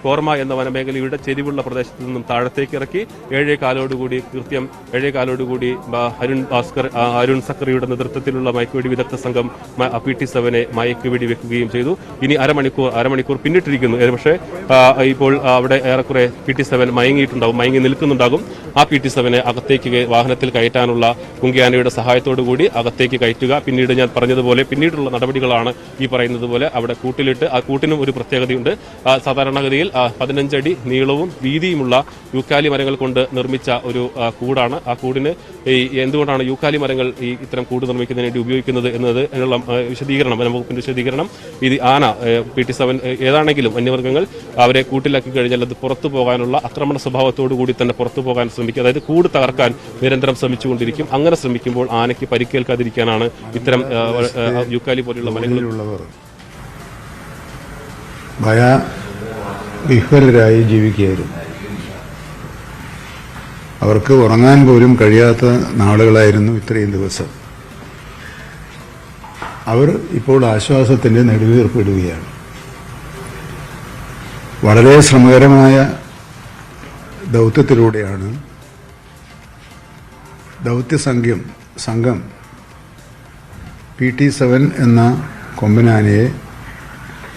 കോർമ എന്ന വനമേഖലയുടെ ചെരിവുള്ള പ്രദേശത്ത് നിന്നും താഴത്തേക്ക് ഇറക്കി 7:15 കൃത്യം 7:15 അരുൺ സക്കറിയുടെ നേതൃത്വത്തിലുള്ള മയക്കുവെടി വിദഗ്ധ സംഘം PT-7 മയക്കുവെടി വെക്കുകയും ചെയ്തു. ഇനി അരമണിക്കൂർ പിന്നിട്ടിരിക്കുന്നു. പക്ഷേ ഇപ്പോൾ അവിടെ ഏറെക്കുറെ PT-7 മയങ്ങി നിൽക്കുന്നുണ്ടാകും. ആ PT-7 അകത്തേക്ക് വാഹനത്തിൽ കയറ്റാനുള്ള കുങ്കിയാനയുടെ സഹായത്തോടുകൂടി അകത്തേക്ക് കയറ്റുക. പിന്നീട് ഞാൻ പറഞ്ഞതുപോലെ പിന്നീടുള്ള നടപടികളാണ് ഈ പറയുന്നത് പോലെ അവിടെ കൂട്ടിലിട്ട്, ആ കൂട്ടിനും ഒരു പ്രത്യേകതയുണ്ട്. സാധാരണഗതിയിൽ 15 അടി നീളവും വീതിയുമുള്ള യൂക്കാലി മരങ്ങൾ കൊണ്ട് നിർമ്മിച്ച ഒരു കൂടാണ്. ആ കൂടിന് എന്തുകൊണ്ടാണ് യൂക്കാലി മരങ്ങൾ ഇത്തരം കൂട് നിർമ്മിക്കുന്നതിന് വേണ്ടി ഉപയോഗിക്കുന്നത് എന്നതിനുള്ള വനംവകുപ്പിന്റെ വിശദീകരണം, ഇത് ആന PT-7 ഏതാണെങ്കിലും വന്യമൃഗങ്ങൾ അവരെ കൂട്ടിലാക്കി കഴിഞ്ഞാൽ അത് പുറത്തു പോകാനുള്ള ആക്രമണ സ്വഭാവത്തോടു കൂടി തന്നെ പുറത്തു പോകാൻ ശ്രമിക്കും. അതായത് കൂട് തകർക്കാൻ നിരന്തരം ശ്രമിച്ചുകൊണ്ടിരിക്കും. അങ്ങനെ ശ്രമിക്കുമ്പോൾ ആനയ്ക്ക് പരിക്കേൽക്കാതിരിക്കാനാണ് ഇത്തരം യൂക്കാലി പോലെയുള്ള മരങ്ങൾ ഭയവിഹ്വലരായി ജീവിക്കുകയായിരുന്നു. അവർക്ക് ഉറങ്ങാൻ പോലും കഴിയാത്ത നാളുകളായിരുന്നു ഇത്രയും ദിവസം. അവർ ഇപ്പോൾ ആശ്വാസത്തിന്റെ നെടുവീർപ്പിടുകയാണ്. വളരെ ശ്രമകരമായ ദൗത്യത്തിലൂടെയാണ് സംഘം PT-7 എന്ന കൊമ്പനാനയെ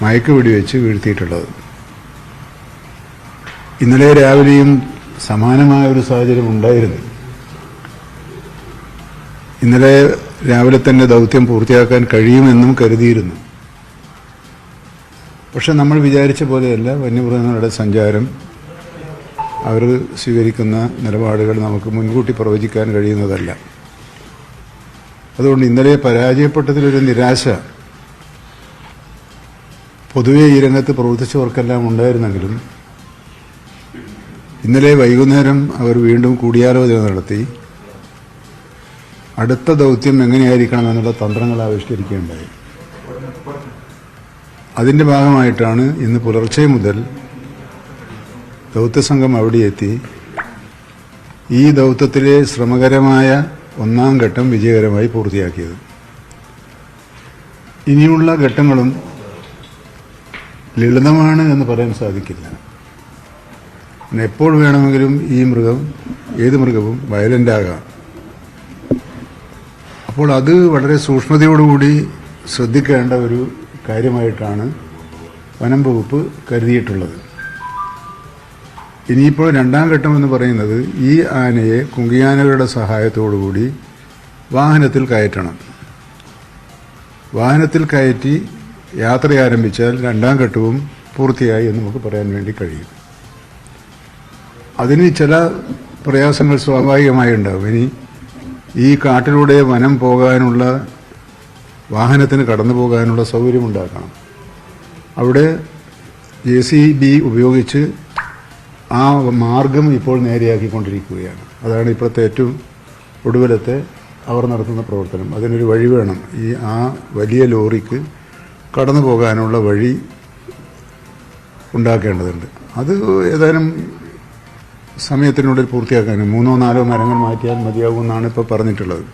മയക്കുവെടി വെച്ച് വീഴ്ത്തിയിട്ടുള്ളത്. ഇന്നലെ രാവിലെയും സമാനമായ ഒരു സാഹചര്യം ഉണ്ടായിരുന്നു. ഇന്നലെ രാവിലെ തന്നെ ദൗത്യം പൂർത്തിയാക്കാൻ കഴിയുമെന്നും കരുതിയിരുന്നു. പക്ഷെ നമ്മൾ വിചാരിച്ച പോലെയല്ല വന്യമൃഗങ്ങളുടെ സഞ്ചാരം, അവർ സ്വീകരിക്കുന്ന നിലപാടുകൾ നമുക്ക് മുൻകൂട്ടി പ്രവചിക്കാൻ കഴിയുന്നതല്ല. അതുകൊണ്ട് ഇന്നലെ പരാജയപ്പെട്ടതിലൊരു നിരാശ പൊതുവെ ഈ രംഗത്ത് പ്രവർത്തിച്ചവർക്കെല്ലാം ഉണ്ടായിരുന്നെങ്കിലും ഇന്നലെ വൈകുന്നേരം അവർ വീണ്ടും കൂടിയാലോചന നടത്തി അടുത്ത ദൗത്യം എങ്ങനെയായിരിക്കണം എന്നുള്ള തന്ത്രങ്ങൾ ആവിഷ്കരിക്കുകയുണ്ടായി. അതിൻ്റെ ഭാഗമായിട്ടാണ് ഇന്ന് പുലർച്ചെ മുതൽ ദൗത്യസംഘം അവിടെ എത്തി ഈ ദൗത്യത്തിലെ ശ്രമകരമായ 1-ാം ഘട്ടം വിജയകരമായി പൂർത്തിയാക്കിയത്. ഇനിയുള്ള ഘട്ടങ്ങളും ലളിതമാണ് എന്ന് പറയാൻ സാധിക്കില്ല. എപ്പോൾ വേണമെങ്കിലും ഏത് മൃഗവും വയലന്റ് ആകാം. അപ്പോൾ അത് വളരെ സൂക്ഷ്മതയോടുകൂടി ശ്രദ്ധിക്കേണ്ട ഒരു കാര്യമായിട്ടാണ് വനം വകുപ്പ് കരുതിയിട്ടുള്ളത്. ഇനിയിപ്പോൾ രണ്ടാം ഘട്ടം എന്ന് പറയുന്നത് ഈ ആനയെ കുങ്കിയാനകളുടെ സഹായത്തോടുകൂടി വാഹനത്തിൽ കയറ്റണം. വാഹനത്തിൽ കയറ്റി യാത്ര ആരംഭിച്ചാൽ രണ്ടാം ഘട്ടവും പൂർത്തിയായി എന്ന് നമുക്ക് പറയാൻ വേണ്ടി കഴിയും. അതിന് ചില പ്രയാസങ്ങൾ സ്വാഭാവികമായി ഉണ്ടാകും. ഇനി ഈ കാട്ടിലൂടെ വനം പോകാനുള്ള വാഹനത്തിന് കടന്നു പോകാനുള്ള സൗകര്യമുണ്ടാക്കണം. അവിടെ JCB ഉപയോഗിച്ച് ആ മാർഗം ഇപ്പോൾ നേരെയാക്കിക്കൊണ്ടിരിക്കുകയാണ്. അതാണ് ഇപ്പോഴത്തെ ഏറ്റവും ഒടുവിലത്തെ അവർ നടത്തുന്ന പ്രവർത്തനം. അതിനൊരു വഴി വേണം. ആ വലിയ ലോറിക്ക് കടന്നു പോകാനുള്ള വഴി ഉണ്ടാക്കേണ്ടതുണ്ട്. അത് ഏതാനും സമയത്തിനുള്ളിൽ പൂർത്തിയാക്കാനും 3-4 മരങ്ങൾ മാറ്റിയാൽ മതിയാകുമെന്നാണ് ഇപ്പോൾ പറഞ്ഞിട്ടുള്ളത്.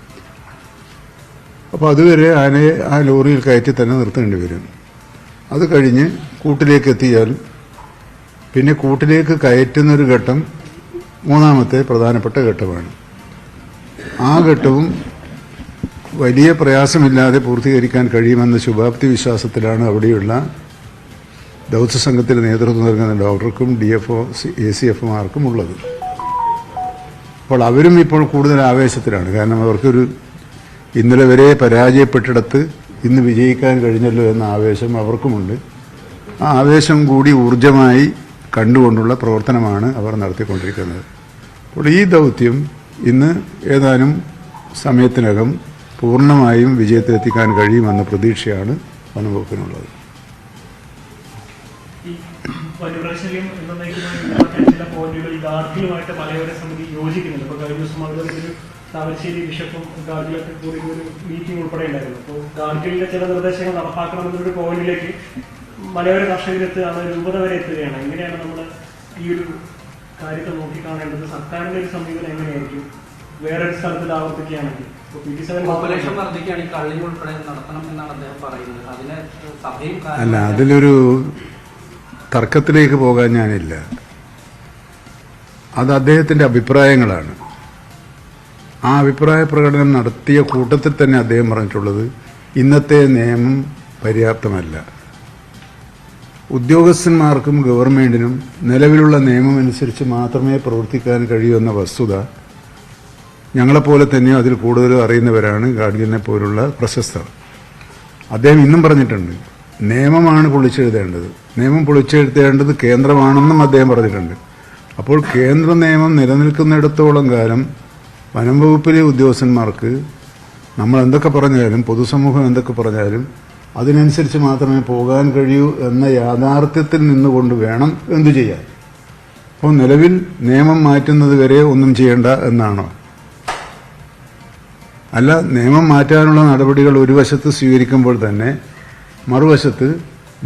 അപ്പോൾ അതുവരെ ആനയെ ആ ലോറിയിൽ കയറ്റി തന്നെ നിർത്തേണ്ടി വരും. അത് കഴിഞ്ഞ് കൂട്ടിലേക്ക് എത്തിയാൽ പിന്നെ കൂട്ടിലേക്ക് കയറ്റുന്നൊരു ഘട്ടം മൂന്നാമത്തെ പ്രധാനപ്പെട്ട ഘട്ടമാണ്. ആ ഘട്ടവും വലിയ പ്രയാസമില്ലാതെ പൂർത്തീകരിക്കാൻ കഴിയുമെന്ന ശുഭാപ്തി വിശ്വാസത്തിലാണ് അവിടെയുള്ള ദൗത്യസംഘത്തിന് നേതൃത്വം നൽകുന്ന ഡോക്ടർക്കും DFO ACFമാർക്കും ഉള്ളത്. അപ്പോൾ അവരും ഇപ്പോൾ കൂടുതൽ ആവേശത്തിലാണ്. കാരണം അവർക്കൊരു ഇന്നലെ വരെ പരാജയപ്പെട്ടിടത്ത് ഇന്ന് വിജയിക്കാൻ കഴിഞ്ഞല്ലോ എന്ന ആവേശം അവർക്കുമുണ്ട്. ആ ആവേശം കൂടി ഊർജമായി കണ്ടുകൊണ്ടുള്ള പ്രവർത്തനമാണ് അവർ നടത്തിക്കൊണ്ടിരിക്കുന്നത്. അപ്പോൾ ഈ ദൗത്യം ഇന്ന് ഏതാനും സമയത്തിനകം പൂർണ്ണമായും വിജയത്തിലെത്തിക്കാൻ കഴിയുമെന്ന പ്രതീക്ഷയാണ് വനംവകുപ്പിനുള്ളത്. വന്യമൃഗശല്യം ചില പോയിന്റുകൾ ഈ ഗാർഗിലുമായിട്ട് മലയോര സമിതി യോജിക്കുന്നുണ്ട്. ഇപ്പോൾ കഴിഞ്ഞ ദിവസം അതുപോലെ ഒരു താമരശ്ശേരി ബിഷപ്പും ഗാർഗിലൊക്കെ കൂടി ഒരു മീറ്റിംഗ് ഉൾപ്പെടെ ഉണ്ടായിരുന്നു. അപ്പോൾ ഗാർഗിലിന്റെ ചില നിർദ്ദേശങ്ങൾ നടപ്പാക്കണമെന്നൊരു പോയിന്റിലേക്ക് മലയോര കർഷകരെത്തുകയാണ്, രൂപത വരെ എത്തുകയാണ്. എങ്ങനെയാണ് നമ്മൾ ഈ ഒരു കാര്യത്തെ നോക്കിക്കാണേണ്ടത്? സർക്കാരിന്റെ ഒരു സമീപനം എങ്ങനെയായിരിക്കും വേറൊരു സ്ഥലത്തിൽ ആവർത്തിക്കുകയാണെങ്കിൽ? പോപ്പുലേഷൻ വർദ്ധിക്കുകയാണെങ്കിൽ കള്ളിങ് ഉൾപ്പെടെ നടത്തണം എന്നാണ് അദ്ദേഹം പറയുന്നത്. അതിന് സഭയും അല്ല, അതിലൊരു തർക്കത്തിലേക്ക് പോകാൻ ഞാനില്ല. അത് അദ്ദേഹത്തിൻ്റെ അഭിപ്രായങ്ങളാണ്. ആ അഭിപ്രായ പ്രകടനം നടത്തിയ കൂട്ടത്തിൽ തന്നെ അദ്ദേഹം പറഞ്ഞിട്ടുള്ളത് ഇന്നത്തെ നിയമം പര്യാപ്തമല്ല. ഉദ്യോഗസ്ഥന്മാർക്കും ഗവൺമെൻറ്റിനും നിലവിലുള്ള നിയമം അനുസരിച്ച് മാത്രമേ പ്രവർത്തിക്കാൻ കഴിയൂ എന്ന വസ്തുത ഞങ്ങളെപ്പോലെ തന്നെ അതിൽ കൂടുതലും അറിയുന്നവരാണ് ഗാഡ്ഗിലിനെ പോലുള്ള പ്രശസ്തർ. അദ്ദേഹം ഇന്നും പറഞ്ഞിട്ടുണ്ട്, നിയമമാണ് പൊളിച്ചെഴുതേണ്ടത്, നിയമം പൊളിച്ചെഴുതേണ്ടത് കേന്ദ്രമാണെന്നും അദ്ദേഹം പറഞ്ഞിട്ടുണ്ട്. അപ്പോൾ കേന്ദ്ര നിയമം നിലനിൽക്കുന്നിടത്തോളം കാലം വനം വകുപ്പിലെ ഉദ്യോഗസ്ഥന്മാർക്ക് നമ്മൾ എന്തൊക്കെ പറഞ്ഞാലും പൊതുസമൂഹം എന്തൊക്കെ പറഞ്ഞാലും അതിനനുസരിച്ച് മാത്രമേ പോകാൻ കഴിയൂ എന്ന യാഥാർത്ഥ്യത്തിൽ നിന്നുകൊണ്ട് വേണം എന്തു ചെയ്യാൻ. അപ്പോൾ നിലവിൽ നിയമം മാറ്റുന്നത് വരെ ഒന്നും ചെയ്യേണ്ട എന്നാണോ? അല്ല, നിയമം മാറ്റാനുള്ള നടപടികൾ ഒരു വശത്ത് സ്വീകരിക്കുമ്പോൾ തന്നെ മറുവശത്ത്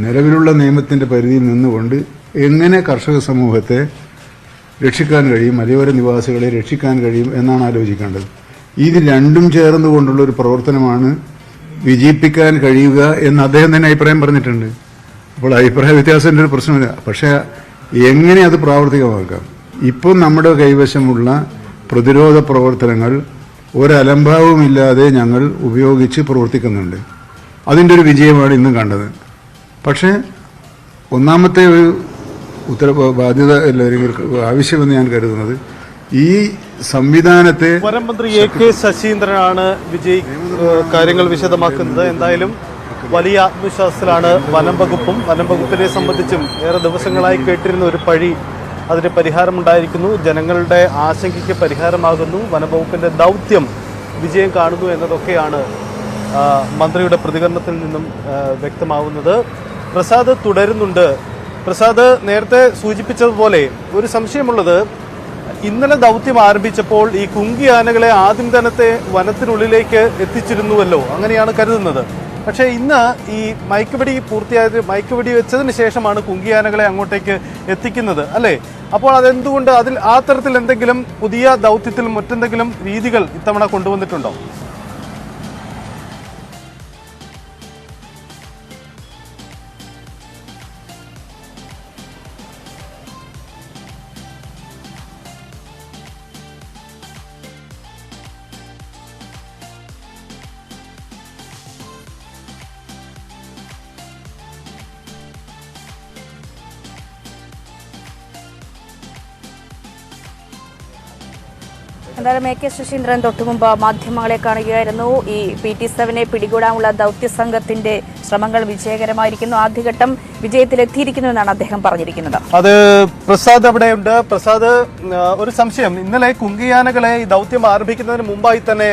നിലവിലുള്ള നിയമത്തിൻ്റെ പരിധിയിൽ നിന്നുകൊണ്ട് എങ്ങനെ കർഷക സമൂഹത്തെ രക്ഷിക്കാൻ കഴിയും, മലയോര നിവാസികളെ രക്ഷിക്കാൻ കഴിയും എന്നാണ് ആലോചിക്കേണ്ടത്. ഇത് രണ്ടും ചേർന്നുകൊണ്ടുള്ള ഒരു പ്രവർത്തനമാണ് വിജയിപ്പിക്കാൻ കഴിയുക എന്ന് അദ്ദേഹം തന്നെ അഭിപ്രായം പറഞ്ഞിട്ടുണ്ട്. അപ്പോൾ അഭിപ്രായ വ്യത്യാസത്തിൻ്റെ ഒരു പ്രശ്നമില്ല. പക്ഷേ എങ്ങനെ അത് പ്രാവർത്തികമാക്കാം? ഇപ്പം നമ്മുടെ കൈവശമുള്ള പ്രതിരോധ പ്രവർത്തനങ്ങൾ ഒരലംഭാവവുമില്ലാതെ ഞങ്ങൾ ഉപയോഗിച്ച് പ്രവർത്തിക്കുന്നുണ്ട്. അതിൻ്റെ ഒരു വിജയമാണ് ഇന്ന് കണ്ടത്. പക്ഷേ ഒന്നാമത്തെ ഒരു ബാധ്യത അല്ലെങ്കിൽ ആവശ്യമെന്ന് ഞാൻ കരുതുന്നത് ഈ സംവിധാനത്തെ വനം മന്ത്രി AK ശശീന്ദ്രനാണ് കാര്യങ്ങൾ വിശദമാക്കുന്നത്. എന്തായാലും വലിയ ആത്മവിശ്വാസത്തിലാണ് വനം വകുപ്പും. വനം വകുപ്പിനെ സംബന്ധിച്ചും ഏറെ ദിവസങ്ങളായി കേട്ടിരുന്ന ഒരു പഴി അതിന് പരിഹാരമുണ്ടായിരിക്കുന്നു. ജനങ്ങളുടെ ആശങ്കയ്ക്ക് പരിഹാരമാകുന്നു. വനം വകുപ്പിന്റെ ദൗത്യം വിജയം കാണുന്നു എന്നതൊക്കെയാണ് മന്ത്രിയുടെ പ്രതികരണത്തിൽ നിന്നും വ്യക്തമാവുന്നത്. പ്രസാദ് തുടരുന്നുണ്ട്. പ്രസാദ് നേരത്തെ സൂചിപ്പിച്ചതുപോലെ ഒരു സംശയമുള്ളത്, ഇന്നലെ ദൗത്യം ആരംഭിച്ചപ്പോൾ ഈ കുങ്കി ആനകളെ ആദ്യം തന്നെ വനത്തിനുള്ളിലേക്ക് എത്തിച്ചിരുന്നുവല്ലോ, അങ്ങനെയാണ് കരുതുന്നത്. പക്ഷേ ഇന്ന് ഈ മയക്കുവെടി വെച്ചതിന് ശേഷമാണ് കുങ്കി ആനകളെ അങ്ങോട്ടേക്ക് എത്തിക്കുന്നത് അല്ലേ? അപ്പോൾ അതെന്തുകൊണ്ട് ആ തരത്തിൽ എന്തെങ്കിലും പുതിയ ദൗത്യത്തിൽ മറ്റെന്തെങ്കിലും രീതികൾ ഇത്തവണ കൊണ്ടുവന്നിട്ടുണ്ടോ? എന്തായാലും AK ശശീന്ദ്രൻ തൊട്ടുമുമ്പ് മാധ്യമങ്ങളെ കാണുകയായിരുന്നു. ഈ PT7 പിടികൂടാനുള്ള ദൗത്യസംഘത്തിന്റെ ശ്രമങ്ങൾ വിജയകരമായിരിക്കുന്നു, ആദ്യഘട്ടം വിജയത്തിലെത്തിയിരിക്കുന്നു എന്നാണ് അദ്ദേഹം പറഞ്ഞിരിക്കുന്നത്. അത് പ്രസാദ് അവിടെയുണ്ട്. പ്രസാദ്, ഒരു സംശയം, ഇന്നലെ കുങ്കിയാനകളെ ഈ ദൗത്യം ആരംഭിക്കുന്നതിന് മുമ്പായി തന്നെ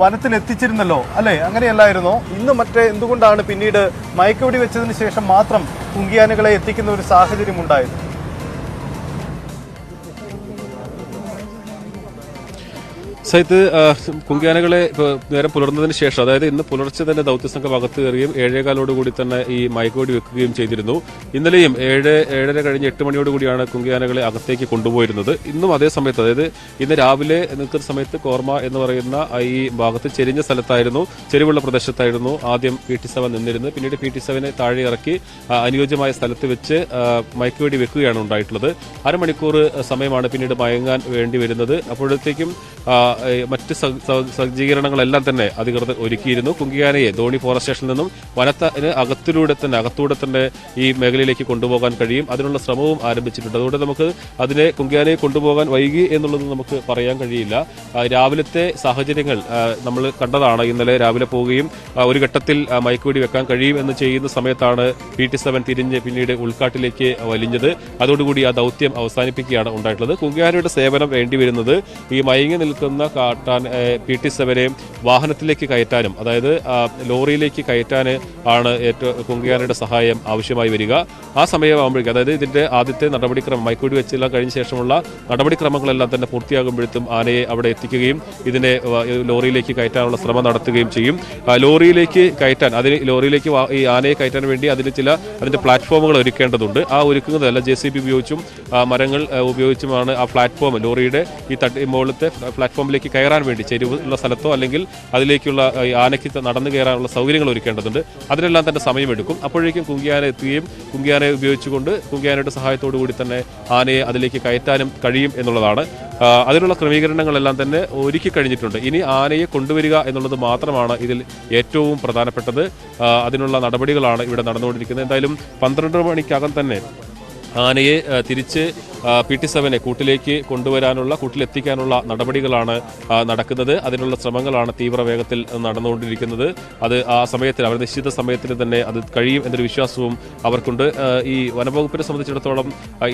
വനത്തിൽ എത്തിച്ചിരുന്നല്ലോ അല്ലെ? അങ്ങനെയല്ലായിരുന്നോ? ഇന്ന് എന്തുകൊണ്ടാണ് പിന്നീട് മയക്കുവെടി വെച്ചതിന് ശേഷം മാത്രം കുങ്കിയാനകളെ എത്തിക്കുന്ന ഒരു സാഹചര്യം ഉണ്ടായത്? സൈത്ത്, കുങ്കിയാനകളെ നേരം പുലർന്നതിന് ശേഷം, അതായത് ഇന്ന് പുലർച്ചെ തന്നെ ദൗത്യസംഘം അകത്ത് കയറുകയും 7:15 തന്നെ ഈ മയക്കുവെടി വെക്കുകയും ചെയ്തിരുന്നു. ഇന്നലെയും 7:30 കഴിഞ്ഞ് 8 മണിയോടുകൂടിയാണ് കുങ്കിയാനകളെ അകത്തേക്ക് കൊണ്ടുപോയിരുന്നത്. ഇന്നും അതേ സമയത്ത്, അതായത് ഇന്ന് രാവിലെ നിൽക്കുന്ന സമയത്ത് കോർമ എന്ന് പറയുന്ന ഈ ഭാഗത്ത് ചെരിഞ്ഞ സ്ഥലത്തായിരുന്നു, ചെരിവുള്ള പ്രദേശത്തായിരുന്നു ആദ്യം PT7 നിന്നിരുന്നത്. പിന്നീട് PT7 താഴെ ഇറക്കി അനുയോജ്യമായ സ്ഥലത്ത് വെച്ച് മയക്കുവെടി വെക്കുകയാണ് ഉണ്ടായിട്ടുള്ളത്. അരമണിക്കൂർ സമയമാണ് പിന്നീട് മയങ്ങാൻ വേണ്ടി വരുന്നത്. അപ്പോഴത്തേക്കും മറ്റ് സജ്ജീകരണങ്ങളെല്ലാം തന്നെ അധികൃതർ ഒരുക്കിയിരുന്നു. കുങ്കിയാനയെ ധോണി ഫോറസ്റ്റ് സ്റ്റേഷനിൽ നിന്നും വനത്തിന് അകത്തൂടെ തന്നെ ഈ മേഖലയിലേക്ക് കൊണ്ടുപോകാൻ കഴിയും. അതിനുള്ള ശ്രമവും ആരംഭിച്ചിട്ടുണ്ട്. അതുകൊണ്ട് നമുക്ക് കുങ്കിയാനയെ കൊണ്ടുപോകാൻ വൈകി എന്നുള്ളത് നമുക്ക് പറയാൻ കഴിയില്ല. രാവിലത്തെ സാഹചര്യങ്ങൾ നമ്മൾ കണ്ടതാണ്. ഇന്നലെ രാവിലെ പോവുകയും ഒരു ഘട്ടത്തിൽ മയക്കുവെടി വെക്കാൻ കഴിയും എന്ന് ചെയ്യുന്ന സമയത്താണ് PT7 തിരിഞ്ഞ് പിന്നീട് ഉൾക്കാട്ടിലേക്ക് വലിഞ്ഞത്. അതോടുകൂടി ആ ദൗത്യം അവസാനിപ്പിക്കുകയാണ് ഉണ്ടായിട്ടുള്ളത്. കുങ്കിയാനയുടെ സേവനം വേണ്ടിവരുന്നത് ഈ മയങ്ങി നിൽക്കുന്ന കാട്ടാൻ PT7 വാഹനത്തിലേക്ക് കയറ്റാനും, അതായത് ലോറിയിലേക്ക് കയറ്റാൻ ആണ് കുങ്കിയാനയുടെ സഹായം ആവശ്യമായി വരിക. ആ സമയമാകുമ്പോഴേക്കും, അതായത് ഇതിന്റെ ആദ്യത്തെ നടപടിക്രമം മയക്കുവെടി വെച്ചെല്ലാം കഴിഞ്ഞ ശേഷമുള്ള നടപടിക്രമങ്ങളെല്ലാം തന്നെ പൂർത്തിയാകുമ്പോഴത്തും ആനയെ അവിടെ എത്തിക്കുകയും ഇതിനെ ലോറിയിലേക്ക് കയറ്റാനുള്ള ശ്രമം നടത്തുകയും ചെയ്യും. ലോറിയിലേക്ക് കയറ്റാൻ, ലോറിയിലേക്ക് ഈ ആനയെ കയറ്റാൻ വേണ്ടി അതിന്റെ പ്ലാറ്റ്ഫോമുകൾ ഒരുക്കേണ്ടതുണ്ട്. ആ ഒരുക്കുന്നതല്ല JCB ഉപയോഗിച്ചും മരങ്ങൾ ഉപയോഗിച്ചുമാണ് ആ പ്ലാറ്റ്ഫോം, ലോറിയുടെ ഈ മുകളിലത്തെ പ്ലാറ്റ്ഫോമിലേക്ക് കയറാൻ വേണ്ടി ചെരിവുള്ള സ്ഥലത്തോ അല്ലെങ്കിൽ അതിലേക്കുള്ള ആനയ്ക്ക് നടന്നു കയറാനുള്ള സൗകര്യങ്ങൾ ഒരുക്കേണ്ടതുണ്ട്. അതിനെല്ലാം തന്നെ സമയമെടുക്കും. അപ്പോഴേക്കും കുങ്കിയാന എത്തുകയും കുങ്കിയാനെ ഉപയോഗിച്ചുകൊണ്ട് കുങ്കിയാനയുടെ സഹായത്തോടു കൂടി തന്നെ ആനയെ അതിലേക്ക് കയറ്റാനും കഴിയും എന്നുള്ളതാണ്. അതിനുള്ള ക്രമീകരണങ്ങളെല്ലാം തന്നെ ഒരുക്കി കഴിഞ്ഞിട്ടുണ്ട്. ഇനി ആനയെ കൊണ്ടുവരിക എന്നുള്ളത് മാത്രമാണ് ഇതിൽ ഏറ്റവും പ്രധാനപ്പെട്ടത്. അതിനുള്ള നടപടികളാണ് ഇവിടെ നടന്നുകൊണ്ടിരിക്കുന്നത്. എന്തായാലും 12 മണിക്കകം തന്നെ ആനയെ തിരിച്ച് PT7 കൂട്ടിലെത്തിക്കാനുള്ള നടപടികളാണ് നടക്കുന്നത്. അതിനുള്ള ശ്രമങ്ങളാണ് തീവ്രവേഗത്തിൽ നടന്നുകൊണ്ടിരിക്കുന്നത്. അത് ആ സമയത്തിൽ, അവർ നിശ്ചിത സമയത്തിന് തന്നെ അത് കഴിയും എന്നൊരു വിശ്വാസവും അവർക്കുണ്ട്. ഈ വനംവകുപ്പിനെ സംബന്ധിച്ചിടത്തോളം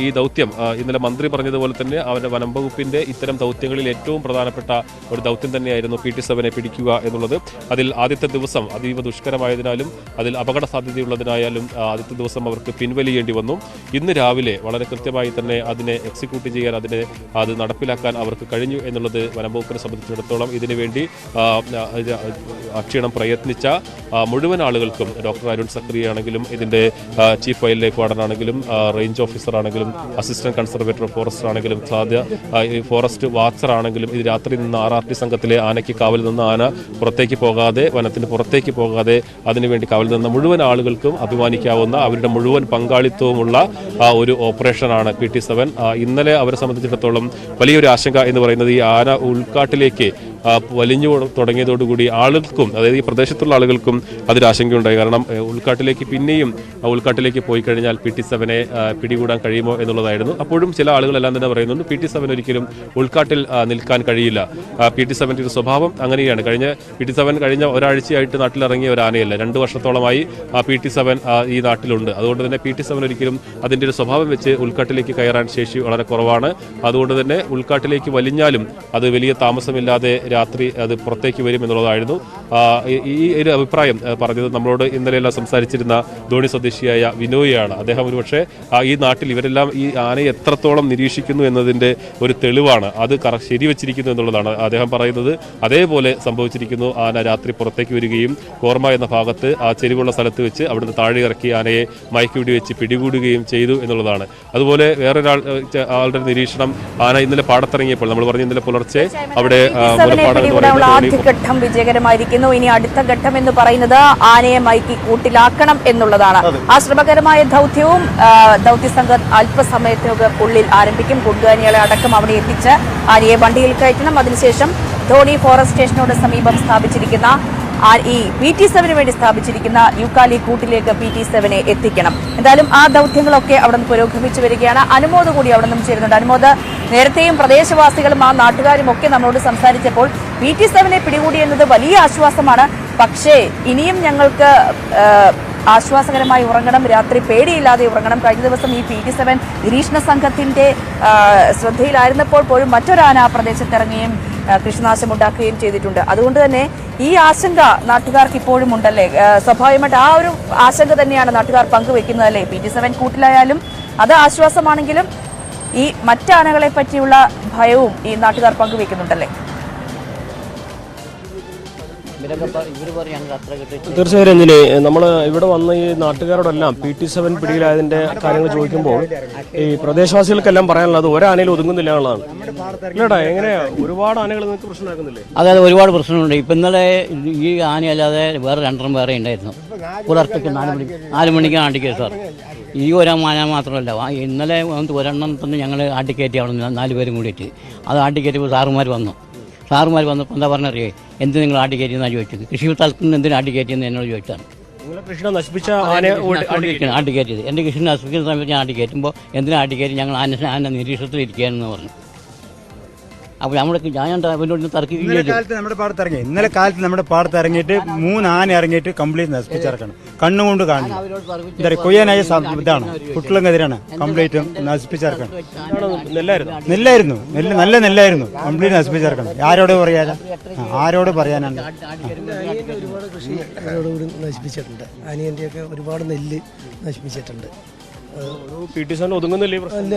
ഈ ദൗത്യം, ഇന്നലെ മന്ത്രി പറഞ്ഞതുപോലെ തന്നെ അവരുടെ വനംവകുപ്പിന്റെ ഇത്തരം ദൗത്യങ്ങളിൽ ഏറ്റവും പ്രധാനപ്പെട്ട ഒരു ദൗത്യം തന്നെയായിരുന്നു PT7 പിടിക്കുക എന്നുള്ളത്. അതിൽ ആദ്യത്തെ ദിവസം അതീവ ദുഷ്കരമായതിനാലും അതിൽ അപകട സാധ്യതയുള്ളതിനായാലും ആദ്യത്തെ ദിവസം അവർക്ക് പിൻവലിയേണ്ടി വന്നു. ഇന്ന് രാവിലെ വളരെ കൃത്യമായി തന്നെ അതിനെ എക്സിക്യൂട്ട് ചെയ്യാൻ, അത് നടപ്പിലാക്കാൻ അവർക്ക് കഴിഞ്ഞു എന്നുള്ളത് വനംവകുപ്പിനെ സംബന്ധിച്ചിടത്തോളം ഇതിനുവേണ്ടി അക്ഷീണം പ്രയത്നിച്ച മുഴുവൻ ആളുകൾക്കും, ഡോക്ടർ അരുൺ സക്രിയ ആണെങ്കിലും ഇതിന്റെ ചീഫ് വൈൽഡ് ലൈഫ് വാർഡൻ ആണെങ്കിലും റേഞ്ച് ഓഫീസർ ആണെങ്കിലും അസിസ്റ്റന്റ് കൺസർവേറ്റർ ഓഫ് ഫോറസ്റ്റ് ആണെങ്കിലും ഫോറസ്റ്റ് വാച്ചർ ആണെങ്കിലും, ഇത് രാത്രി നിന്ന് RRT സംഘത്തിലെ ആനയ്ക്ക് കാവൽ നിന്ന് ആന പുറത്തേക്ക് പോകാതെ, വനത്തിന് പുറത്തേക്ക് പോകാതെ അതിനുവേണ്ടി കാവൽ നിന്ന മുഴുവൻ ആളുകൾക്കും അഭിമാനിക്കാവുന്ന, അവരുടെ മുഴുവൻ പങ്കാളിത്തവുമുള്ള ഒരു ഓപ്പറേഷനാണ് PT7. ഇന്നലെ അവരെ സംബന്ധിച്ചിടത്തോളം വലിയൊരു ആശങ്ക എന്ന് പറയുന്നത് ഈ ആന ഉൾക്കാട്ടിലേക്ക് വലിഞ്ഞു തുടങ്ങിയതോടുകൂടി ആളുകൾക്കും, അതായത് ഈ പ്രദേശത്തുള്ള ആളുകൾക്കും അതൊരാശങ്കയുണ്ടായി. കാരണം ഉൾക്കാട്ടിലേക്ക് പോയി കഴിഞ്ഞാൽ PT7 പിടികൂടാൻ കഴിയുമോ എന്നുള്ളതായിരുന്നു. അപ്പോഴും ചില ആളുകളെല്ലാം തന്നെ പറയുന്നുണ്ട് PT7 ഒരിക്കലും ഉൾക്കാട്ടിൽ നിൽക്കാൻ കഴിയില്ല. PT7 ഒരു സ്വഭാവം അങ്ങനെയാണ്. PT7 കഴിഞ്ഞ ഒരാഴ്ചയായിട്ട് നാട്ടിലിറങ്ങിയ ഒരു ആനയല്ല, 2 വർഷത്തോളമായി PT7 ഈ നാട്ടിലുണ്ട്. അതുകൊണ്ട് തന്നെ PT7 ഒരിക്കലും അതിൻ്റെ ഒരു സ്വഭാവം വെച്ച് ഉൾക്കാട്ടിലേക്ക് കയറാൻ ശേഷി വളരെ കുറവാണ്. അതുകൊണ്ട് തന്നെ ഉൾക്കാട്ടിലേക്ക് വലിഞ്ഞാലും അത് വലിയ താമസമില്ലാതെ രാത്രി അത് പുറത്തേക്ക് വരും എന്നുള്ളതായിരുന്നു. ഈ ഒരു അഭിപ്രായം പറഞ്ഞത് നമ്മളോട് ഇന്നലെയെല്ലാം സംസാരിച്ചിരുന്ന ധോണി സ്വദേശിയായ വിനോയാണ്. അദ്ദേഹം ഒരുപക്ഷെ ഈ നാട്ടിൽ ഇവരെല്ലാം ഈ ആനയെ എത്രത്തോളം നിരീക്ഷിക്കുന്നു എന്നതിൻ്റെ ഒരു തെളിവാണ്. അത് ശരിവെച്ചിരിക്കുന്നു എന്നുള്ളതാണ് അദ്ദേഹം പറയുന്നത്. അതേപോലെ സംഭവിച്ചിരിക്കുന്നു. ആന രാത്രി പുറത്തേക്ക് വരികയും കോർമ എന്ന ഭാഗത്ത് ആ ചെരിവുള്ള സ്ഥലത്ത് വെച്ച് അവിടുന്ന് താഴെ ഇറക്കി ആനയെ മയക്കുവെടി വെച്ച് പിടികൂടുകയും ചെയ്തു എന്നുള്ളതാണ്. അതുപോലെ ആളുടെ നിരീക്ഷണം, ആന ഇന്നലെ പാടത്തിറങ്ങിയപ്പോൾ നമ്മൾ പറഞ്ഞു ഇന്നലെ പുലർച്ചെ അവിടെ ആദ്യഘട്ടം വിജയകരമായിരിക്കുന്നു. ഇനി അടുത്ത ഘട്ടം എന്ന് പറയുന്നത് ആനയെ മയക്കി കൂട്ടിലാക്കണം എന്നുള്ളതാണ്. ആ ശ്രമകരമായ ദൗത്യവും ദൗത്യസംഘം അല്പസമയത്തിനുള്ളിൽ ആരംഭിക്കും. കുണ്ടുകാനികളെ അടക്കം അവിടെ എത്തിച്ച് ആനയെ വണ്ടിയിൽ കയറ്റണം. അതിനുശേഷം ധോണി ഫോറസ്റ്റ് സ്റ്റേഷനോട് സമീപം സ്ഥാപിച്ചിരിക്കുന്ന ഈ PT7 വേണ്ടി സ്ഥാപിച്ചിരിക്കുന്ന യൂക്കാലി കൂട്ടിലേക്ക് PT7 എത്തിക്കണം. എന്തായാലും ആ ദൗത്യങ്ങളൊക്കെ അവിടെ നിന്ന് പുരോഗമിച്ചു വരികയാണ്. അനുമോദ് കൂടി അവിടെ നിന്നും ചേരുന്നുണ്ട്. അനുമോദ്, നേരത്തെയും പ്രദേശവാസികളും ആ നാട്ടുകാരും ഒക്കെ നമ്മളോട് സംസാരിച്ചപ്പോൾ PT-7 പിടികൂടി എന്നത് വലിയ ആശ്വാസമാണ്. പക്ഷേ ഇനിയും ഞങ്ങൾക്ക് ആശ്വാസകരമായി ഉറങ്ങണം, രാത്രി പേടിയില്ലാതെ ഉറങ്ങണം. കഴിഞ്ഞ ദിവസം ഈ PT-7 നിരീക്ഷണ സംഘത്തിന്റെ ശ്രദ്ധയിലായിരുന്നപ്പോൾ പോലും മറ്റൊരാന ആ പ്രദേശത്തിറങ്ങുകയും കൃഷിനാശമുണ്ടാക്കുകയും ചെയ്തിട്ടുണ്ട്. അതുകൊണ്ട് തന്നെ ഈ ആശങ്ക നാട്ടുകാർക്ക് ഇപ്പോഴും ഉണ്ടല്ലേ? സ്വാഭാവികമായിട്ട് ആ ഒരു ആശങ്ക തന്നെയാണ് നാട്ടുകാർ പങ്കുവെക്കുന്നതല്ലേ? PT-7 കൂട്ടിലായാലും അത് ആശ്വാസമാണെങ്കിലും ഈ മറ്റാനകളെ പറ്റിയുള്ള ഭയവും ഈ നാട്ടുകാർ പങ്കുവെക്കുന്നുണ്ടല്ലേ? തീർച്ചയായും രഞ്ജിനി, നമ്മൾ ഇവിടെ വന്ന് ഈ നാട്ടുകാരോടെല്ലാം PT-7 പിടിയിലായതിന്റെ കാര്യങ്ങൾ ചോദിക്കുമ്പോൾ ഈ പ്രദേശവാസികൾക്കെല്ലാം പറയാനുള്ളത് ഒരാനയിൽ ഒതുങ്ങുന്നില്ല എന്നുള്ളതാണ്. ഇല്ലടാ, എങ്ങനെയാ ഒരുപാട് ആനകൾ നിങ്ങൾക്ക് പ്രശ്നമാക്കുന്നില്ലേ? അതായത് ഒരുപാട് പ്രശ്നമുണ്ട്. ഇപ്പം ഇന്നലെ ഈ ആനയല്ലാതെ വേറെ 2 വേറെ ഉണ്ടായിരുന്നു. പുലർച്ചയ്ക്ക് 4 മണിക്കാണ് ആട്ടിക്കയറ്റി സാർ. ഈ ആന മാത്രമല്ല, ഇന്നലെ ഒരെണ്ണം തന്നെ ഞങ്ങൾ ആട്ടിക്കയറ്റി അവിടെ 4 പേരും കൂടിയിട്ട്. അത് ആട്ടിക്കയറ്റിയപ്പോൾ സാറുമാർ വന്നപ്പോൾ എന്താ പറഞ്ഞറിയേ, എന്ത് നിങ്ങൾ ആട്ടിക്കയറ്റിയെന്നാണ് ചോദിച്ചത്. കൃഷി സ്ഥലത്ത് നിന്ന് എന്തിനാണ് ആട്ടിക്കയറ്റിയെന്ന് എന്നോട് ചോദിച്ചാണ്. ആട്ടിക്കയറ്റിയത് എൻ്റെ കൃഷി നശിപ്പിക്കുന്ന സമയത്ത് ഞാൻ ആട്ടിക്കയറ്റുമ്പോൾ എന്തിനാണ് ആട്ടിക്കയറ്റി, ഞങ്ങൾ ആന നിരീക്ഷണത്തിൽ ഇരിക്കുകയാണെന്ന് പറഞ്ഞു. അപ്പോൾ ഞാൻ നമ്മുടെ പാടത്ത് ഇറങ്ങി, ഇന്നലെ കാലത്ത് നമ്മുടെ പാടത്ത് ഇറങ്ങിയിട്ട് 3 ആന ഇറങ്ങിയിട്ട് കംപ്ലീറ്റ് നശിപ്പിച്ചിറക്കണം. കണ്ണുകൊണ്ട് കാണുന്നു. എന്താ പറയുക, കൊയ്യാനായ ഇതാണ്, കുട്ടികളെതിരാണ് കംപ്ലീറ്റ് നശിപ്പിച്ചിറക്കണം. നെല്ലായിരുന്നു, നല്ല നെല്ലായിരുന്നു, കംപ്ലീറ്റ് നശിപ്പിച്ചിറക്കണം. ആരോട് പറയാനാണ്? ഒരുപാട് കൃഷി നശിപ്പിച്ചിട്ടുണ്ട്. അനിയന്റെയൊക്കെ ഒരുപാട് നെല്ല് നശിപ്പിച്ചിട്ടുണ്ട്.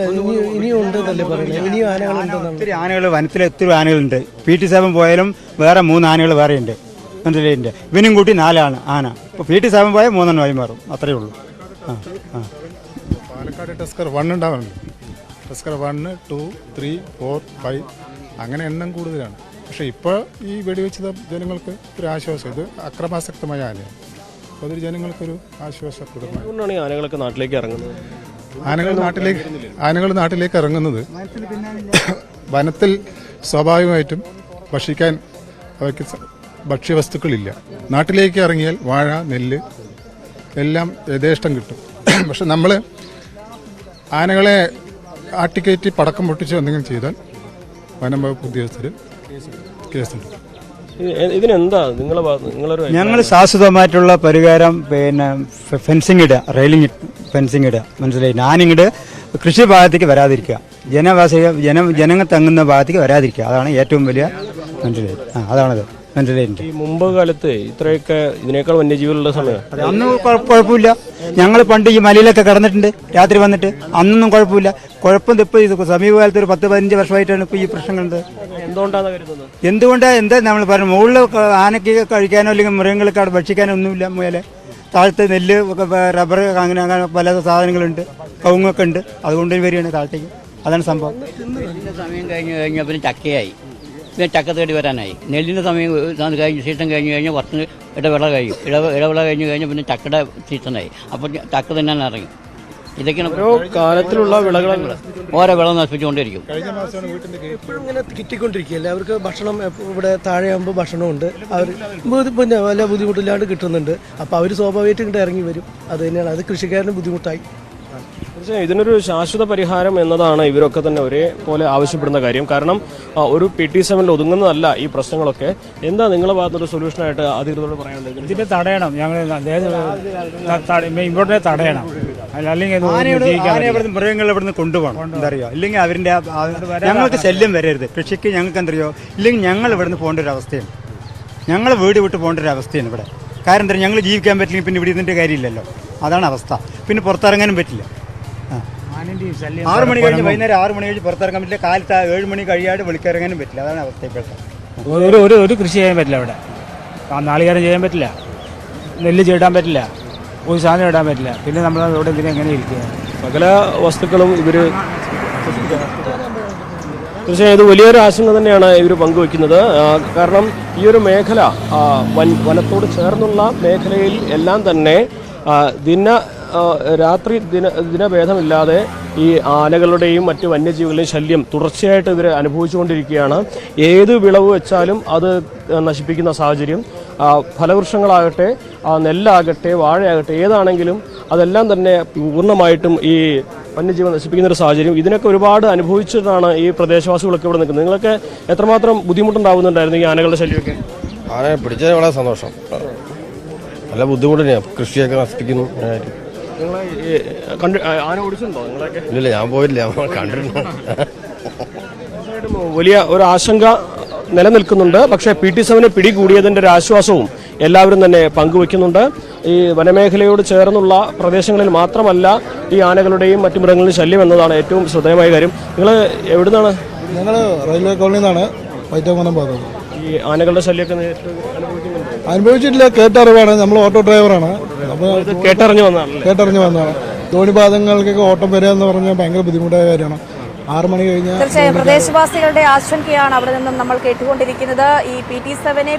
ഒത്തിരി ആനകൾ വനത്തിലെ ഒത്തിരി ആനകളുണ്ട്. PT-7 പോയാലും വേറെ 3 ആനകൾ വേറെ ഉണ്ട്. മനസ്സിലായില്ലേ? ഇവനും കൂട്ടി 4 ആന. ഇപ്പോൾ PT-7 പോയാൽ 3 മാറും, അത്രയേ ഉള്ളൂ. പാലക്കാട് ടസ്കർ 1 ഉണ്ടാവുന്നുണ്ട്. ടസ്കർ 1, 2, 3, 4, 5 അങ്ങനെ എണ്ണം കൂടുതലാണ്. പക്ഷേ ഇപ്പോൾ ഈ വെടിവെച്ചത് ജനങ്ങൾക്ക് ഒരു ആശ്വാസം. ഇത് അക്രമാസക്തമായ ആനയാണ്. അതൊരു ജനങ്ങൾക്കൊരു ആശ്വാസപ്രദമാണ്. ആനകളൊക്കെ നാട്ടിലേക്ക് ഇറങ്ങുന്നത്, ആനകൾ നാട്ടിലേക്ക് ഇറങ്ങുന്നത് വനത്തിൽ സ്വാഭാവികമായിട്ടും ഭക്ഷിക്കാൻ അവയ്ക്ക് ഭക്ഷ്യവസ്തുക്കളില്ല. നാട്ടിലേക്ക് ഇറങ്ങിയാൽ വാഴ, നെല്ല് എല്ലാം യഥേഷ്ടം കിട്ടും. പക്ഷെ നമ്മൾ ആനകളെ ആട്ടിക്കയറ്റി പടക്കം പൊട്ടിച്ച് എന്തെങ്കിലും ചെയ്താൽ വനം വകുപ്പ് ഉദ്യോഗസ്ഥർ കേസുണ്ട്. ഇതിനെന്താ ഞങ്ങൾ ശാശ്വതമായിട്ടുള്ള പരിഹാരം, ഫെൻസിങ് ഇടുക, റെയിലിംഗ് ഫെൻസിങ് ഇടുക. മനസ്സിലായി? ഞാനിങ്ങോട്ട് കൃഷി ഭാഗത്തേക്ക് വരാതിരിക്കുക, ജനങ്ങൾ തങ്ങുന്ന ഭാഗത്തേക്ക് വരാതിരിക്കുക. അതാണ് ഏറ്റവും വലിയ. മനസ്സിലായി? അതാണത്. മനസ്സിലായിട്ടുണ്ട്. ഈ മുമ്പ് കാലത്ത് ഇത്രയൊക്കെ ഇതിനേക്കാൾ വന്യജീവികളുടെ സമയം അന്ന് കുഴപ്പമില്ല. ഞങ്ങൾ പണ്ട് ഈ മലയിലൊക്കെ കിടന്നിട്ടുണ്ട് രാത്രി വന്നിട്ട്, അന്നൊന്നും കുഴപ്പമില്ല. കുഴപ്പം ഇപ്പോൾ ഇത് സമീപകാലത്ത് ഒരു 10-15 വർഷമായിട്ടാണ് ഇപ്പോൾ ഈ പ്രശ്നങ്ങളുണ്ട്. എന്താ നമ്മൾ പറഞ്ഞു, മുകളിൽ ആനയ്ക്ക് കഴിക്കാനോ അല്ലെങ്കിൽ മൃഗങ്ങൾക്ക് അവിടെ ഭക്ഷിക്കാനോ ഒന്നുമില്ല. മുയലെ താഴത്ത് നെല്ല്, റബ്ബർ, അങ്ങനെ പല സാധനങ്ങളുണ്ട്, കവുങ്ങൊക്കെ ഉണ്ട്. അതുകൊണ്ട് വരികയാണ് താഴത്തേക്ക്. അതാണ് സംഭവം. സമയം കഴിഞ്ഞാൽ പിന്നെ ചക്കയായി, പിന്നെ ചക്ക തേടി വരാനായി. നെല്ലിൻ്റെ സമയം സീസൺ കഴിഞ്ഞാൽ കുറച്ച് ഇടവിള കഴിയും. ഇടവിള കഴിഞ്ഞാൽ പിന്നെ ചക്കയുടെ സീസണായി. അപ്പോൾ ചക്ക തന്നെ ഇറങ്ങി. ഇതൊക്കെയാണ് ഓരോ കാലത്തിലുള്ള വിളകൾ, ഓരോ വിള നശിപ്പിച്ചുകൊണ്ടിരിക്കും. ഇപ്പോഴും ഇങ്ങനെ കിട്ടിക്കൊണ്ടിരിക്കുകയല്ലേ. അവർക്ക് ഭക്ഷണം ഇവിടെ താഴെയാകുമ്പോൾ ഭക്ഷണമുണ്ട്. അവർ പിന്നെ വല്ല ബുദ്ധിമുട്ടില്ലാണ്ട് കിട്ടുന്നുണ്ട്. അപ്പോൾ അവർ സ്വാഭാവികമായിട്ട് ഇങ്ങോട്ട് ഇറങ്ങി വരും. അത് തന്നെയാണ്, അത് കൃഷിക്കാരന് ബുദ്ധിമുട്ടായി. തീർച്ചയായും ഇതിനൊരു ശാശ്വത പരിഹാരം എന്നതാണ് ഇവരൊക്കെ തന്നെ ഒരേപോലെ ആവശ്യപ്പെടുന്ന കാര്യം. കാരണം ഒരു PT-7 ഒതുങ്ങുന്നതല്ല ഈ പ്രശ്നങ്ങളൊക്കെ. എന്താ നിങ്ങളുടെ ഭാഗത്തൊരു സൊല്യൂഷനായിട്ട് അധികൃതരോട് പറയാനുള്ളത്? ഇതിനെ തടയണം. ഞങ്ങൾ ഇവിടെ തടയണം. അല്ലെങ്കിൽ മൃഗങ്ങൾ ഇവിടുന്ന് കൊണ്ടുപോകണം. എന്താ അറിയോ? ഇല്ലെങ്കിൽ അവരുടെ ഞങ്ങൾക്ക് ശല്യം വരരുത്. കൃഷിക്ക് ഞങ്ങൾക്ക് എന്തറിയോ, ഇല്ലെങ്കിൽ ഞങ്ങൾ ഇവിടുന്ന് പോകേണ്ട ഒരു അവസ്ഥയാണ്. ഞങ്ങൾ വീട് വിട്ട് പോകേണ്ട ഒരു അവസ്ഥയാണ് ഇവിടെ. കാരണം എന്താ, ഞങ്ങൾ ജീവിക്കാൻ പറ്റില്ലെങ്കിൽ പിന്നെ ഇവിടെ ഇതിൻ്റെ കാര്യമില്ലല്ലോ. അതാണ് അവസ്ഥ. പിന്നെ പുറത്തിറങ്ങാനും പറ്റില്ല. 6 മണി കഴിഞ്ഞ് വൈകുന്നേരം 6 മണി കഴിഞ്ഞ് പുറത്തിറങ്ങാൻ പറ്റില്ല. കാലത്ത് 7 മണി കഴിയാതെ വെളിക്കിറങ്ങാനും പറ്റില്ല. അതാണ് അവസ്ഥ ഇപ്പോഴത്തെ. ഒരു കൃഷി ചെയ്യാൻ പറ്റില്ല ഇവിടെ. നാളികേരം ചെയ്യാൻ പറ്റില്ല, നെല്ല് ചീടാൻ പറ്റില്ല, ഒരു സാധനം ഇടാൻ പറ്റില്ല. പിന്നെ നമ്മൾ ഇവിടെ എന്തിനാ എങ്ങനെ ഇരിക്കുക? സകല വസ്തുക്കളും ഇവർ തീർച്ചയായും ഇത് വലിയൊരു ആശങ്ക തന്നെയാണ് ഇവർ പങ്കുവയ്ക്കുന്നത്. കാരണം ഈ ഒരു മേഖല വനത്തോട് ചേർന്നുള്ള മേഖലയിൽ എല്ലാം തന്നെ രാത്രി ദിനഭേദമില്ലാതെ ഈ ആനകളുടെയും മറ്റ് വന്യജീവികളുടെയും ശല്യം തുടർച്ചയായിട്ട് ഇവർ അനുഭവിച്ചുകൊണ്ടിരിക്കുകയാണ്. ഏത് വിളവ് വെച്ചാലും അത് നശിപ്പിക്കുന്ന സാഹചര്യം. ഫലവൃക്ഷങ്ങളാകട്ടെ, നെല്ലാകട്ടെ, വാഴയാകട്ടെ, ഏതാണെങ്കിലും അതെല്ലാം തന്നെ പൂർണ്ണമായിട്ടും ഈ വന്യജീവൻ നശിപ്പിക്കുന്ന ഒരു സാഹചര്യം, ഇതിനൊക്കെ ഒരുപാട് അനുഭവിച്ചിട്ടാണ് ഈ പ്രദേശവാസികളൊക്കെ ഇവിടെ നിൽക്കുന്നത്. നിങ്ങളൊക്കെ എത്രമാത്രം ബുദ്ധിമുട്ടുണ്ടാവുന്നുണ്ടായിരുന്നു ഈ ആനകളുടെ ശല്യമൊക്കെ? ആനയെ പിടിച്ചത് വളരെ സന്തോഷം. നല്ല ബുദ്ധിമുട്ട് തന്നെയാണ്, കൃഷിയൊക്കെ നശിപ്പിക്കുന്നു. ആന ഓടിച്ചിട്ടുണ്ടോ നിങ്ങളൊക്കെ? ഇല്ല, ഞാൻ പോയില്ല, കണ്ടിരുന്നു. വലിയ ഒരു ആശങ്ക നിലനിൽക്കുന്നുണ്ട്. പക്ഷേ PT7 പിടികൂടിയതിൻ്റെ ഒരു ആശ്വാസവും എല്ലാവരും തന്നെ പങ്കുവയ്ക്കുന്നുണ്ട്. ഈ വനമേഖലയോട് ചേർന്നുള്ള പ്രദേശങ്ങളിൽ മാത്രമല്ല ഈ ആനകളുടെയും മറ്റു മൃഗങ്ങളുടെയും ശല്യം എന്നതാണ് ഏറ്റവും ശ്രദ്ധേയമായ കാര്യം. നിങ്ങൾ എവിടുന്നാണ്? ഞങ്ങൾ റെയിൽവേ കോളനിയിൽ നിന്നാണ് വൈറ്റകുളം പോകുന്നത്. ഈ ആനകളുടെ ശല്യമൊക്കെ അനുഭവിച്ചിട്ടില്ല, കേട്ടറിവാണ്. നമ്മൾ ഓട്ടോ ഡ്രൈവറാണ്. കേട്ടറിഞ്ഞു വന്നതാണ്. ധോണിപാതങ്ങൾക്കൊക്കെ ഓട്ടം വരിക എന്ന് പറഞ്ഞാൽ ഭയങ്കര ബുദ്ധിമുട്ടായ കാര്യമാണ്. 6 മണി കഴിഞ്ഞാൽ തീർച്ചയായും പ്രദേശവാസികളുടെ ആശങ്കയാണ് അവിടെ നിന്നും നമ്മൾ കേട്ടുകൊണ്ടിരിക്കുന്നത്. ഈ PT7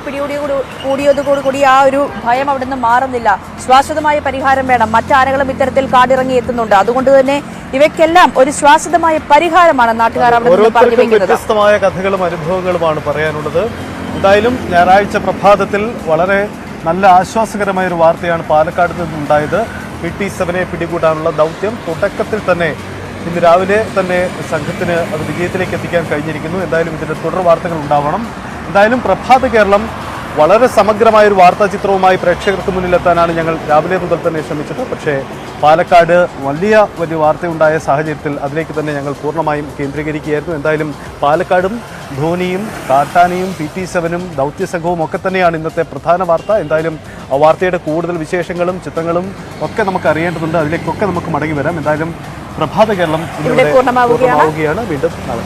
കൂടിയതോടുകൂടി ആ ഒരു ഭയം അവിടെ നിന്ന് മാറുന്നില്ല. ശാശ്വതമായ പരിഹാരം വേണം. മറ്റാനകളും ഇത്തരത്തിൽ കാടിറങ്ങി എത്തുന്നുണ്ട്. അതുകൊണ്ട് തന്നെ ഇവയ്ക്കെല്ലാം ഒരു ശാശ്വതമായ പരിഹാരമാണ് നാട്ടുകാർ അവിടെ നിന്ന് പറഞ്ഞു വെക്കുന്നത്. വ്യത്യസ്തമായ കഥകളും അനുഭവങ്ങളുമാണ് പറയാനുള്ളത്. എന്തായാലും ഞായറാഴ്ച പ്രഭാതത്തിൽ വളരെ നല്ല ആശ്വാസകരമായ ഒരു വാർത്തയാണ് പാലക്കാട് നിന്നുണ്ടായത്. PT7 പിടികൂടാനുള്ള ദൗത്യം തുടക്കത്തിൽ തന്നെ ഇന്ന് രാവിലെ തന്നെ സംഘത്തിന് അത് വിജയത്തിലേക്ക് എത്തിക്കാൻ കഴിഞ്ഞിരിക്കുന്നു. എന്തായാലും ഇതിന്റെ തുടർ വാർത്തകൾ ഉണ്ടാവണം. എന്തായാലും പ്രഭാത കേരളം വളരെ സമഗ്രമായൊരു വാർത്താ ചിത്രവുമായി പ്രേക്ഷകർക്ക് മുന്നിലെത്താനാണ് ഞങ്ങൾ രാവിലെ മുതൽ തന്നെ ശ്രമിച്ചത്. പക്ഷേ പാലക്കാട് വലിയ വാർത്തയുണ്ടായ സാഹചര്യത്തിൽ അതിലേക്ക് തന്നെ ഞങ്ങൾ പൂർണ്ണമായും കേന്ദ്രീകരിക്കുകയായിരുന്നു. എന്തായാലും പാലക്കാടും ധോനിയും കാട്ടാനയും PT7 ദൗത്യസംഘവും ഒക്കെ തന്നെയാണ് ഇന്നത്തെ പ്രധാന വാർത്ത. എന്തായാലും ആ വാർത്തയുടെ കൂടുതൽ വിശേഷങ്ങളും ചിത്രങ്ങളും ഒക്കെ നമുക്ക് അറിയേണ്ടതുണ്ട്. അതിലേക്കൊക്കെ നമുക്ക് മടങ്ങി വരാം. എന്തായാലും പ്രഭാത കേരളം ഇവിടെ പൂർണ്ണമാവുകയാണ്. വീണ്ടും നാളെ.